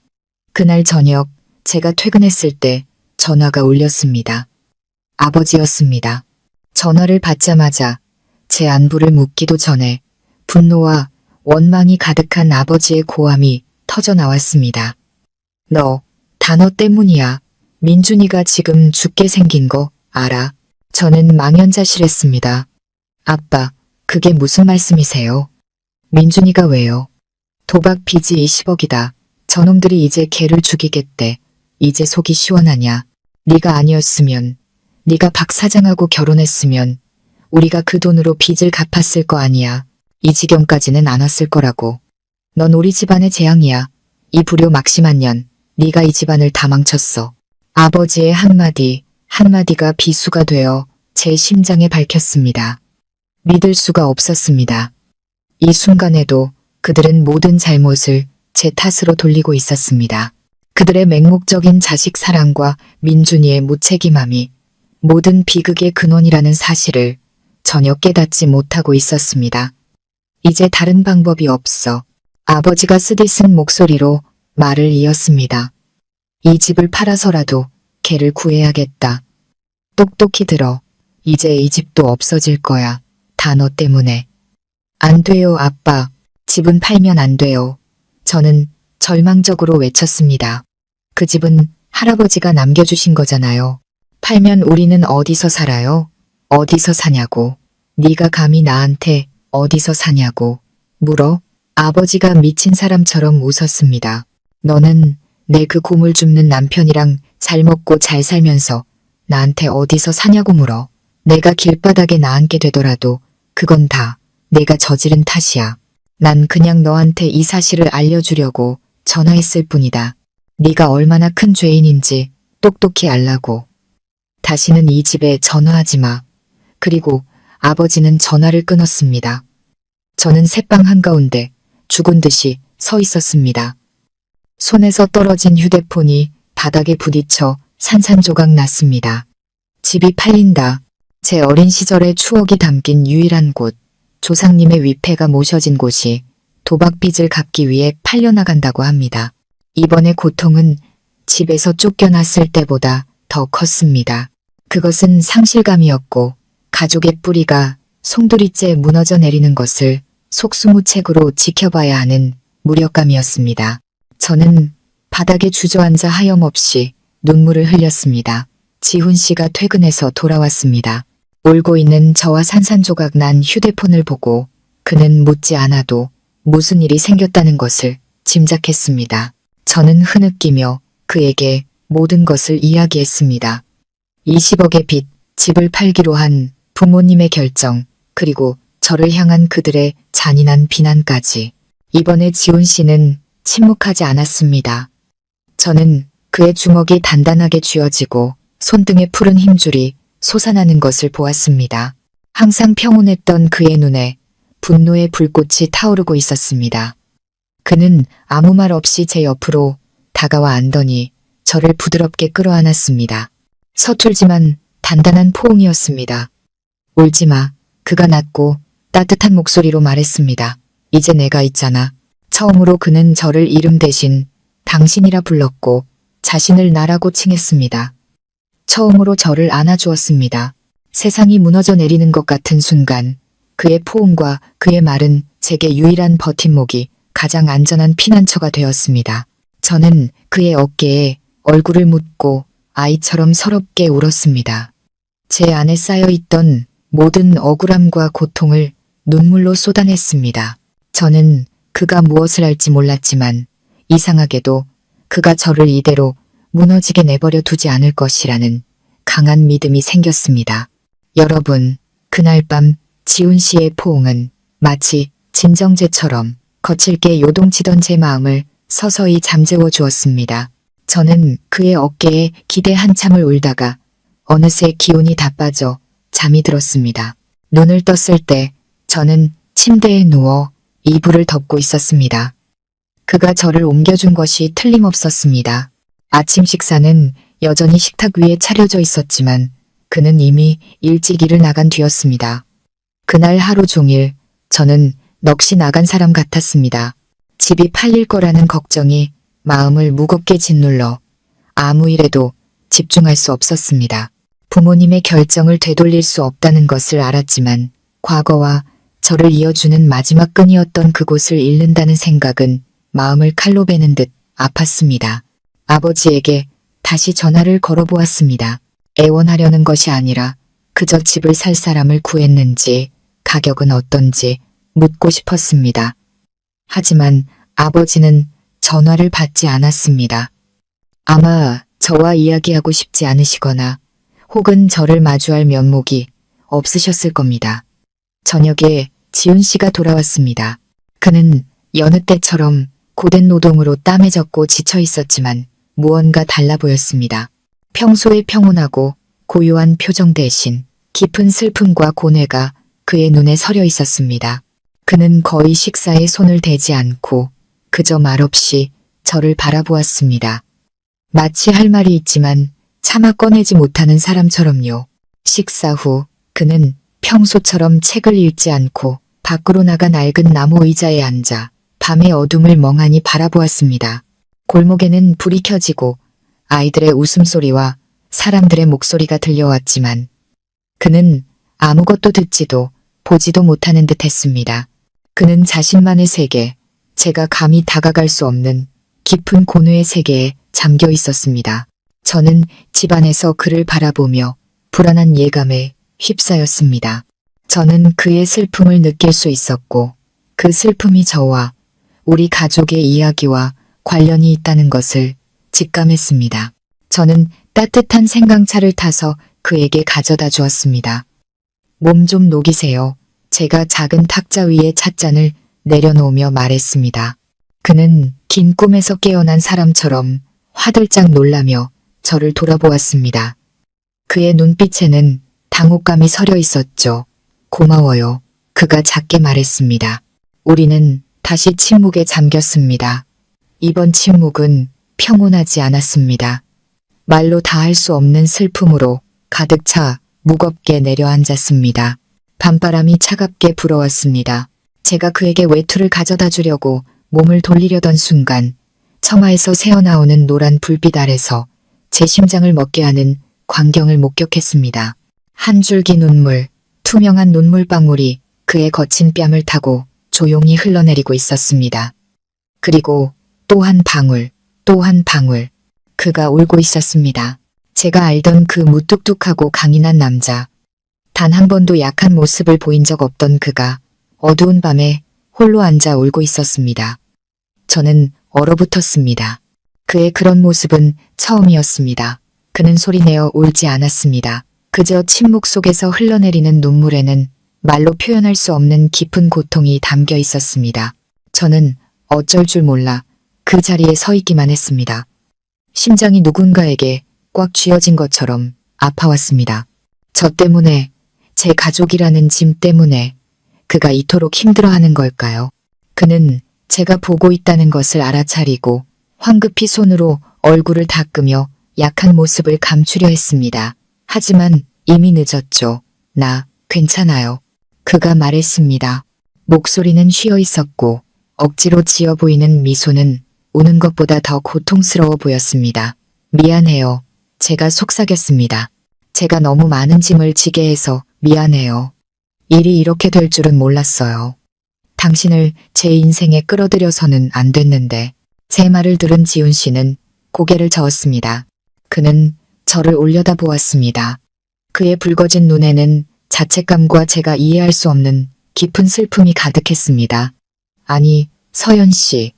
그날 저녁 제가 퇴근했을 때 전화가 울렸습니다. 아버지였습니다. 전화를 받자마자 제 안부를 묻기도 전에 분노와 원망이 가득한 아버지의 고함이 터져 나왔습니다. 너 단어 때문이야. 민준이가 지금 죽게 생긴 거 알아? 저는 망연자실했습니다. 아빠, 그게 무슨 말씀이세요? 민준이가 왜요? 도박 빚이 20억이다. 저놈들이 이제 걔를 죽이겠대. 이제 속이 시원하냐? 네가 아니었으면, 네가 박 사장하고 결혼했으면 우리가 그 돈으로 빚을 갚았을 거 아니야. 이 지경까지는 안 왔을 거라고. 넌 우리 집안의 재앙이야. 이 불효 막심한 년, 네가 이 집안을 다 망쳤어. 아버지의 한마디가 비수가 되어 제 심장에 밝혔습니다. 믿을 수가 없었습니다. 이 순간에도 그들은 모든 잘못을 제 탓으로 돌리고 있었습니다. 그들의 맹목적인 자식 사랑과 민준이의 무책임함이 모든 비극의 근원이라는 사실을 전혀 깨닫지 못하고 있었습니다. 이제 다른 방법이 없어. 아버지가 쓰디쓴 목소리로 말을 이었습니다. 이 집을 팔아서라도 걔를 구해야겠다. 똑똑히 들어. 이제 이 집도 없어질 거야. 다 너 때문에. 안 돼요, 아빠. 집은 팔면 안 돼요. 저는 절망적으로 외쳤습니다. 그 집은 할아버지가 남겨주신 거잖아요. 팔면 우리는 어디서 살아요? 어디서 사냐고. 네가 감히 나한테 어디서 사냐고 물어? 아버지가 미친 사람처럼 웃었습니다. 너는 내 그 고물 줍는 남편이랑 잘 먹고 잘 살면서 나한테 어디서 사냐고 물어. 내가 길바닥에 나앉게 되더라도 그건 다 내가 저지른 탓이야. 난 그냥 너한테 이 사실을 알려주려고 전화했을 뿐이다. 네가 얼마나 큰 죄인인지 똑똑히 알라고. 다시는 이 집에 전화하지 마. 그리고 아버지는 전화를 끊었습니다. 저는 새방 한가운데 죽은 듯이 서 있었습니다. 손에서 떨어진 휴대폰이 바닥에 부딪혀 산산조각 났습니다. 집이 팔린다. 제 어린 시절의 추억이 담긴 유일한 곳, 조상님의 위패가 모셔진 곳이 도박빚을 갚기 위해 팔려나간다고 합니다. 이번의 고통은 집에서 쫓겨났을 때보다 더 컸습니다. 그것은 상실감이었고 가족의 뿌리가 송두리째 무너져 내리는 것을 속수무책으로 지켜봐야 하는 무력감이었습니다. 저는 바닥에 주저앉아 하염없이 눈물을 흘렸습니다. 지훈 씨가 퇴근해서 돌아왔습니다. 울고 있는 저와 산산조각 난 휴대폰을 보고 그는 묻지 않아도 무슨 일이 생겼다는 것을 짐작했습니다. 저는 흐느끼며 그에게 모든 것을 이야기했습니다. 20억의 빚, 집을 팔기로 한 부모님의 결정, 그리고 저를 향한 그들의 잔인한 비난까지. 이번에 지훈 씨는 침묵하지 않았습니다. 저는 그의 주먹이 단단하게 쥐어지고 손등에 푸른 힘줄이 솟아나는 것을 보았습니다. 항상 평온했던 그의 눈에 분노의 불꽃이 타오르고 있었습니다. 그는 아무 말 없이 제 옆으로 다가와 앉더니 저를 부드럽게 끌어안았습니다. 서툴지만 단단한 포옹이었습니다. 울지 마. 그가 낮고 따뜻한 목소리로 말했습니다. 이제 내가 있잖아. 처음으로 그는 저를 이름 대신 당신이라 불렀고 자신을 나라고 칭했습니다. 처음으로 저를 안아주었습니다. 세상이 무너져 내리는 것 같은 순간 그의 포옹과 그의 말은 제게 유일한 버팀목이 가장 안전한 피난처가 되었습니다. 저는 그의 어깨에 얼굴을 묻고 아이처럼 서럽게 울었습니다. 제 안에 쌓여있던 모든 억울함과 고통을 눈물로 쏟아냈습니다. 저는 그가 무엇을 할지 몰랐지만 이상하게도 그가 저를 이대로 무너지게 내버려 두지 않을 것이라는 강한 믿음이 생겼습니다. 여러분, 그날 밤 지훈 씨의 포옹은 마치 진정제처럼 거칠게 요동치던 제 마음을 서서히 잠재워 주었습니다. 저는 그의 어깨에 기대 한참을 울다가 어느새 기운이 다 빠져 잠이 들었습니다. 눈을 떴을 때 저는 침대에 누워 이불을 덮고 있었습니다. 그가 저를 옮겨준 것이 틀림없었습니다. 아침 식사는 여전히 식탁 위에 차려져 있었지만 그는 이미 일찍 일을 나간 뒤였습니다. 그날 하루 종일 저는 넋이 나간 사람 같았습니다. 집이 팔릴 거라는 걱정이 마음을 무겁게 짓눌러 아무 일에도 집중할 수 없었습니다. 부모님의 결정을 되돌릴 수 없다는 것을 알았지만 과거와 저를 이어주는 마지막 끈이었던 그곳을 잃는다는 생각은 마음을 칼로 베는 듯 아팠습니다. 아버지에게 다시 전화를 걸어보았습니다. 애원하려는 것이 아니라 그저 집을 살 사람을 구했는지 가격은 어떤지 묻고 싶었습니다. 하지만 아버지는 전화를 받지 않았습니다. 아마 저와 이야기하고 싶지 않으시거나 혹은 저를 마주할 면목이 없으셨을 겁니다. 저녁에 지훈 씨가 돌아왔습니다. 그는 여느 때처럼 고된 노동으로 땀에 젖고 지쳐 있었지만 무언가 달라 보였습니다. 평소의 평온하고 고요한 표정 대신 깊은 슬픔과 고뇌가 그의 눈에 서려 있었습니다. 그는 거의 식사에 손을 대지 않고 그저 말없이 저를 바라보았습니다. 마치 할 말이 있지만 차마 꺼내지 못하는 사람처럼요. 식사 후 그는 평소처럼 책을 읽지 않고 밖으로 나가 낡은 나무 의자에 앉아 밤의 어둠을 멍하니 바라보았습니다. 골목에는 불이 켜지고 아이들의 웃음소리와 사람들의 목소리가 들려왔지만 그는 아무것도 듣지도 보지도 못하는 듯 했습니다. 그는 자신만의 세계, 제가 감히 다가갈 수 없는 깊은 고뇌의 세계에 잠겨 있었습니다. 저는 집안에서 그를 바라보며 불안한 예감에 휩싸였습니다. 저는 그의 슬픔을 느낄 수 있었고 그 슬픔이 저와 우리 가족의 이야기와 관련이 있다는 것을 직감했습니다. 저는 따뜻한 생강차를 타서 그에게 가져다 주었습니다. 몸 좀 녹이세요. 제가 작은 탁자 위에 찻잔을 내려놓으며 말했습니다. 그는 긴 꿈에서 깨어난 사람처럼 화들짝 놀라며 저를 돌아보았습니다. 그의 눈빛에는 당혹감이 서려 있었죠. 고마워요. 그가 작게 말했습니다. 우리는 다시 침묵에 잠겼습니다. 이번 침묵은 평온하지 않았습니다. 말로 다 할 수 없는 슬픔으로 가득 차 무겁게 내려앉았습니다. 밤바람이 차갑게 불어왔습니다. 제가 그에게 외투를 가져다 주려고 몸을 돌리려던 순간 처마에서 새어나오는 노란 불빛 아래서 제 심장을 멎게 하는 광경을 목격했습니다. 한 줄기 눈물, 투명한 눈물방울이 그의 거친 뺨을 타고 조용히 흘러내리고 있었습니다. 그리고 또 한 방울, 또 한 방울. 그가 울고 있었습니다. 제가 알던 그 무뚝뚝하고 강인한 남자. 단 한 번도 약한 모습을 보인 적 없던 그가 어두운 밤에 홀로 앉아 울고 있었습니다. 저는 얼어붙었습니다. 그의 그런 모습은 처음이었습니다. 그는 소리내어 울지 않았습니다. 그저 침묵 속에서 흘러내리는 눈물에는 말로 표현할 수 없는 깊은 고통이 담겨 있었습니다. 저는 어쩔 줄 몰라 그 자리에 서 있기만 했습니다. 심장이 누군가에게 꽉 쥐어진 것처럼 아파왔습니다. 저 때문에, 제 가족이라는 짐 때문에 그가 이토록 힘들어하는 걸까요? 그는 제가 보고 있다는 것을 알아차리고 황급히 손으로 얼굴을 닦으며 약한 모습을 감추려 했습니다. 하지만 이미 늦었죠. 나 괜찮아요. 그가 말했습니다. 목소리는 쉬어 있었고 억지로 지어 보이는 미소는 우는 것보다 더 고통스러워 보였습니다. 미안해요. 제가 속삭였습니다. 제가 너무 많은 짐을 지게 해서 미안해요. 일이 이렇게 될 줄은 몰랐어요. 당신을 제 인생에 끌어들여서는 안 됐는데. 제 말을 들은 지훈 씨는 고개를 저었습니다. 그는 저를 올려다보았습니다. 그의 붉어진 눈에는 자책감과 제가 이해할 수 없는 깊은 슬픔이 가득했습니다. 아니, 서연 씨.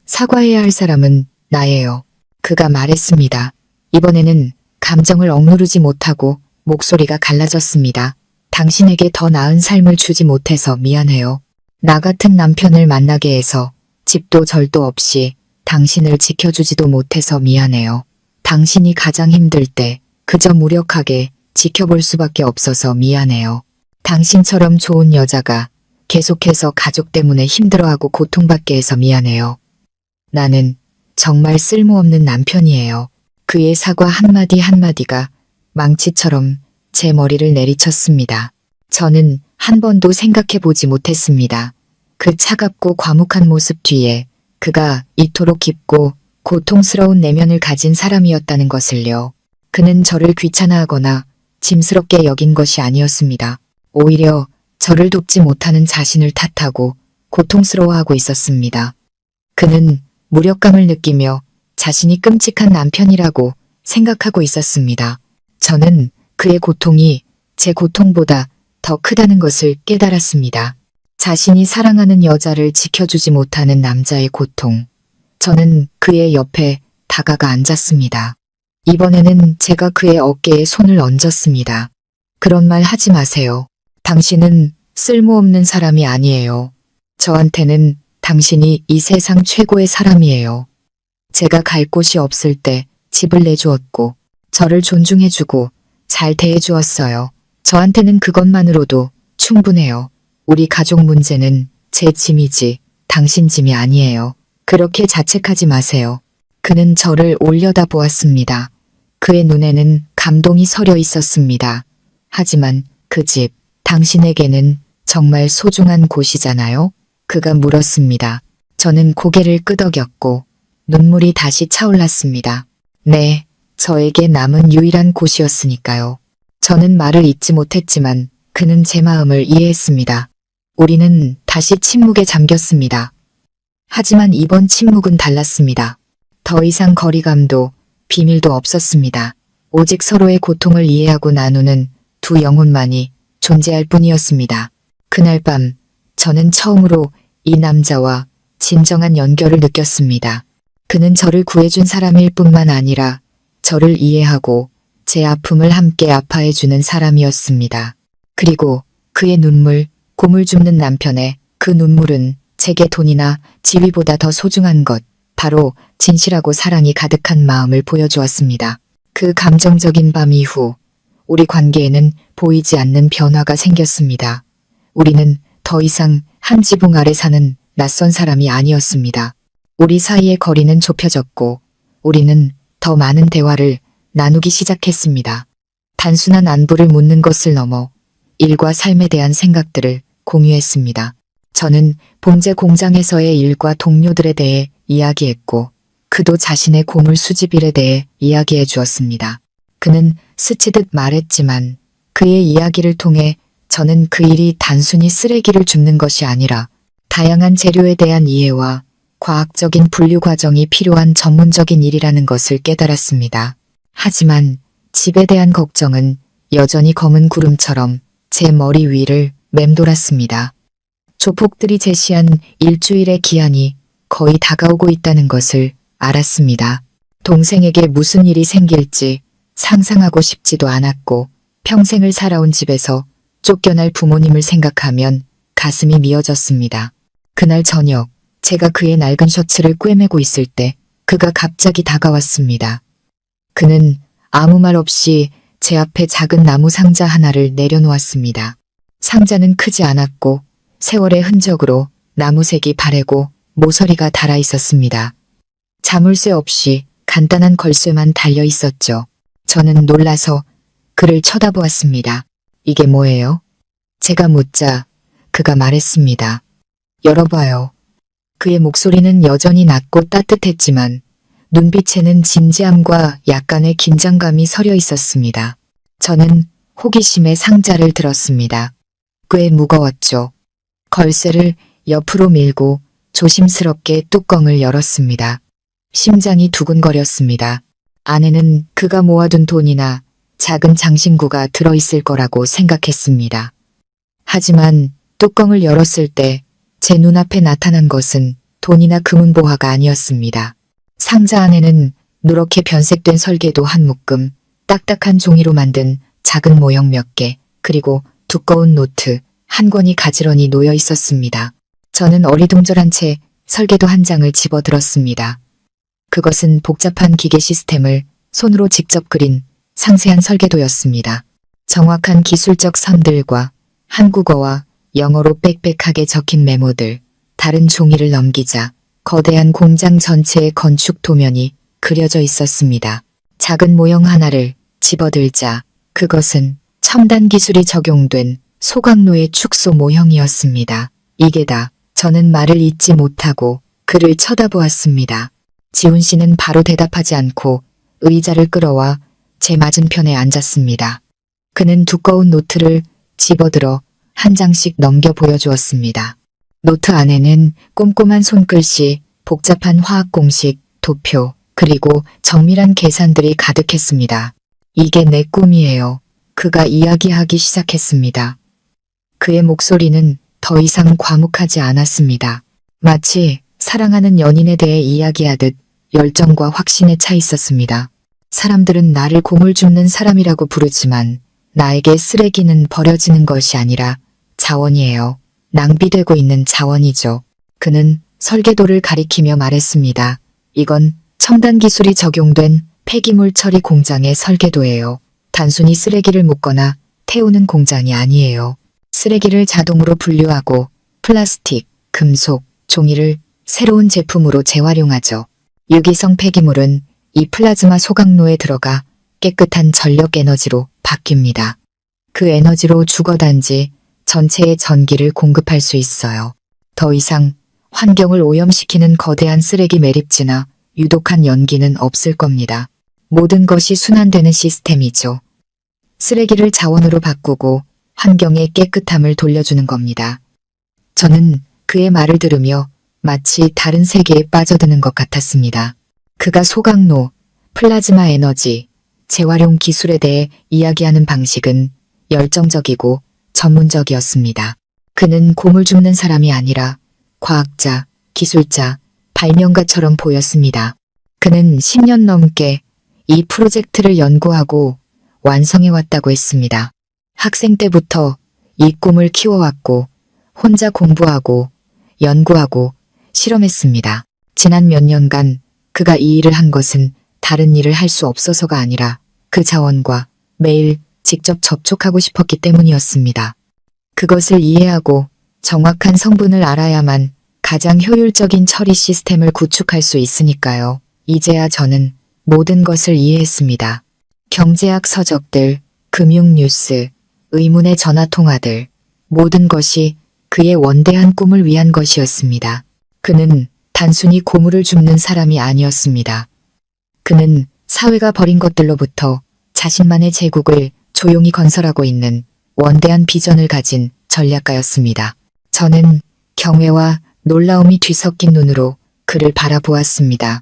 사과해야 할 사람은 나예요. 그가 말했습니다. 이번에는 감정을 억누르지 못하고 목소리가 갈라졌습니다. 당신에게 더 나은 삶을 주지 못해서 미안해요. 나 같은 남편을 만나게 해서 집도 절도 없이 당신을 지켜주지도 못해서 미안해요. 당신이 가장 힘들 때 그저 무력하게 지켜볼 수밖에 없어서 미안해요. 당신처럼 좋은 여자가 계속해서 가족 때문에 힘들어하고 고통받게 해서 미안해요. 나는 정말 쓸모없는 남편이에요. 그의 사과 한마디 한마디가 망치처럼 제 머리를 내리쳤습니다. 저는 한 번도 생각해보지 못했습니다. 그 차갑고 과묵한 모습 뒤에 그가 이토록 깊고 고통스러운 내면을 가진 사람이었다는 것을요. 그는 저를 귀찮아하거나 짐스럽게 여긴 것이 아니었습니다. 오히려 저를 돕지 못하는 자신을 탓하고 고통스러워하고 있었습니다. 그는 무력감을 느끼며 자신이 끔찍한 남편이라고 생각하고 있었습니다. 저는 그의 고통이 제 고통보다 더 크다는 것을 깨달았습니다. 자신이 사랑하는 여자를 지켜주지 못하는 남자의 고통. 저는 그의 옆에 다가가 앉았습니다. 이번에는 제가 그의 어깨에 손을 얹었습니다. 그런 말 하지 마세요. 당신은 쓸모없는 사람이 아니에요. 저한테는 당신이 이 세상 최고의 사람이에요. 제가 갈 곳이 없을 때 집을 내주었고 저를 존중해주고 잘 대해주었어요. 저한테는 그것만으로도 충분해요. 우리 가족 문제는 제 짐이지 당신 짐이 아니에요. 그렇게 자책하지 마세요. 그는 저를 올려다보았습니다. 그의 눈에는 감동이 서려 있었습니다. 하지만 그 집, 당신에게는 정말 소중한 곳이잖아요? 그가 물었습니다. 저는 고개를 끄덕였고 눈물이 다시 차올랐습니다. 네, 저에게 남은 유일한 곳이었으니까요. 저는 말을 잇지 못했지만 그는 제 마음을 이해했습니다. 우리는 다시 침묵에 잠겼습니다. 하지만 이번 침묵은 달랐습니다. 더 이상 거리감도 비밀도 없었습니다. 오직 서로의 고통을 이해하고 나누는 두 영혼만이 존재할 뿐이었습니다. 그날 밤 저는 처음으로 이 남자와 진정한 연결을 느꼈습니다. 그는 저를 구해준 사람일 뿐만 아니라 저를 이해하고 제 아픔을 함께 아파해주는 사람이었습니다. 그리고 그의 눈물, 곰을 줍는 남편의 그 눈물은 제게 돈이나 지위보다 더 소중한 것, 바로 진실하고 사랑이 가득한 마음을 보여주었습니다. 그 감정적인 밤 이후 우리 관계에는 보이지 않는 변화가 생겼습니다. 우리는 더 이상 한 지붕 아래 사는 낯선 사람이 아니었습니다. 우리 사이의 거리는 좁혀졌고 우리는 더 많은 대화를 나누기 시작했습니다. 단순한 안부를 묻는 것을 넘어 일과 삶에 대한 생각들을 공유했습니다. 저는 봉제 공장에서의 일과 동료들에 대해 이야기했고 그도 자신의 고물 수집일에 대해 이야기해 주었습니다. 그는 스치듯 말했지만 그의 이야기를 통해 저는 그 일이 단순히 쓰레기를 줍는 것이 아니라 다양한 재료에 대한 이해와 과학적인 분류 과정이 필요한 전문적인 일이라는 것을 깨달았습니다. 하지만 집에 대한 걱정은 여전히 검은 구름처럼 제 머리 위를 맴돌았습니다. 조폭들이 제시한 일주일의 기한이 거의 다가오고 있다는 것을 알았습니다. 동생에게 무슨 일이 생길지 상상하고 싶지도 않았고 평생을 살아온 집에서 쫓겨날 부모님을 생각하면 가슴이 미어졌습니다. 그날 저녁 제가 그의 낡은 셔츠를 꿰매고 있을 때 그가 갑자기 다가왔습니다. 그는 아무 말 없이 제 앞에 작은 나무 상자 하나를 내려놓았습니다. 상자는 크지 않았고 세월의 흔적으로 나무색이 바래고 모서리가 달아 있었습니다. 자물쇠 없이 간단한 걸쇠만 달려 있었죠. 저는 놀라서 그를 쳐다보았습니다. 이게 뭐예요? 제가 묻자 그가 말했습니다. 열어봐요. 그의 목소리는 여전히 낮고 따뜻했지만 눈빛에는 진지함과 약간의 긴장감이 서려 있었습니다. 저는 호기심에 상자를 들었습니다. 꽤 무거웠죠. 걸쇠를 옆으로 밀고 조심스럽게 뚜껑을 열었습니다. 심장이 두근거렸습니다. 안에는 그가 모아둔 돈이나 작은 장신구가 들어있을 거라고 생각했습니다. 하지만 뚜껑을 열었을 때 제 눈앞에 나타난 것은 돈이나 금은보화가 아니었습니다. 상자 안에는 누렇게 변색된 설계도 한 묶음, 딱딱한 종이로 만든 작은 모형 몇 개, 그리고 두꺼운 노트 한 권이 가지런히 놓여 있었습니다. 저는 어리둥절한 채 설계도 한 장을 집어들었습니다. 그것은 복잡한 기계 시스템을 손으로 직접 그린 상세한 설계도였습니다. 정확한 기술적 선들과 한국어와 영어로 빽빽하게 적힌 메모들, 다른 종이를 넘기자 거대한 공장 전체의 건축 도면이 그려져 있었습니다. 작은 모형 하나를 집어들자 그것은 첨단 기술이 적용된 소각로의 축소 모형이었습니다. 이게 다. 저는 말을 잇지 못하고 그를 쳐다보았습니다. 지훈 씨는 바로 대답하지 않고 의자를 끌어와 제 맞은편에 앉았습니다. 그는 두꺼운 노트를 집어들어 한 장씩 넘겨 보여주었습니다. 노트 안에는 꼼꼼한 손글씨, 복잡한 화학 공식, 도표, 그리고 정밀한 계산들이 가득했습니다. 이게 내 꿈이에요. 그가 이야기하기 시작했습니다. 그의 목소리는 더 이상 과묵하지 않았습니다. 마치 사랑하는 연인에 대해 이야기하듯 열정과 확신에 차 있었습니다. 사람들은 나를 고물 줍는 사람이라고 부르지만 나에게 쓰레기는 버려지는 것이 아니라 자원이에요. 낭비되고 있는 자원이죠. 그는 설계도를 가리키며 말했습니다. 이건 첨단 기술이 적용된 폐기물 처리 공장의 설계도예요. 단순히 쓰레기를 묻거나 태우는 공장이 아니에요. 쓰레기를 자동으로 분류하고 플라스틱, 금속, 종이를 새로운 제품으로 재활용하죠. 유기성 폐기물은 이 플라즈마 소각로에 들어가 깨끗한 전력 에너지로 바뀝니다. 그 에너지로 주거단지 전체의 전기를 공급할 수 있어요. 더 이상 환경을 오염시키는 거대한 쓰레기 매립지나 유독한 연기는 없을 겁니다. 모든 것이 순환되는 시스템이죠. 쓰레기를 자원으로 바꾸고 환경의 깨끗함을 돌려주는 겁니다. 저는 그의 말을 들으며 마치 다른 세계에 빠져드는 것 같았습니다. 그가 소각로, 플라즈마 에너지, 재활용 기술에 대해 이야기하는 방식은 열정적이고 전문적이었습니다. 그는 곰을 줍는 사람이 아니라 과학자, 기술자, 발명가처럼 보였습니다. 그는 10년 넘게 이 프로젝트를 연구하고 완성해왔다고 했습니다. 학생 때부터 이 꿈을 키워왔고 혼자 공부하고 연구하고 실험했습니다. 지난 몇 년간 그가 이 일을 한 것은 다른 일을 할 수 없어서가 아니라 그 자원과 매일 직접 접촉하고 싶었기 때문이었습니다. 그것을 이해하고 정확한 성분을 알아야만 가장 효율적인 처리 시스템을 구축할 수 있으니까요. 이제야 저는 모든 것을 이해했습니다. 경제학 서적들, 금융 뉴스, 의문의 전화 통화들, 모든 것이 그의 원대한 꿈을 위한 것이었습니다. 그는 단순히 고물을 줍는 사람이 아니었습니다. 그는 사회가 버린 것들로부터 자신만의 제국을 조용히 건설하고 있는 원대한 비전을 가진 전략가였습니다. 저는 경외와 놀라움이 뒤섞인 눈으로 그를 바라보았습니다.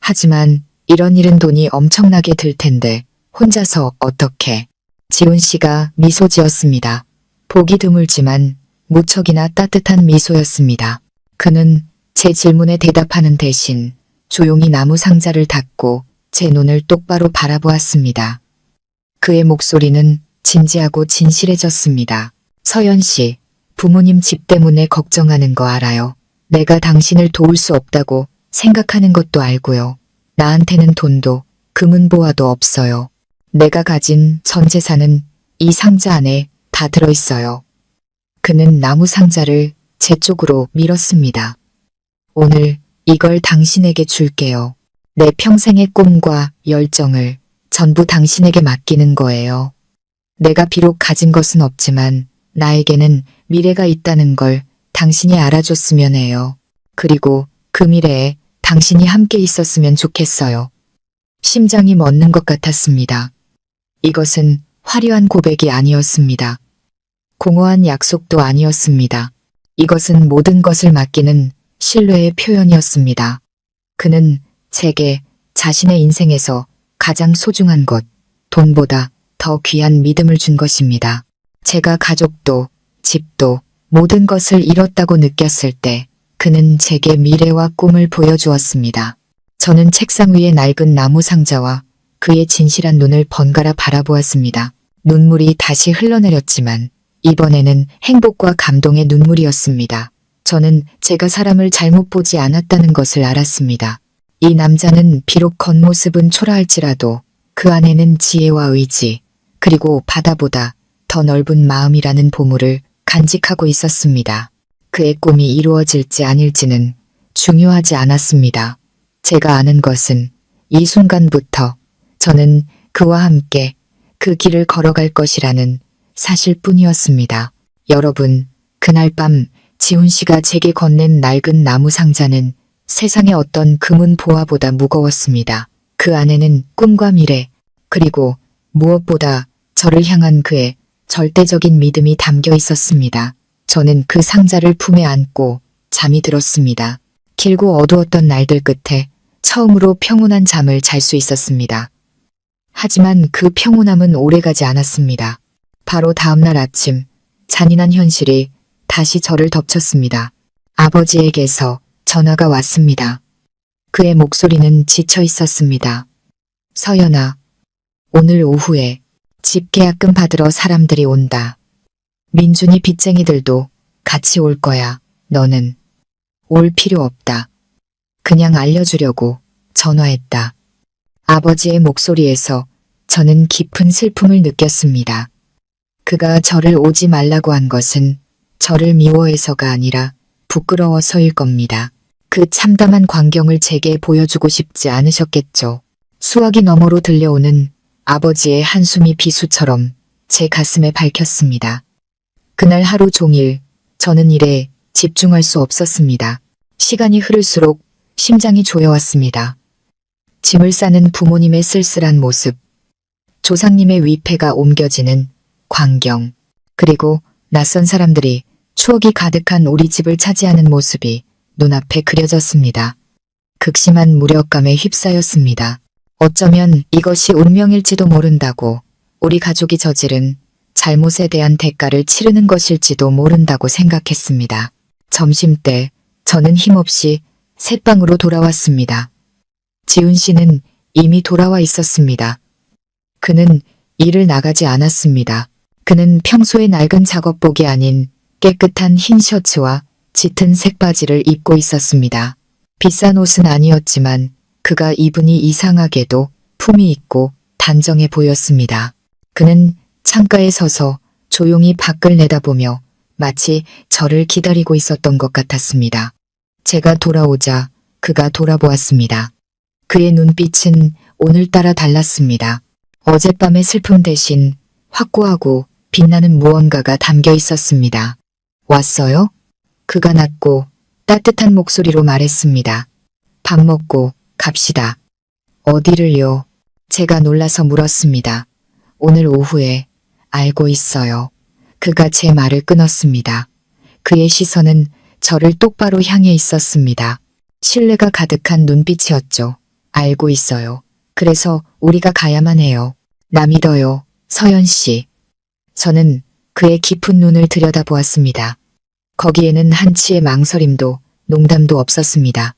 하지만 이런 일은 돈이 엄청나게 들 텐데 혼자서 어떻게? 지훈 씨가 미소 지었습니다. 보기 드물지만 무척이나 따뜻한 미소였습니다. 그는 제 질문에 대답하는 대신 조용히 나무 상자를 닫고 제 눈을 똑바로 바라보았습니다. 그의 목소리는 진지하고 진실해졌습니다. 서연 씨, 부모님 집 때문에 걱정하는 거 알아요. 내가 당신을 도울 수 없다고 생각하는 것도 알고요. 나한테는 돈도 금은보화도 없어요. 내가 가진 전 재산은 이 상자 안에 다 들어있어요. 그는 나무 상자를 제 쪽으로 밀었습니다. 오늘 이걸 당신에게 줄게요. 내 평생의 꿈과 열정을 전부 당신에게 맡기는 거예요. 내가 비록 가진 것은 없지만 나에게는 미래가 있다는 걸 당신이 알아줬으면 해요. 그리고 그 미래에 당신이 함께 있었으면 좋겠어요. 심장이 멎는 것 같았습니다. 이것은 화려한 고백이 아니었습니다. 공허한 약속도 아니었습니다. 이것은 모든 것을 맡기는 신뢰의 표현이었습니다. 그는 제게 자신의 인생에서 가장 소중한 것, 돈보다 더 귀한 믿음을 준 것입니다. 제가 가족도, 집도, 모든 것을 잃었다고 느꼈을 때 그는 제게 미래와 꿈을 보여주었습니다. 저는 책상 위의 낡은 나무 상자와 그의 진실한 눈을 번갈아 바라보았습니다. 눈물이 다시 흘러내렸지만 이번에는 행복과 감동의 눈물이었습니다. 저는 제가 사람을 잘못 보지 않았다는 것을 알았습니다. 이 남자는 비록 겉모습은 초라할지라도 그 안에는 지혜와 의지, 그리고 바다보다 더 넓은 마음이라는 보물을 간직하고 있었습니다. 그의 꿈이 이루어질지 아닐지는 중요하지 않았습니다. 제가 아는 것은 이 순간부터 저는 그와 함께 그 길을 걸어갈 것이라는 사실뿐이었습니다. 여러분, 그날 밤 지훈 씨가 제게 건넨 낡은 나무 상자는 세상의 어떤 금은 보화보다 무거웠습니다. 그 안에는 꿈과 미래, 그리고 무엇보다 저를 향한 그의 절대적인 믿음이 담겨 있었습니다. 저는 그 상자를 품에 안고 잠이 들었습니다. 길고 어두웠던 날들 끝에 처음으로 평온한 잠을 잘 수 있었습니다. 하지만 그 평온함은 오래가지 않았습니다. 바로 다음날 아침 잔인한 현실이 다시 저를 덮쳤습니다. 아버지에게서 전화가 왔습니다. 그의 목소리는 지쳐 있었습니다. 서연아, 오늘 오후에 집 계약금 받으러 사람들이 온다. 민준이 빚쟁이들도 같이 올 거야. 너는 올 필요 없다. 그냥 알려주려고 전화했다. 아버지의 목소리에서 저는 깊은 슬픔을 느꼈습니다. 그가 저를 오지 말라고 한 것은 저를 미워해서가 아니라 부끄러워서일 겁니다. 그 참담한 광경을 제게 보여주고 싶지 않으셨겠죠. 수화기 너머로 들려오는 아버지의 한숨이 비수처럼 제 가슴에 밝혔습니다. 그날 하루 종일 저는 일에 집중할 수 없었습니다. 시간이 흐를수록 심장이 조여왔습니다. 짐을 싸는 부모님의 쓸쓸한 모습, 조상님의 위패가 옮겨지는 광경, 그리고 낯선 사람들이 추억이 가득한 우리 집을 차지하는 모습이 눈앞에 그려졌습니다. 극심한 무력감에 휩싸였습니다. 어쩌면 이것이 운명일지도 모른다고, 우리 가족이 저지른 잘못에 대한 대가를 치르는 것일지도 모른다고 생각했습니다. 점심때 저는 힘없이 새방으로 돌아왔습니다. 지훈 씨는 이미 돌아와 있었습니다. 그는 일을 나가지 않았습니다. 그는 평소의 낡은 작업복이 아닌 깨끗한 흰 셔츠와 짙은 색바지를 입고 있었습니다. 비싼 옷은 아니었지만 그가 입으니 이상하게도 품이 있고 단정해 보였습니다. 그는 창가에 서서 조용히 밖을 내다보며 마치 저를 기다리고 있었던 것 같았습니다. 제가 돌아오자 그가 돌아보았습니다. 그의 눈빛은 오늘따라 달랐습니다. 어젯밤의 슬픔 대신 확고하고 빛나는 무언가가 담겨 있었습니다. 왔어요? 그가 낮고 따뜻한 목소리로 말했습니다. 밥 먹고 갑시다. 어디를요? 제가 놀라서 물었습니다. 오늘 오후에. 알고 있어요. 그가 제 말을 끊었습니다. 그의 시선은 저를 똑바로 향해 있었습니다. 신뢰가 가득한 눈빛이었죠. 알고 있어요. 그래서 우리가 가야만 해요. 나 믿어요, 서연 씨. 저는 그의 깊은 눈을 들여다보았습니다. 거기에는 한치의 망설임도 농담도 없었습니다.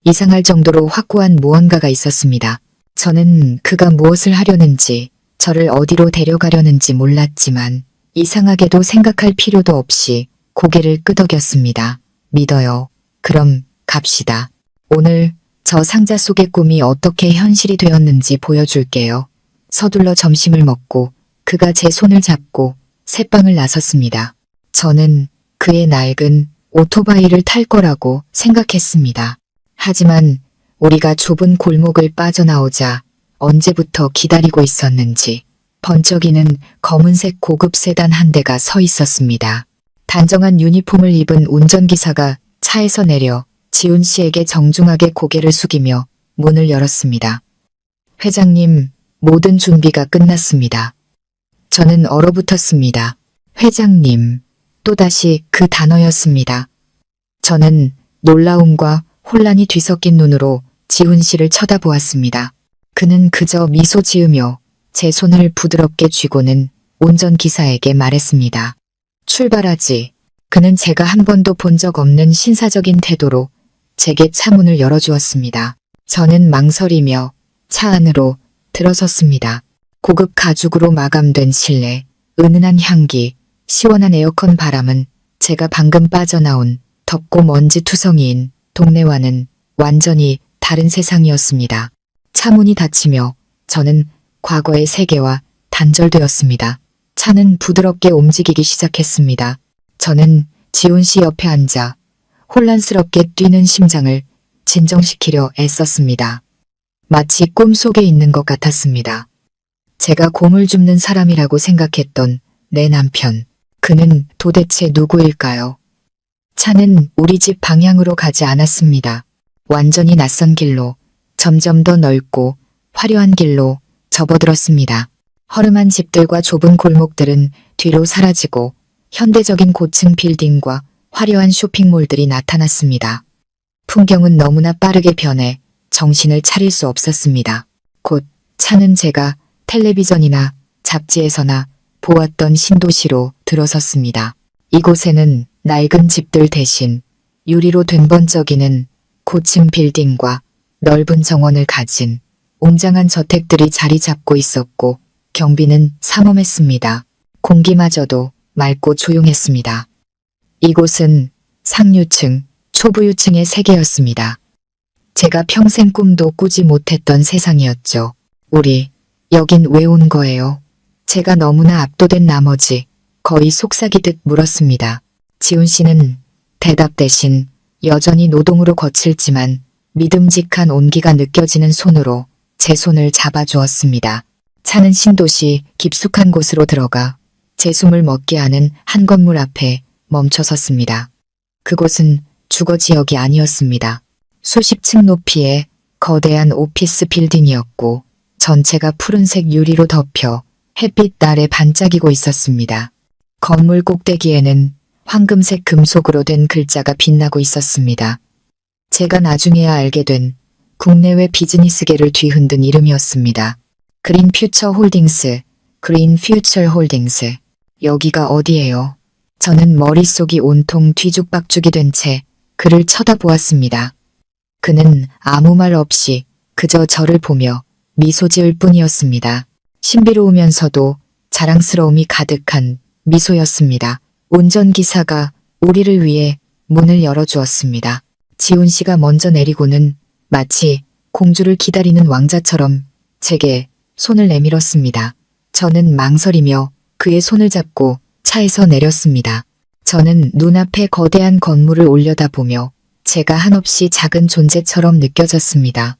이상할 정도로 확고한 무언가가 있었습니다. 저는 그가 무엇을 하려는지, 저를 어디로 데려가려는지 몰랐지만 이상하게도 생각할 필요도 없이 고개를 끄덕였습니다. 믿어요. 그럼 갑시다. 오늘 저 상자 속의 꿈이 어떻게 현실이 되었는지 보여줄게요. 서둘러 점심을 먹고 그가 제 손을 잡고 새방을 나섰습니다. 저는 그의 낡은 오토바이를 탈 거라고 생각했습니다. 하지만 우리가 좁은 골목을 빠져나오자 언제부터 기다리고 있었는지 번쩍이는 검은색 고급 세단 한 대가 서 있었습니다. 단정한 유니폼을 입은 운전기사가 차에서 내려 지훈 씨에게 정중하게 고개를 숙이며 문을 열었습니다. 회장님, 모든 준비가 끝났습니다. 저는 얼어붙었습니다. 회장님, 또다시 그 단어였습니다. 저는 놀라움과 혼란이 뒤섞인 눈으로 지훈 씨를 쳐다보았습니다. 그는 그저 미소 지으며 제 손을 부드럽게 쥐고는 운전기사에게 말했습니다. 출발하지. 그는 제가 한 번도 본 적 없는 신사적인 태도로 제게 차문을 열어주었습니다. 저는 망설이며 차 안으로 들어섰습니다. 고급 가죽으로 마감된 실내, 은은한 향기, 시원한 에어컨 바람은 제가 방금 빠져나온 덥고 먼지투성이인 동네와는 완전히 다른 세상이었습니다. 차문이 닫히며 저는 과거의 세계와 단절되었습니다. 차는 부드럽게 움직이기 시작했습니다. 저는 지훈 씨 옆에 앉아 혼란스럽게 뛰는 심장을 진정시키려 애썼습니다. 마치 꿈속에 있는 것 같았습니다. 제가 곰을 줍는 사람이라고 생각했던 내 남편, 그는 도대체 누구일까요? 차는 우리 집 방향으로 가지 않았습니다. 완전히 낯선 길로, 점점 더 넓고 화려한 길로 접어들었습니다. 허름한 집들과 좁은 골목들은 뒤로 사라지고 현대적인 고층 빌딩과 화려한 쇼핑몰들이 나타났습니다. 풍경은 너무나 빠르게 변해 정신을 차릴 수 없었습니다. 곧 차는 제가 텔레비전이나 잡지에서나 보았던 신도시로 들어섰습니다. 이곳에는 낡은 집들 대신 유리로 된 번쩍이는 고층 빌딩과 넓은 정원을 가진 웅장한 저택들이 자리 잡고 있었고 경비는 삼엄했습니다. 공기마저도 맑고 조용했습니다. 이곳은 상류층, 초부유층의 세계였습니다. 제가 평생 꿈도 꾸지 못했던 세상이었죠. 우리, 여긴 왜 온 거예요? 제가 너무나 압도된 나머지 거의 속삭이듯 물었습니다. 지훈 씨는 대답 대신 여전히 노동으로 거칠지만 믿음직한 온기가 느껴지는 손으로 제 손을 잡아주었습니다. 차는 신도시 깊숙한 곳으로 들어가 제 숨을 멎게 하는 한 건물 앞에 멈춰섰습니다. 그곳은 주거 지역이 아니었습니다. 수십 층 높이의 거대한 오피스 빌딩이었고 전체가 푸른색 유리로 덮여 햇빛 아래 반짝이고 있었습니다. 건물 꼭대기에는 황금색 금속으로 된 글자가 빛나고 있었습니다. 제가 나중에야 알게 된 국내외 비즈니스계를 뒤흔든 이름이었습니다. 그린퓨처 홀딩스, 그린퓨처 홀딩스. 여기가 어디예요? 저는 머릿속이 온통 뒤죽박죽이 된 채 그를 쳐다보았습니다. 그는 아무 말 없이 그저 저를 보며 미소 지을 뿐이었습니다. 신비로우면서도 자랑스러움이 가득한 미소였습니다. 운전기사가 우리를 위해 문을 열어주었습니다. 지훈 씨가 먼저 내리고는 마치 공주를 기다리는 왕자처럼 제게 손을 내밀었습니다. 저는 망설이며 그의 손을 잡고 차에서 내렸습니다. 저는 눈앞에 거대한 건물을 올려다보며 제가 한없이 작은 존재처럼 느껴졌습니다.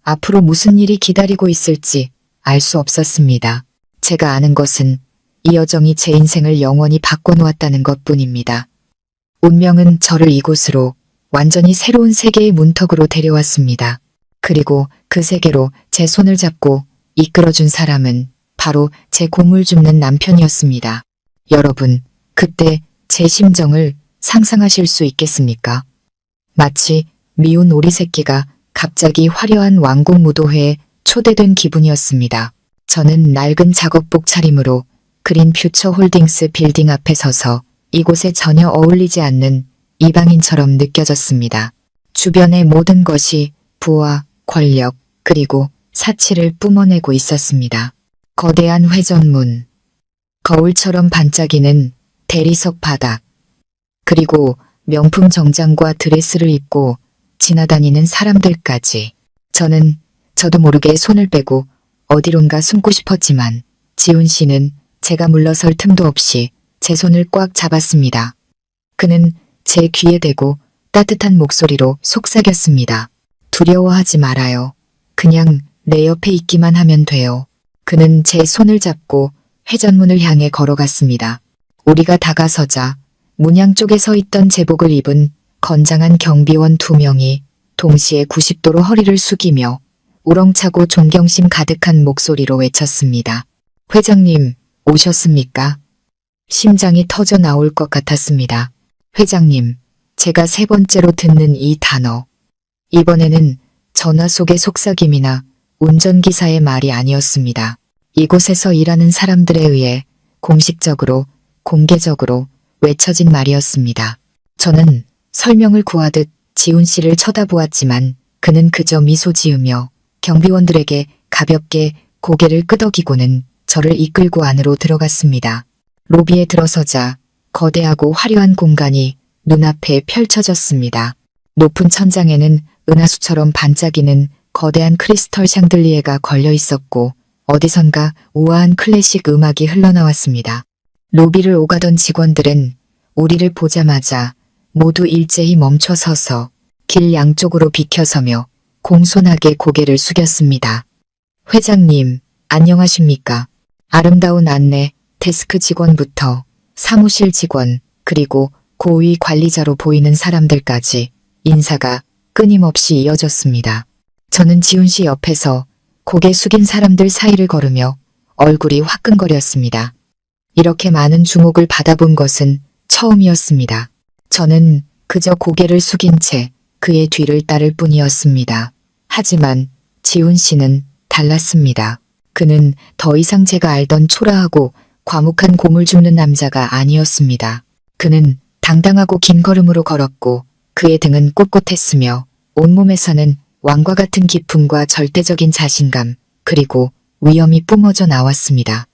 앞으로 무슨 일이 기다리고 있을지 알 수 없었습니다. 제가 아는 것은 이 여정이 제 인생을 영원히 바꿔놓았다는 것뿐입니다. 운명은 저를 이곳으로 완전히 새로운 세계의 문턱으로 데려왔습니다. 그리고 그 세계로 제 손을 잡고 이끌어준 사람은 바로 제 고물 줍는 남편이었습니다. 여러분, 그때 제 심정을 상상하실 수 있겠습니까? 마치 미운 오리 새끼가 갑자기 화려한 왕궁 무도회에 초대된 기분이었습니다. 저는 낡은 작업복 차림으로 그린퓨처 홀딩스 빌딩 앞에 서서 이곳에 전혀 어울리지 않는 이방인처럼 느껴졌습니다. 주변의 모든 것이 부와 권력 그리고 사치를 뿜어내고 있었습니다. 거대한 회전문, 거울처럼 반짝이는 대리석 바닥, 그리고 명품 정장과 드레스를 입고 지나다니는 사람들까지. 저도 모르게 손을 빼고 어디론가 숨고 싶었지만 지훈 씨는 제가 물러설 틈도 없이 제 손을 꽉 잡았습니다. 그는 제 귀에 대고 따뜻한 목소리로 속삭였습니다. 두려워하지 말아요. 그냥 내 옆에 있기만 하면 돼요. 그는 제 손을 잡고 회전문을 향해 걸어갔습니다. 우리가 다가서자 문양 쪽에 서 있던 제복을 입은 건장한 경비원 2명이 동시에 90도로 허리를 숙이며 우렁차고 존경심 가득한 목소리로 외쳤습니다. 회장님, 오셨습니까? 심장이 터져 나올 것 같았습니다. 회장님, 제가 3번째로 듣는 이 단어. 이번에는 전화 속의 속삭임이나 운전기사의 말이 아니었습니다. 이곳에서 일하는 사람들에 의해 공식적으로, 공개적으로 외쳐진 말이었습니다. 저는 설명을 구하듯 지훈 씨를 쳐다보았지만 그는 그저 미소 지으며 경비원들에게 가볍게 고개를 끄덕이고는 저를 이끌고 안으로 들어갔습니다. 로비에 들어서자 거대하고 화려한 공간이 눈앞에 펼쳐졌습니다. 높은 천장에는 은하수처럼 반짝이는 거대한 크리스털 샹들리에가 걸려 있었고 어디선가 우아한 클래식 음악이 흘러나왔습니다. 로비를 오가던 직원들은 우리를 보자마자 모두 일제히 멈춰 서서 길 양쪽으로 비켜서며 공손하게 고개를 숙였습니다. 회장님, 안녕하십니까? 아름다운 안내, 데스크 직원부터 사무실 직원, 그리고 고위 관리자로 보이는 사람들까지 인사가 끊임없이 이어졌습니다. 저는 지훈 씨 옆에서 고개 숙인 사람들 사이를 걸으며 얼굴이 화끈거렸습니다. 이렇게 많은 주목을 받아본 것은 처음이었습니다. 저는 그저 고개를 숙인 채 그의 뒤를 따를 뿐이었습니다. 하지만 지훈 씨는 달랐습니다. 그는 더 이상 제가 알던 초라하고 과묵한 고물 줍는 남자가 아니었습니다. 그는 당당하고 긴 걸음으로 걸었고 그의 등은 꼿꼿했으며 온몸에서는 왕과 같은 기품과 절대적인 자신감 그리고 위엄이 뿜어져 나왔습니다.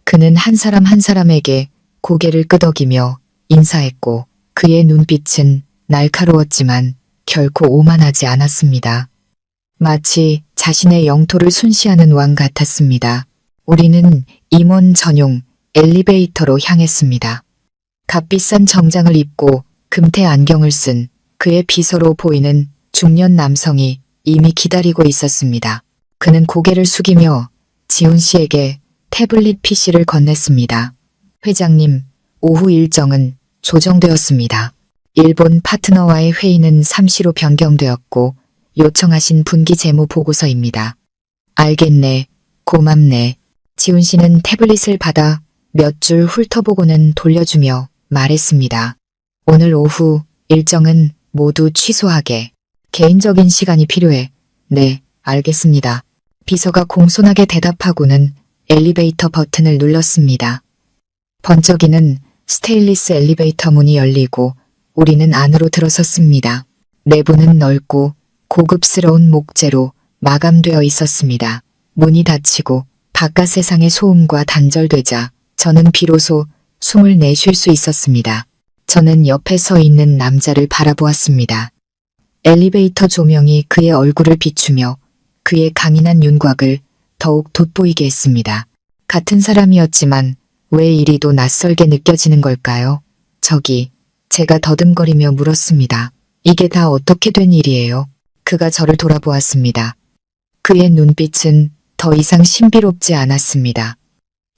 그는 한 사람 한 사람에게 고개를 끄덕이며 인사했고 그의 눈빛은 날카로웠지만 결코 오만하지 않았습니다. 마치 자신의 영토를 순시하는 왕 같았습니다. 우리는 임원 전용 엘리베이터로 향했습니다. 값비싼 정장을 입고 금태 안경을 쓴 그의 비서로 보이는 중년 남성이 이미 기다리고 있었습니다. 그는 고개를 숙이며 지훈 씨에게 태블릿 PC를 건넸습니다. 회장님, 오후 일정은 조정되었습니다. 일본 파트너와의 회의는 삼시로 변경되었고 요청하신 분기 재무 보고서입니다. 알겠네. 고맙네. 지훈 씨는 태블릿을 받아 몇 줄 훑어보고는 돌려주며 말했습니다. 오늘 오후 일정은 모두 취소하게. 개인적인 시간이 필요해. 네, 알겠습니다. 비서가 공손하게 대답하고는 엘리베이터 버튼을 눌렀습니다. 번쩍이는 스테인리스 엘리베이터 문이 열리고 우리는 안으로 들어섰습니다. 내부는 넓고 고급스러운 목재로 마감되어 있었습니다. 문이 닫히고 바깥 세상의 소음과 단절되자 저는 비로소 숨을 내쉴 수 있었습니다. 저는 옆에 서 있는 남자를 바라보았습니다. 엘리베이터 조명이 그의 얼굴을 비추며 그의 강인한 윤곽을 더욱 돋보이게 했습니다. 같은 사람이었지만 왜 이리도 낯설게 느껴지는 걸까요? 제가 더듬거리며 물었습니다. 이게 다 어떻게 된 일이에요? 그가 저를 돌아보았습니다. 그의 눈빛은 더 이상 신비롭지 않았습니다.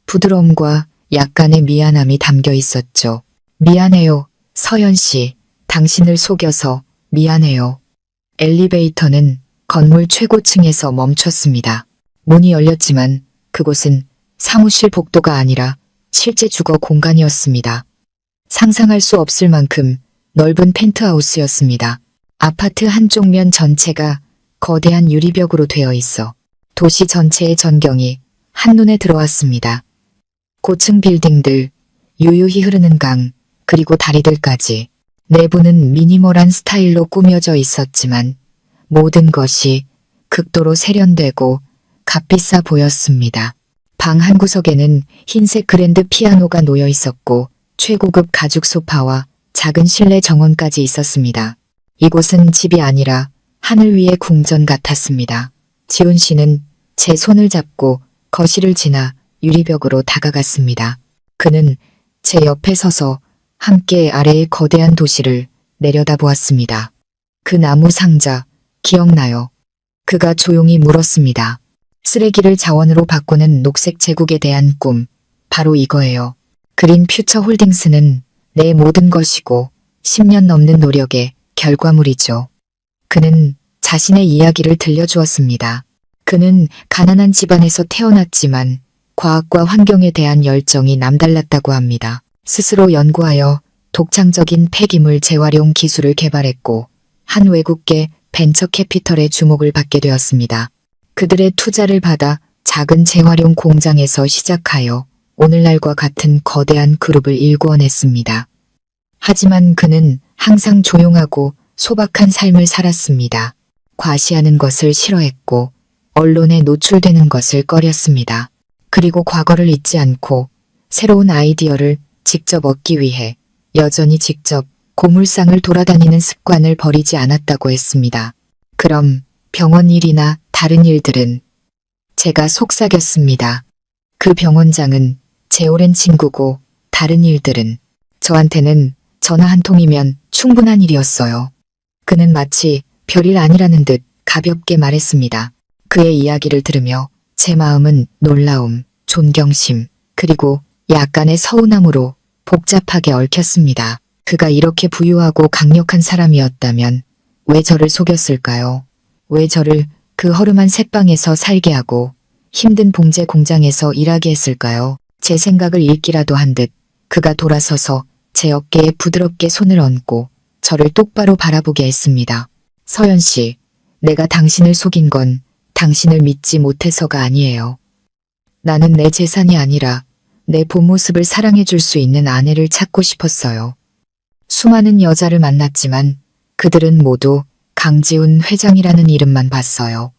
부드러움과 약간의 미안함이 담겨 있었죠. 미안해요, 서연 씨. 당신을 속여서 미안해요. 엘리베이터는 건물 최고층에서 멈췄습니다. 문이 열렸지만 그곳은 사무실 복도가 아니라 실제 주거 공간이었습니다. 상상할 수 없을 만큼 넓은 펜트하우스였습니다. 아파트 한쪽 면 전체가 거대한 유리벽으로 되어 있어 도시 전체의 전경이 한눈에 들어왔습니다. 고층 빌딩들, 유유히 흐르는 강, 그리고 다리들까지. 내부는 미니멀한 스타일로 꾸며져 있었지만 모든 것이 극도로 세련되고 값비싸 보였습니다. 방 한 구석에는 흰색 그랜드 피아노가 놓여 있었고 최고급 가죽 소파와 작은 실내 정원까지 있었습니다. 이곳은 집이 아니라 하늘 위의 궁전 같았습니다. 지훈 씨는 제 손을 잡고 거실을 지나 유리벽으로 다가갔습니다. 그는 제 옆에 서서 함께 아래의 거대한 도시를 내려다보았습니다. 그 나무 상자 기억나요? 그가 조용히 물었습니다. 쓰레기를 자원으로 바꾸는 녹색 제국에 대한 꿈, 바로 이거예요. 그린 퓨처 홀딩스는 내 모든 것이고 10년 넘는 노력의 결과물이죠. 그는 자신의 이야기를 들려주었습니다. 그는 가난한 집안에서 태어났지만 과학과 환경에 대한 열정이 남달랐다고 합니다. 스스로 연구하여 독창적인 폐기물 재활용 기술을 개발했고 한 외국계 벤처 캐피털의 주목을 받게 되었습니다. 그들의 투자를 받아 작은 재활용 공장에서 시작하여 오늘날과 같은 거대한 그룹을 일구어냈습니다. 하지만 그는 항상 조용하고 소박한 삶을 살았습니다. 과시하는 것을 싫어했고 언론에 노출되는 것을 꺼렸습니다. 그리고 과거를 잊지 않고 새로운 아이디어를 직접 얻기 위해 여전히 직접 고물상을 돌아다니는 습관을 버리지 않았다고 했습니다. 그럼 병원 일이나 다른 일들은? 제가 속삭였습니다. 그 병원장은 제 오랜 친구고 다른 일들은 저한테는 전화 한 통이면 충분한 일이었어요. 그는 마치 별일 아니라는 듯 가볍게 말했습니다. 그의 이야기를 들으며 제 마음은 놀라움, 존경심, 그리고 약간의 서운함으로 복잡하게 얽혔습니다. 그가 이렇게 부유하고 강력한 사람이었다면 왜 저를 속였을까요? 왜 저를 그 허름한 새방에서 살게 하고 힘든 봉제 공장에서 일하게 했을까요? 제 생각을 읽기라도 한 듯 그가 돌아서서 제 어깨에 부드럽게 손을 얹고 저를 똑바로 바라보게 했습니다. 서연 씨, 내가 당신을 속인 건 당신을 믿지 못해서가 아니에요. 나는 내 재산이 아니라 내 본 모습을 사랑해줄 수 있는 아내를 찾고 싶었어요. 수많은 여자를 만났지만 그들은 모두 강지훈 회장이라는 이름만 봤어요.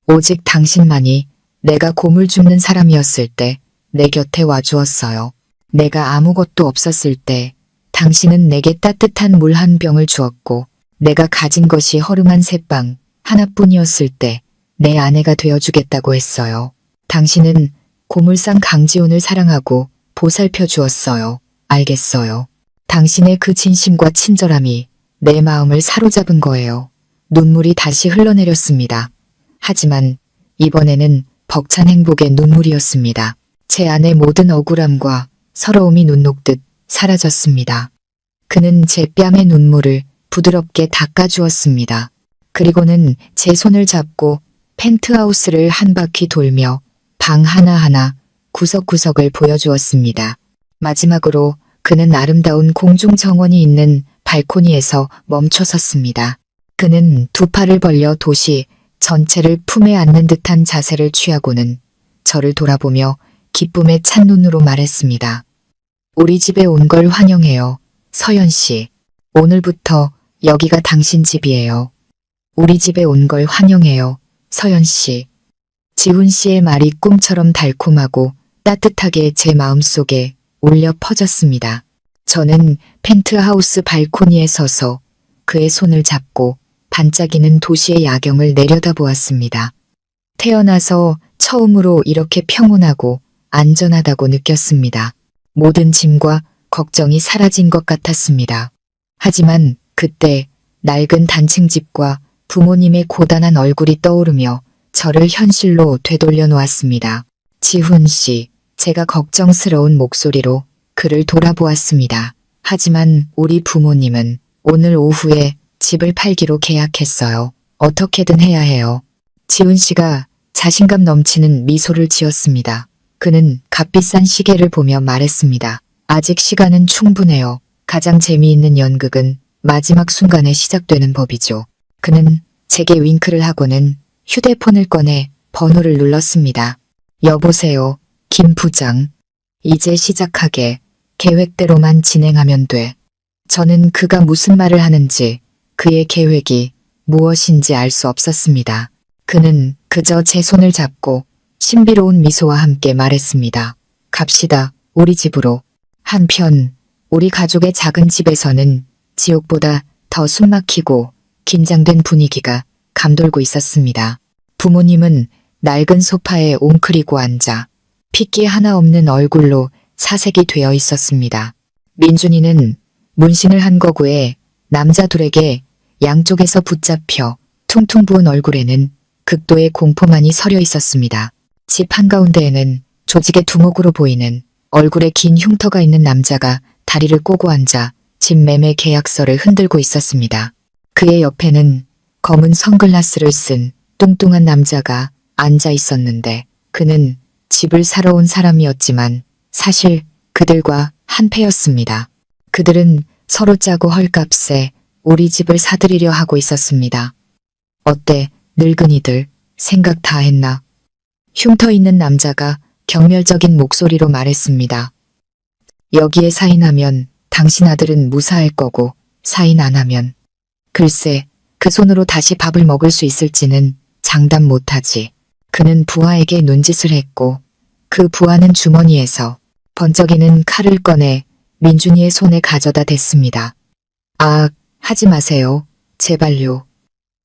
오직 당신만이 내가 고물 줍는 사람이었을 때 내 곁에 와주었어요. 내가 아무것도 없었을 때 당신은 내게 따뜻한 물 한 병을 주었고 내가 가진 것이 허름한 새빵 하나뿐이었을 때 내 아내가 되어주겠다고 했어요. 당신은 고물상 강지훈을 사랑하고 보살펴 주었어요. 알겠어요. 당신의 그 진심과 친절함이 내 마음을 사로잡은 거예요. 눈물이 다시 흘러내렸습니다. 하지만 이번에는 벅찬 행복의 눈물이었습니다. 제 안의 모든 억울함과 서러움이 눈 녹듯 사라졌습니다. 그는 제 뺨의 눈물을 부드럽게 닦아주었습니다. 그리고는 제 손을 잡고 펜트하우스를 한 바퀴 돌며 방 하나하나 구석구석을 보여주었습니다. 마지막으로 그는 아름다운 공중 정원이 있는 발코니에서 멈춰 섰습니다. 그는 두 팔을 벌려 도시 전체를 품에 안는 듯한 자세를 취하고는 저를 돌아보며 기쁨에 찬 눈으로 말했습니다. 우리 집에 온 걸 환영해요. 서연 씨. 오늘부터 여기가 당신 집이에요. 우리 집에 온 걸 환영해요. 서연 씨. 지훈 씨의 말이 꿈처럼 달콤하고 따뜻하게 제 마음속에 울려 퍼졌습니다. 저는 펜트하우스 발코니에 서서 그의 손을 잡고 반짝이는 도시의 야경을 내려다보았습니다. 태어나서 처음으로 이렇게 평온하고 안전하다고 느꼈습니다. 모든 짐과 걱정이 사라진 것 같았습니다. 하지만 그때 낡은 단층 집과 부모님의 고단한 얼굴이 떠오르며 저를 현실로 되돌려 놓았습니다. 지훈 씨, 제가 걱정스러운 목소리로 그를 돌아보았습니다. 하지만 우리 부모님은 오늘 오후에 집을 팔기로 계약했어요. 어떻게든 해야 해요. 지훈 씨가 자신감 넘치는 미소를 지었습니다. 그는 값비싼 시계를 보며 말했습니다. 아직 시간은 충분해요. 가장 재미있는 연극은 마지막 순간에 시작되는 법이죠. 그는 제게 윙크를 하고는 휴대폰을 꺼내 번호를 눌렀습니다. 여보세요, 김 부장. 이제 시작하게. 계획대로만 진행하면 돼. 저는 그가 무슨 말을 하는지 그의 계획이 무엇인지 알 수 없었습니다. 그는 그저 제 손을 잡고 신비로운 미소와 함께 말했습니다. 갑시다, 우리 집으로. 한편 우리 가족의 작은 집에서는 지옥보다 더 숨막히고 긴장된 분위기가 감돌고 있었습니다. 부모님은 낡은 소파에 웅크리고 앉아 핏기 하나 없는 얼굴로 사색이 되어 있었습니다. 민준이는 문신을 한 거구에 남자 둘에게 양쪽에서 붙잡혀 퉁퉁 부은 얼굴에는 극도의 공포만이 서려 있었습니다. 집 한가운데에는 조직의 두목으로 보이는 얼굴에 긴 흉터가 있는 남자가 다리를 꼬고 앉아 집 매매 계약서를 흔들고 있었습니다. 그의 옆에는 검은 선글라스를 쓴 뚱뚱한 남자가 앉아 있었는데 그는 집을 사러 온 사람이었지만 사실 그들과 한패였습니다. 그들은 서로 짜고 헐값에 우리 집을 사들이려 하고 있었습니다. 어때, 늙은이들, 생각 다 했나? 흉터 있는 남자가 경멸적인 목소리로 말했습니다. 여기에 사인하면 당신 아들은 무사할 거고 사인 안 하면 글쎄 그 손으로 다시 밥을 먹을 수 있을지는 장담 못하지. 그는 부하에게 눈짓을 했고 그 부하는 주머니에서 번쩍이는 칼을 꺼내 민준이의 손에 가져다 댔습니다. 아, 하지 마세요. 제발요.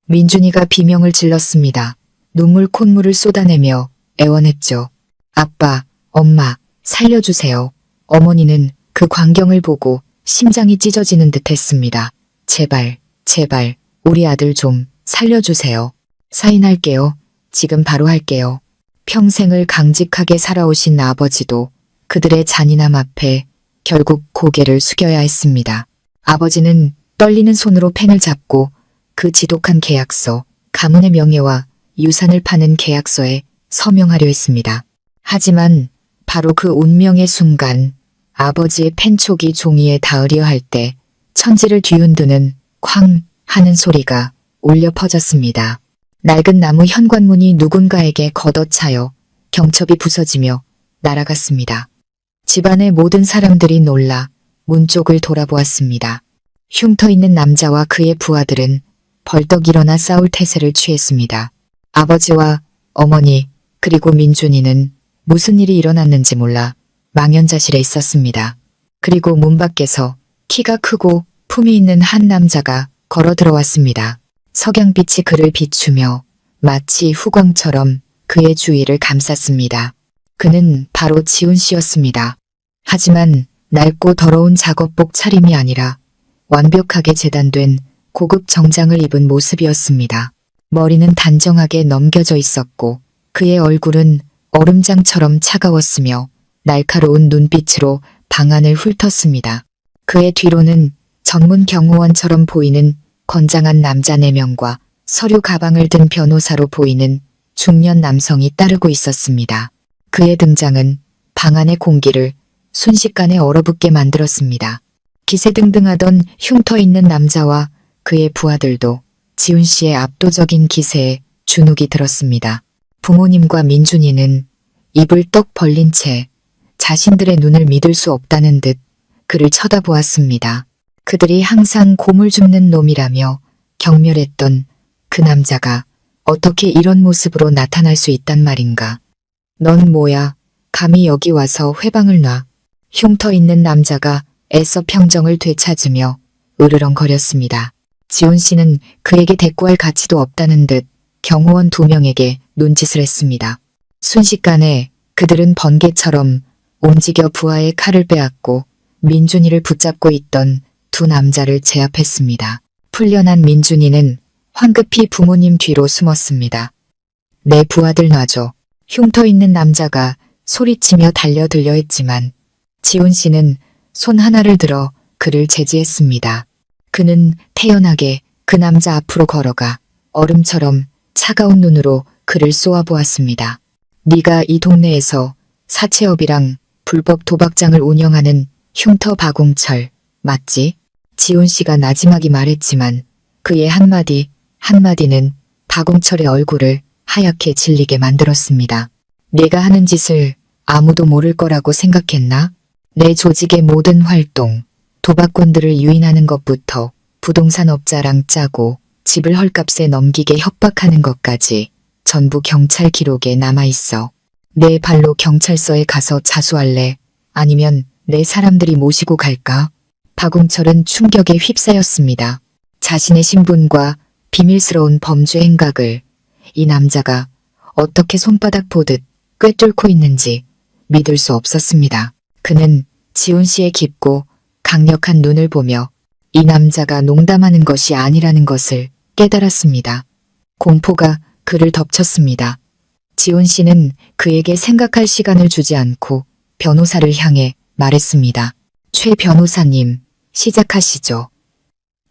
민준이가 비명을 질렀습니다. 눈물 콧물을 쏟아내며 애원했죠. 아빠, 엄마, 살려주세요. 어머니는 그 광경을 보고 심장이 찢어지는 듯 했습니다. 제발, 제발, 우리 아들 좀 살려주세요. 사인할게요. 지금 바로 할게요. 평생을 강직하게 살아오신 아버지도 그들의 잔인함 앞에 결국 고개를 숙여야 했습니다. 아버지는 떨리는 손으로 펜을 잡고 그 지독한 계약서, 가문의 명예와 유산을 파는 계약서에 서명하려 했습니다. 하지만 바로 그 운명의 순간 아버지의 펜촉이 종이에 닿으려 할 때 천지를 뒤흔드는 쾅 하는 소리가 울려 퍼졌습니다. 낡은 나무 현관문이 누군가에게 걷어차여 경첩이 부서지며 날아갔습니다. 집안의 모든 사람들이 놀라 문 쪽을 돌아보았습니다. 흉터 있는 남자와 그의 부하들은 벌떡 일어나 싸울 태세를 취했습니다. 아버지와 어머니 그리고 민준이는 무슨 일이 일어났는지 몰라 망연자실해 있었습니다. 그리고 문 밖에서 키가 크고 품이 있는 한 남자가 걸어 들어왔습니다. 석양빛이 그를 비추며 마치 후광처럼 그의 주위를 감쌌습니다. 그는 바로 지훈 씨였습니다. 하지만 낡고 더러운 작업복 차림이 아니라 완벽하게 재단된 고급 정장을 입은 모습이었습니다. 머리는 단정하게 넘겨져 있었고 그의 얼굴은 얼음장처럼 차가웠으며 날카로운 눈빛으로 방안을 훑었습니다. 그의 뒤로는 전문 경호원처럼 보이는 건장한 남자 4명과 서류 가방을 든 변호사로 보이는 중년 남성이 따르고 있었습니다. 그의 등장은 방 안의 공기를 순식간에 얼어붙게 만들었습니다. 기세등등하던 흉터 있는 남자와 그의 부하들도 지훈 씨의 압도적인 기세에 주눅이 들었습니다. 부모님과 민준이는 입을 떡 벌린 채 자신들의 눈을 믿을 수 없다는 듯 그를 쳐다보았습니다. 그들이 항상 고물 줍는 놈이라며 경멸했던 그 남자가 어떻게 이런 모습으로 나타날 수 있단 말인가. 넌 뭐야? 감히 여기 와서 회방을 놔. 흉터 있는 남자가 애써 평정을 되찾으며 으르렁거렸습니다. 지훈 씨는 그에게 대꾸할 가치도 없다는 듯 경호원 2명에게 눈짓을 했습니다. 순식간에 그들은 번개처럼 움직여 부하의 칼을 빼앗고 민준이를 붙잡고 있던 2 남자를 제압했습니다. 풀려난 민준이는 황급히 부모님 뒤로 숨었습니다. 내 부하들 놔줘. 흉터 있는 남자가 소리치며 달려들려 했지만 지훈 씨는 손 하나를 들어 그를 제지했습니다. 그는 태연하게 그 남자 앞으로 걸어가 얼음처럼 차가운 눈으로 그를 쏘아보았습니다. 네가 이 동네에서 사채업이랑 불법 도박장을 운영하는 흉터 박웅철 맞지? 지훈 씨가 나지막이 말했지만 그의 한마디는 박웅철의 얼굴을 하얗게 질리게 만들었습니다. 네가 하는 짓을 아무도 모를 거라고 생각했나? 내 조직의 모든 활동, 도박꾼들을 유인하는 것부터 부동산 업자랑 짜고 집을 헐값에 넘기게 협박하는 것까지 전부 경찰 기록에 남아있어. 내 발로 경찰서에 가서 자수할래? 아니면 내 사람들이 모시고 갈까? 박웅철은 충격에 휩싸였습니다. 자신의 신분과 비밀스러운 범죄 행각을 이 남자가 어떻게 손바닥 보듯 꿰뚫고 있는지 믿을 수 없었습니다. 그는 지훈 씨의 깊고 강력한 눈을 보며 이 남자가 농담하는 것이 아니라는 것을 깨달았습니다. 공포가 그를 덮쳤습니다. 지훈 씨는 그에게 생각할 시간을 주지 않고 변호사를 향해 말했습니다. 최 변호사님, 시작하시죠.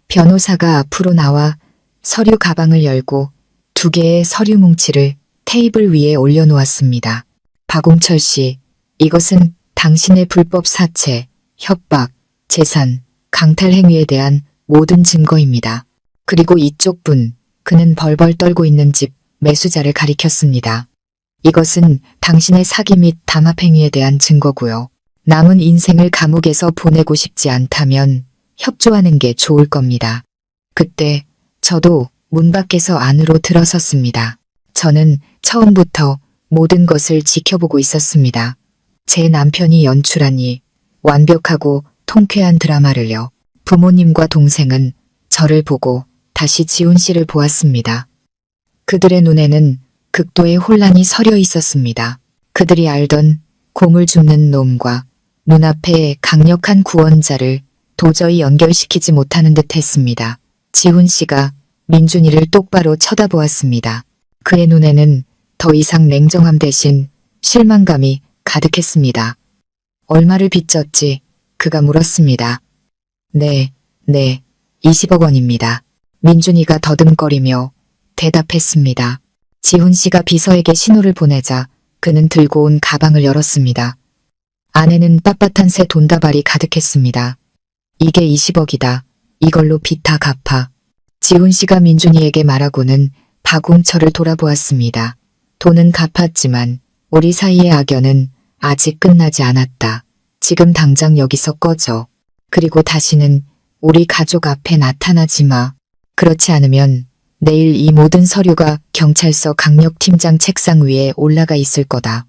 변호사가 앞으로 나와 서류 가방을 열고 2개의 서류 뭉치를 테이블 위에 올려놓았습니다. 박웅철 씨, 이것은 당신의 불법 사채, 협박, 재산, 강탈 행위에 대한 모든 증거입니다. 그리고 이쪽 분, 그는 벌벌 떨고 있는 집 매수자를 가리켰습니다. 이것은 당신의 사기 및 담합 행위에 대한 증거고요. 남은 인생을 감옥에서 보내고 싶지 않다면 협조하는 게 좋을 겁니다. 그때 저도 문 밖에서 안으로 들어섰습니다. 저는 처음부터 모든 것을 지켜보고 있었습니다. 제 남편이 연출하니 완벽하고 통쾌한 드라마를요. 부모님과 동생은 저를 보고 다시 지훈 씨를 보았습니다. 그들의 눈에는 극도의 혼란이 서려 있었습니다. 그들이 알던 고물 줍는 놈과 눈앞에 강력한 구원자를 도저히 연결시키지 못하는 듯 했습니다. 지훈 씨가 민준이를 똑바로 쳐다보았습니다. 그의 눈에는 더 이상 냉정함 대신 실망감이 가득했습니다. 얼마를 빚졌지? 그가 물었습니다. 네, 20억 원입니다. 민준이가 더듬거리며 대답했습니다. 지훈 씨가 비서에게 신호를 보내자 그는 들고 온 가방을 열었습니다. 안에는 빳빳한 새 돈다발이 가득했습니다. 이게 20억이다. 이걸로 빚 다 갚아. 지훈 씨가 민준이에게 말하고는 박웅철을 돌아보았습니다. 돈은 갚았지만 우리 사이의 악연은 아직 끝나지 않았다. 지금 당장 여기서 꺼져. 그리고 다시는 우리 가족 앞에 나타나지 마. 그렇지 않으면 내일 이 모든 서류가 경찰서 강력팀장 책상 위에 올라가 있을 거다.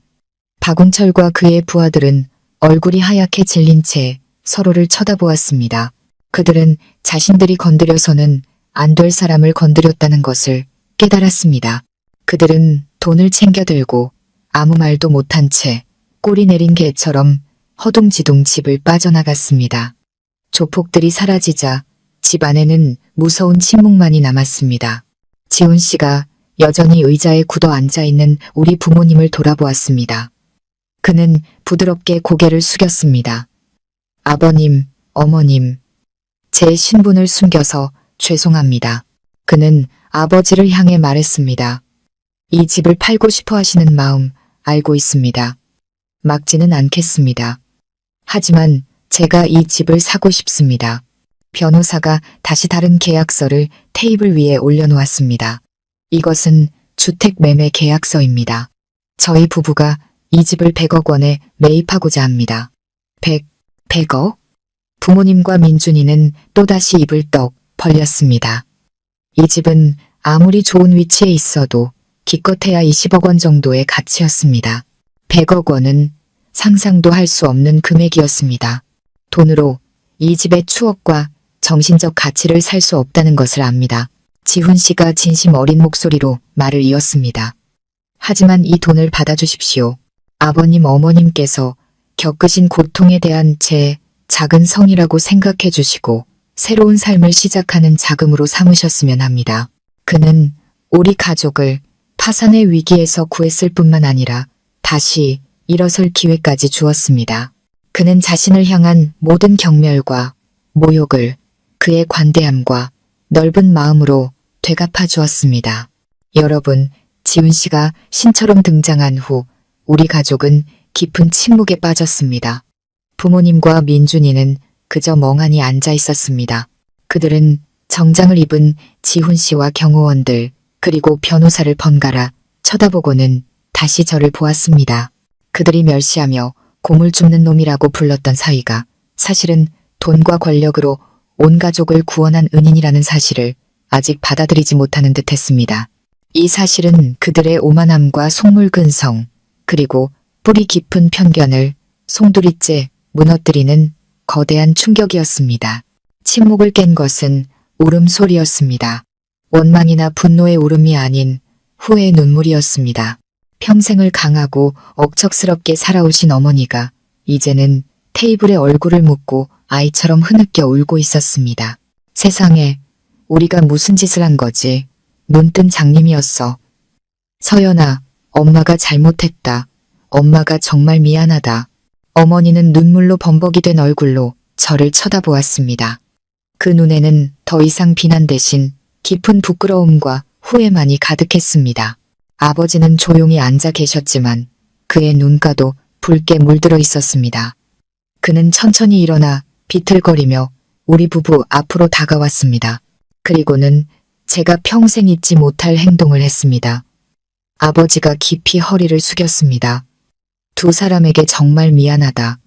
박웅철과 그의 부하들은 얼굴이 하얗게 질린 채 서로를 쳐다보았습니다. 그들은 자신들이 건드려서는 안 될 사람을 건드렸다는 것을 깨달았습니다. 그들은 돈을 챙겨들고 아무 말도 못한 채 꼬리 내린 개처럼 허둥지둥 집을 빠져나갔습니다. 조폭들이 사라지자 집 안에는 무서운 침묵만이 남았습니다. 지훈 씨가 여전히 의자에 굳어 앉아있는 우리 부모님을 돌아보았습니다. 그는 부드럽게 고개를 숙였습니다. 아버님, 어머님, 제 신분을 숨겨서 죄송합니다. 그는 아버지를 향해 말했습니다. 이 집을 팔고 싶어 하시는 마음 알고 있습니다. 막지는 않겠습니다. 하지만 제가 이 집을 사고 싶습니다. 변호사가 다시 다른 계약서를 테이블 위에 올려놓았습니다. 이것은 주택 매매 계약서입니다. 저희 부부가 이 집을 100억 원에 매입하고자 합니다. 100억? 부모님과 민준이는 또다시 입을 떡 벌렸습니다. 이 집은 아무리 좋은 위치에 있어도 기껏해야 20억 원 정도의 가치였습니다. 100억 원은 상상도 할 수 없는 금액이었습니다. 돈으로 이 집의 추억과 정신적 가치를 살 수 없다는 것을 압니다. 지훈 씨가 진심 어린 목소리로 말을 이었습니다. 하지만 이 돈을 받아주십시오. 아버님 어머님께서 겪으신 고통에 대한 제 작은 성이라고 생각해 주시고 새로운 삶을 시작하는 자금으로 삼으셨으면 합니다. 그는 우리 가족을 파산의 위기에서 구했을 뿐만 아니라 다시 일어설 기회까지 주었습니다. 그는 자신을 향한 모든 경멸과 모욕을 그의 관대함과 넓은 마음으로 되갚아 주었습니다. 여러분, 지훈 씨가 신처럼 등장한 후 우리 가족은 깊은 침묵에 빠졌습니다. 부모님과 민준이는 그저 멍하니 앉아 있었습니다. 그들은 정장을 입은 지훈 씨와 경호원들 그리고 변호사를 번갈아 쳐다보고는 다시 저를 보았습니다. 그들이 멸시하며 고물 줍는 놈이라고 불렀던 사위가 사실은 돈과 권력으로 온 가족을 구원한 은인이라는 사실을 아직 받아들이지 못하는 듯했습니다. 이 사실은 그들의 오만함과 속물근성 그리고 뿌리 깊은 편견을 송두리째 무너뜨리는 거대한 충격이었습니다. 침묵을 깬 것은 울음소리였습니다. 원망이나 분노의 울음이 아닌 후회의 눈물이었습니다. 평생을 강하고 억척스럽게 살아오신 어머니가 이제는 테이블에 얼굴을 묻고 아이처럼 흐느껴 울고 있었습니다. 세상에, 우리가 무슨 짓을 한 거지? 눈뜬 장님이었어. 서연아, 엄마가 잘못했다. 엄마가 정말 미안하다. 어머니는 눈물로 범벅이 된 얼굴로 저를 쳐다보았습니다. 그 눈에는 더 이상 비난 대신 깊은 부끄러움과 후회만이 가득했습니다. 아버지는 조용히 앉아 계셨지만 그의 눈가도 붉게 물들어 있었습니다. 그는 천천히 일어나 비틀거리며 우리 부부 앞으로 다가왔습니다. 그리고는 제가 평생 잊지 못할 행동을 했습니다. 아버지가 깊이 허리를 숙였습니다. 두 사람에게 정말 미안하다.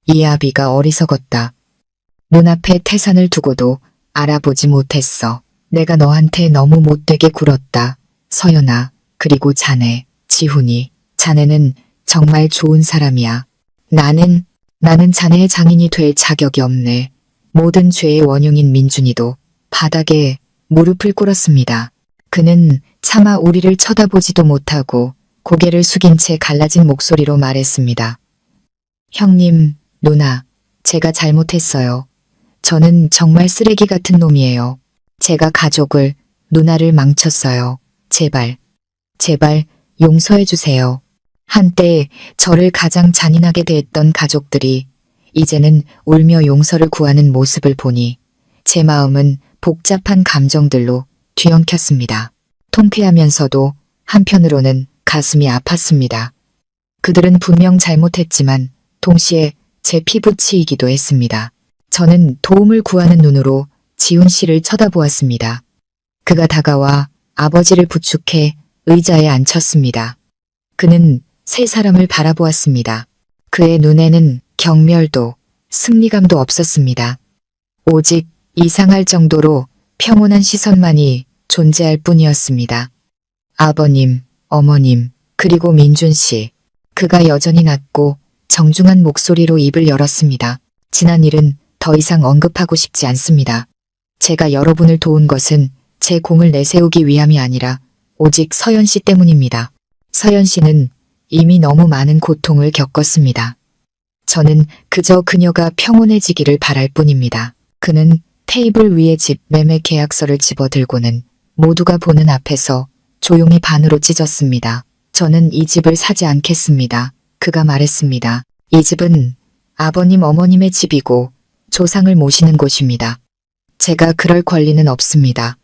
이아비가 어리석었다. 눈앞에 태산을 두고도 알아보지 못했어. 내가 너한테 너무 못되게 굴었다. 서연아, 그리고 자네, 지훈이. 자네는 정말 좋은 사람이야. 나는 자네의 장인이 될 자격이 없네. 모든 죄의 원흉인 민준이도 바닥에 무릎을 꿇었습니다. 그는 차마 우리를 쳐다보지도 못하고 고개를 숙인 채 갈라진 목소리로 말했습니다. 형님, 누나, 제가 잘못했어요. 저는 정말 쓰레기 같은 놈이에요. 제가 가족을, 누나를 망쳤어요. 제발 용서해 주세요. 한때 저를 가장 잔인하게 대했던 가족들이 이제는 울며 용서를 구하는 모습을 보니 제 마음은 복잡한 감정들로 뒤엉켰습니다. 통쾌하면서도 한편으로는 가슴이 아팠습니다. 그들은 분명 잘못했지만 동시에 제 피부치이기도 했습니다. 저는 도움을 구하는 눈으로 지훈 씨를 쳐다보았습니다. 그가 다가와 아버지를 부축해 의자에 앉혔습니다. 그는 세 사람을 바라보았습니다. 그의 눈에는 경멸도 승리감도 없었습니다. 오직 이상할 정도로 평온한 시선만이 존재할 뿐이었습니다. 아버님, 어머님, 그리고 민준 씨. 그가 여전히 낮고 정중한 목소리로 입을 열었습니다. 지난 일은 더 이상 언급하고 싶지 않습니다. 제가 여러분을 도운 것은 제 공을 내세우기 위함이 아니라 오직 서연 씨 때문입니다. 서연 씨는 이미 너무 많은 고통을 겪었습니다. 저는 그저 그녀가 평온해지기를 바랄 뿐입니다. 그는 테이블 위에 집 매매 계약서를 집어들고는 모두가 보는 앞에서 조용히 반으로 찢었습니다. 저는 이 집을 사지 않겠습니다. 그가 말했습니다. 이 집은 아버님 어머님의 집이고 조상을 모시는 곳입니다. 제가 그럴 권리는 없습니다.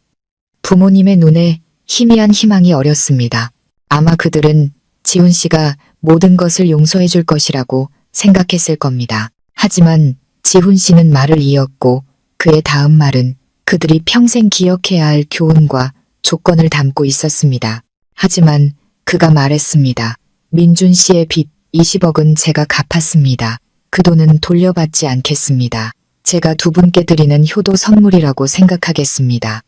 부모님의 눈에 희미한 희망이 어렸습니다. 아마 그들은 지훈 씨가 모든 것을 용서해 줄 것이라고 생각했을 겁니다. 하지만 지훈 씨는 말을 이었고 그의 다음 말은 그들이 평생 기억해야 할 교훈과 조건을 담고 있었습니다. 하지만 그가 말했습니다. 민준 씨의 빚 20억은 제가 갚았습니다. 그 돈은 돌려받지 않겠습니다. 제가 두 분께 드리는 효도 선물이라고 생각하겠습니다.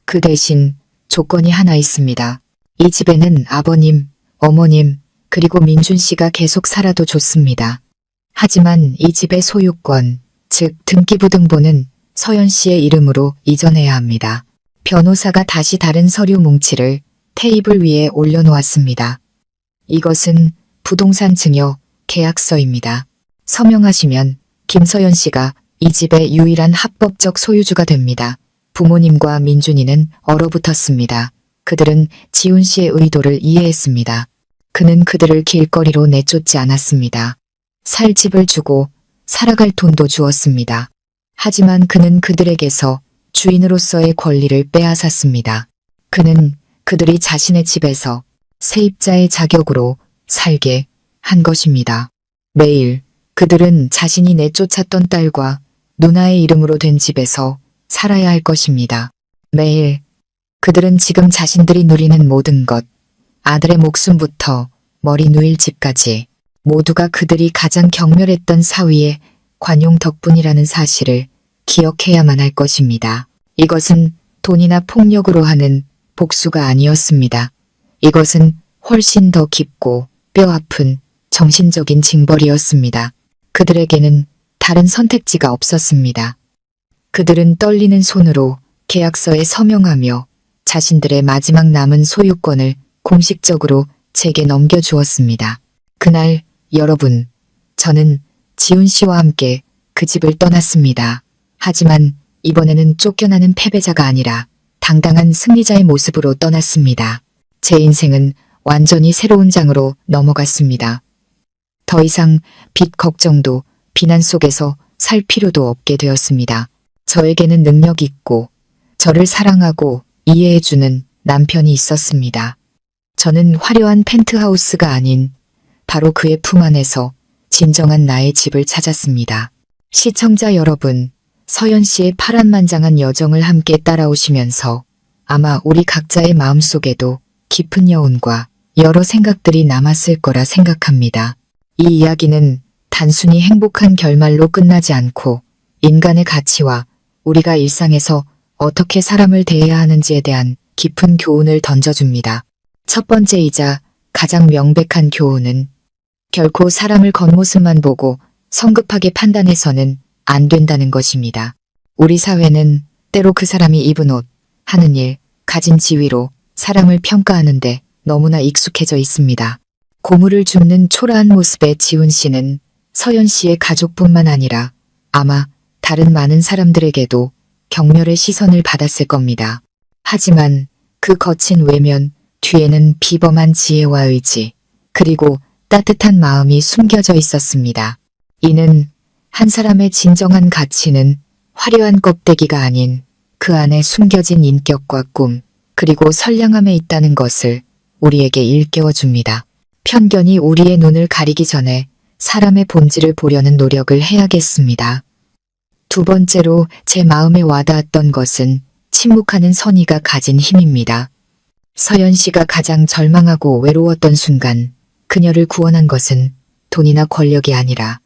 그 대신 조건이 하나 있습니다. 이 집에는 아버님, 어머님, 그리고 민준 씨가 계속 살아도 좋습니다. 하지만 이 집의 소유권, 즉 등기부등본은 서연 씨의 이름으로 이전해야 합니다. 변호사가 다시 다른 서류 뭉치를 테이블 위에 올려놓았습니다. 이것은 부동산 증여 계약서입니다. 서명하시면 김서연 씨가 이 집의 유일한 합법적 소유주가 됩니다. 부모님과 민준이는 얼어붙었습니다. 그들은 지훈 씨의 의도를 이해했습니다. 그는 그들을 길거리로 내쫓지 않았습니다. 살 집을 주고 살아갈 돈도 주었습니다. 하지만 그는 그들에게서 주인으로서의 권리를 빼앗았습니다. 그는 그들이 자신의 집에서 세입자의 자격으로 살게 한 것입니다. 매일 그들은 자신이 내쫓았던 딸과 누나의 이름으로 된 집에서 살아야 할 것입니다. 매일 그들은 지금 자신들이 누리는 모든 것, 아들의 목숨부터 머리 누일 집까지 모두가 그들이 가장 경멸했던 사위의 관용 덕분이라는 사실을 기억해야만 할 것입니다. 이것은 돈이나 폭력으로 하는 복수가 아니었습니다. 이것은 훨씬 더 깊고 뼈아픈 정신적인 징벌이었습니다. 그들에게는 다른 선택지가 없었습니다. 그들은 떨리는 손으로 계약서에 서명하며 자신들의 마지막 남은 소유권을 공식적으로 제게 넘겨주었습니다. 그날 여러분, 저는 지훈 씨와 함께 그 집을 떠났습니다. 하지만 이번에는 쫓겨나는 패배자가 아니라 당당한 승리자의 모습으로 떠났습니다. 제 인생은 완전히 새로운 장으로 넘어갔습니다. 더 이상 빚 걱정도 비난 속에서 살 필요도 없게 되었습니다. 저에게는 능력 있고 저를 사랑하고 이해해주는 남편이 있었습니다. 저는 화려한 펜트하우스가 아닌 바로 그의 품 안에서 진정한 나의 집을 찾았습니다. 시청자 여러분, 서연 씨의 파란만장한 여정을 함께 따라오시면서 아마 우리 각자의 마음속에도 깊은 여운과 여러 생각들이 남았을 거라 생각합니다. 이 이야기는 단순히 행복한 결말로 끝나지 않고 인간의 가치와 우리가 일상에서 어떻게 사람을 대해야 하는지에 대한 깊은 교훈을 던져줍니다. 첫 번째이자 가장 명백한 교훈은 결코 사람을 겉모습만 보고 성급하게 판단해서는 안 된다는 것입니다. 우리 사회는 때로 그 사람이 입은 옷, 하는 일, 가진 지위로 사람을 평가하는데 너무나 익숙해져 있습니다. 고물을 줍는 초라한 모습의 지훈 씨는 서연 씨의 가족뿐만 아니라 아마 다른 많은 사람들에게도 경멸의 시선을 받았을 겁니다. 하지만 그 거친 외면 뒤에는 비범한 지혜와 의지, 그리고 따뜻한 마음이 숨겨져 있었습니다. 이는 한 사람의 진정한 가치는 화려한 껍데기가 아닌 그 안에 숨겨진 인격과 꿈, 그리고 선량함에 있다는 것을 우리에게 일깨워줍니다. 편견이 우리의 눈을 가리기 전에 사람의 본질을 보려는 노력을 해야겠습니다. 두 번째로 제 마음에 와닿았던 것은 침묵하는 선의가 가진 힘입니다. 서연 씨가 가장 절망하고 외로웠던 순간 그녀를 구원한 것은 돈이나 권력이 아니라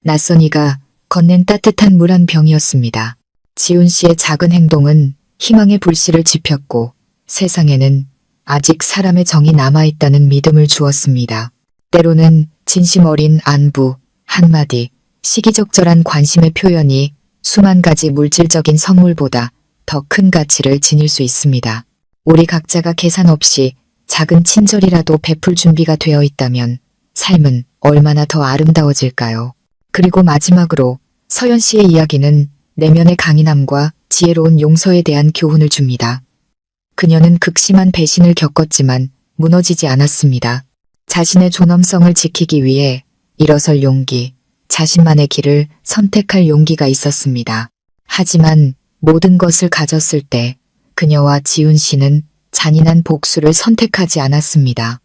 낯선 이가 건넨 따뜻한 물 한 병이었습니다. 지훈 씨의 작은 행동은 희망의 불씨를 지폈고 세상에는 아직 사람의 정이 남아있다는 믿음을 주었습니다. 때로는 진심 어린 안부, 한마디, 시기적절한 관심의 표현이 수만 가지 물질적인 선물보다 더 큰 가치를 지닐 수 있습니다. 우리 각자가 계산 없이 작은 친절이라도 베풀 준비가 되어 있다면 삶은 얼마나 더 아름다워질까요? 그리고 마지막으로 서연 씨의 이야기는 내면의 강인함과 지혜로운 용서에 대한 교훈을 줍니다. 그녀는 극심한 배신을 겪었지만 무너지지 않았습니다. 자신의 존엄성을 지키기 위해 일어설 용기, 자신만의 길을 선택할 용기가 있었습니다. 하지만 모든 것을 가졌을 때 그녀와 지훈 씨는 잔인한 복수를 선택하지 않았습니다.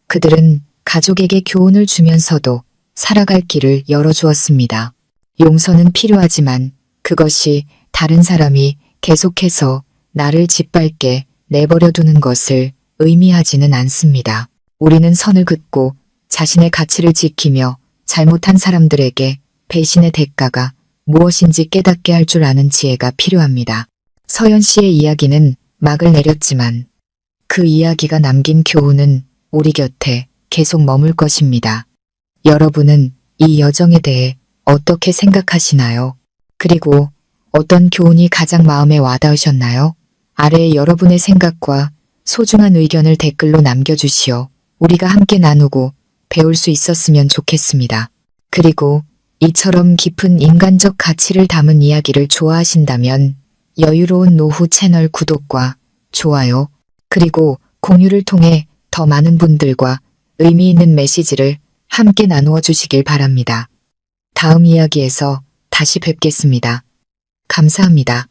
그들은 가족에게 교훈을 주면서도 살아갈 길을 열어주었습니다. 용서는 필요하지만 그것이 다른 사람이 계속해서 나를 짓밟게 내버려 두는 것을 의미하지는 않습니다. 우리는 선을 긋고 자신의 가치를 지키며 잘못한 사람들에게 배신의 대가가 무엇인지 깨닫게 할 줄 아는 지혜가 필요합니다. 서연 씨의 이야기는 막을 내렸지만 그 이야기가 남긴 교훈은 우리 곁에 계속 머물 것입니다. 여러분은 이 여정에 대해 어떻게 생각하시나요? 그리고 어떤 교훈이 가장 마음에 와닿으셨나요? 아래에 여러분의 생각과 소중한 의견을 댓글로 남겨주시오. 우리가 함께 나누고 배울 수 있었으면 좋겠습니다. 그리고 이처럼 깊은 인간적 가치를 담은 이야기를 좋아하신다면 여유로운 노후 채널 구독과 좋아요, 그리고 공유를 통해 더 많은 분들과 의미 있는 메시지를 함께 나누어 주시길 바랍니다. 다음 이야기에서 다시 뵙겠습니다. 감사합니다.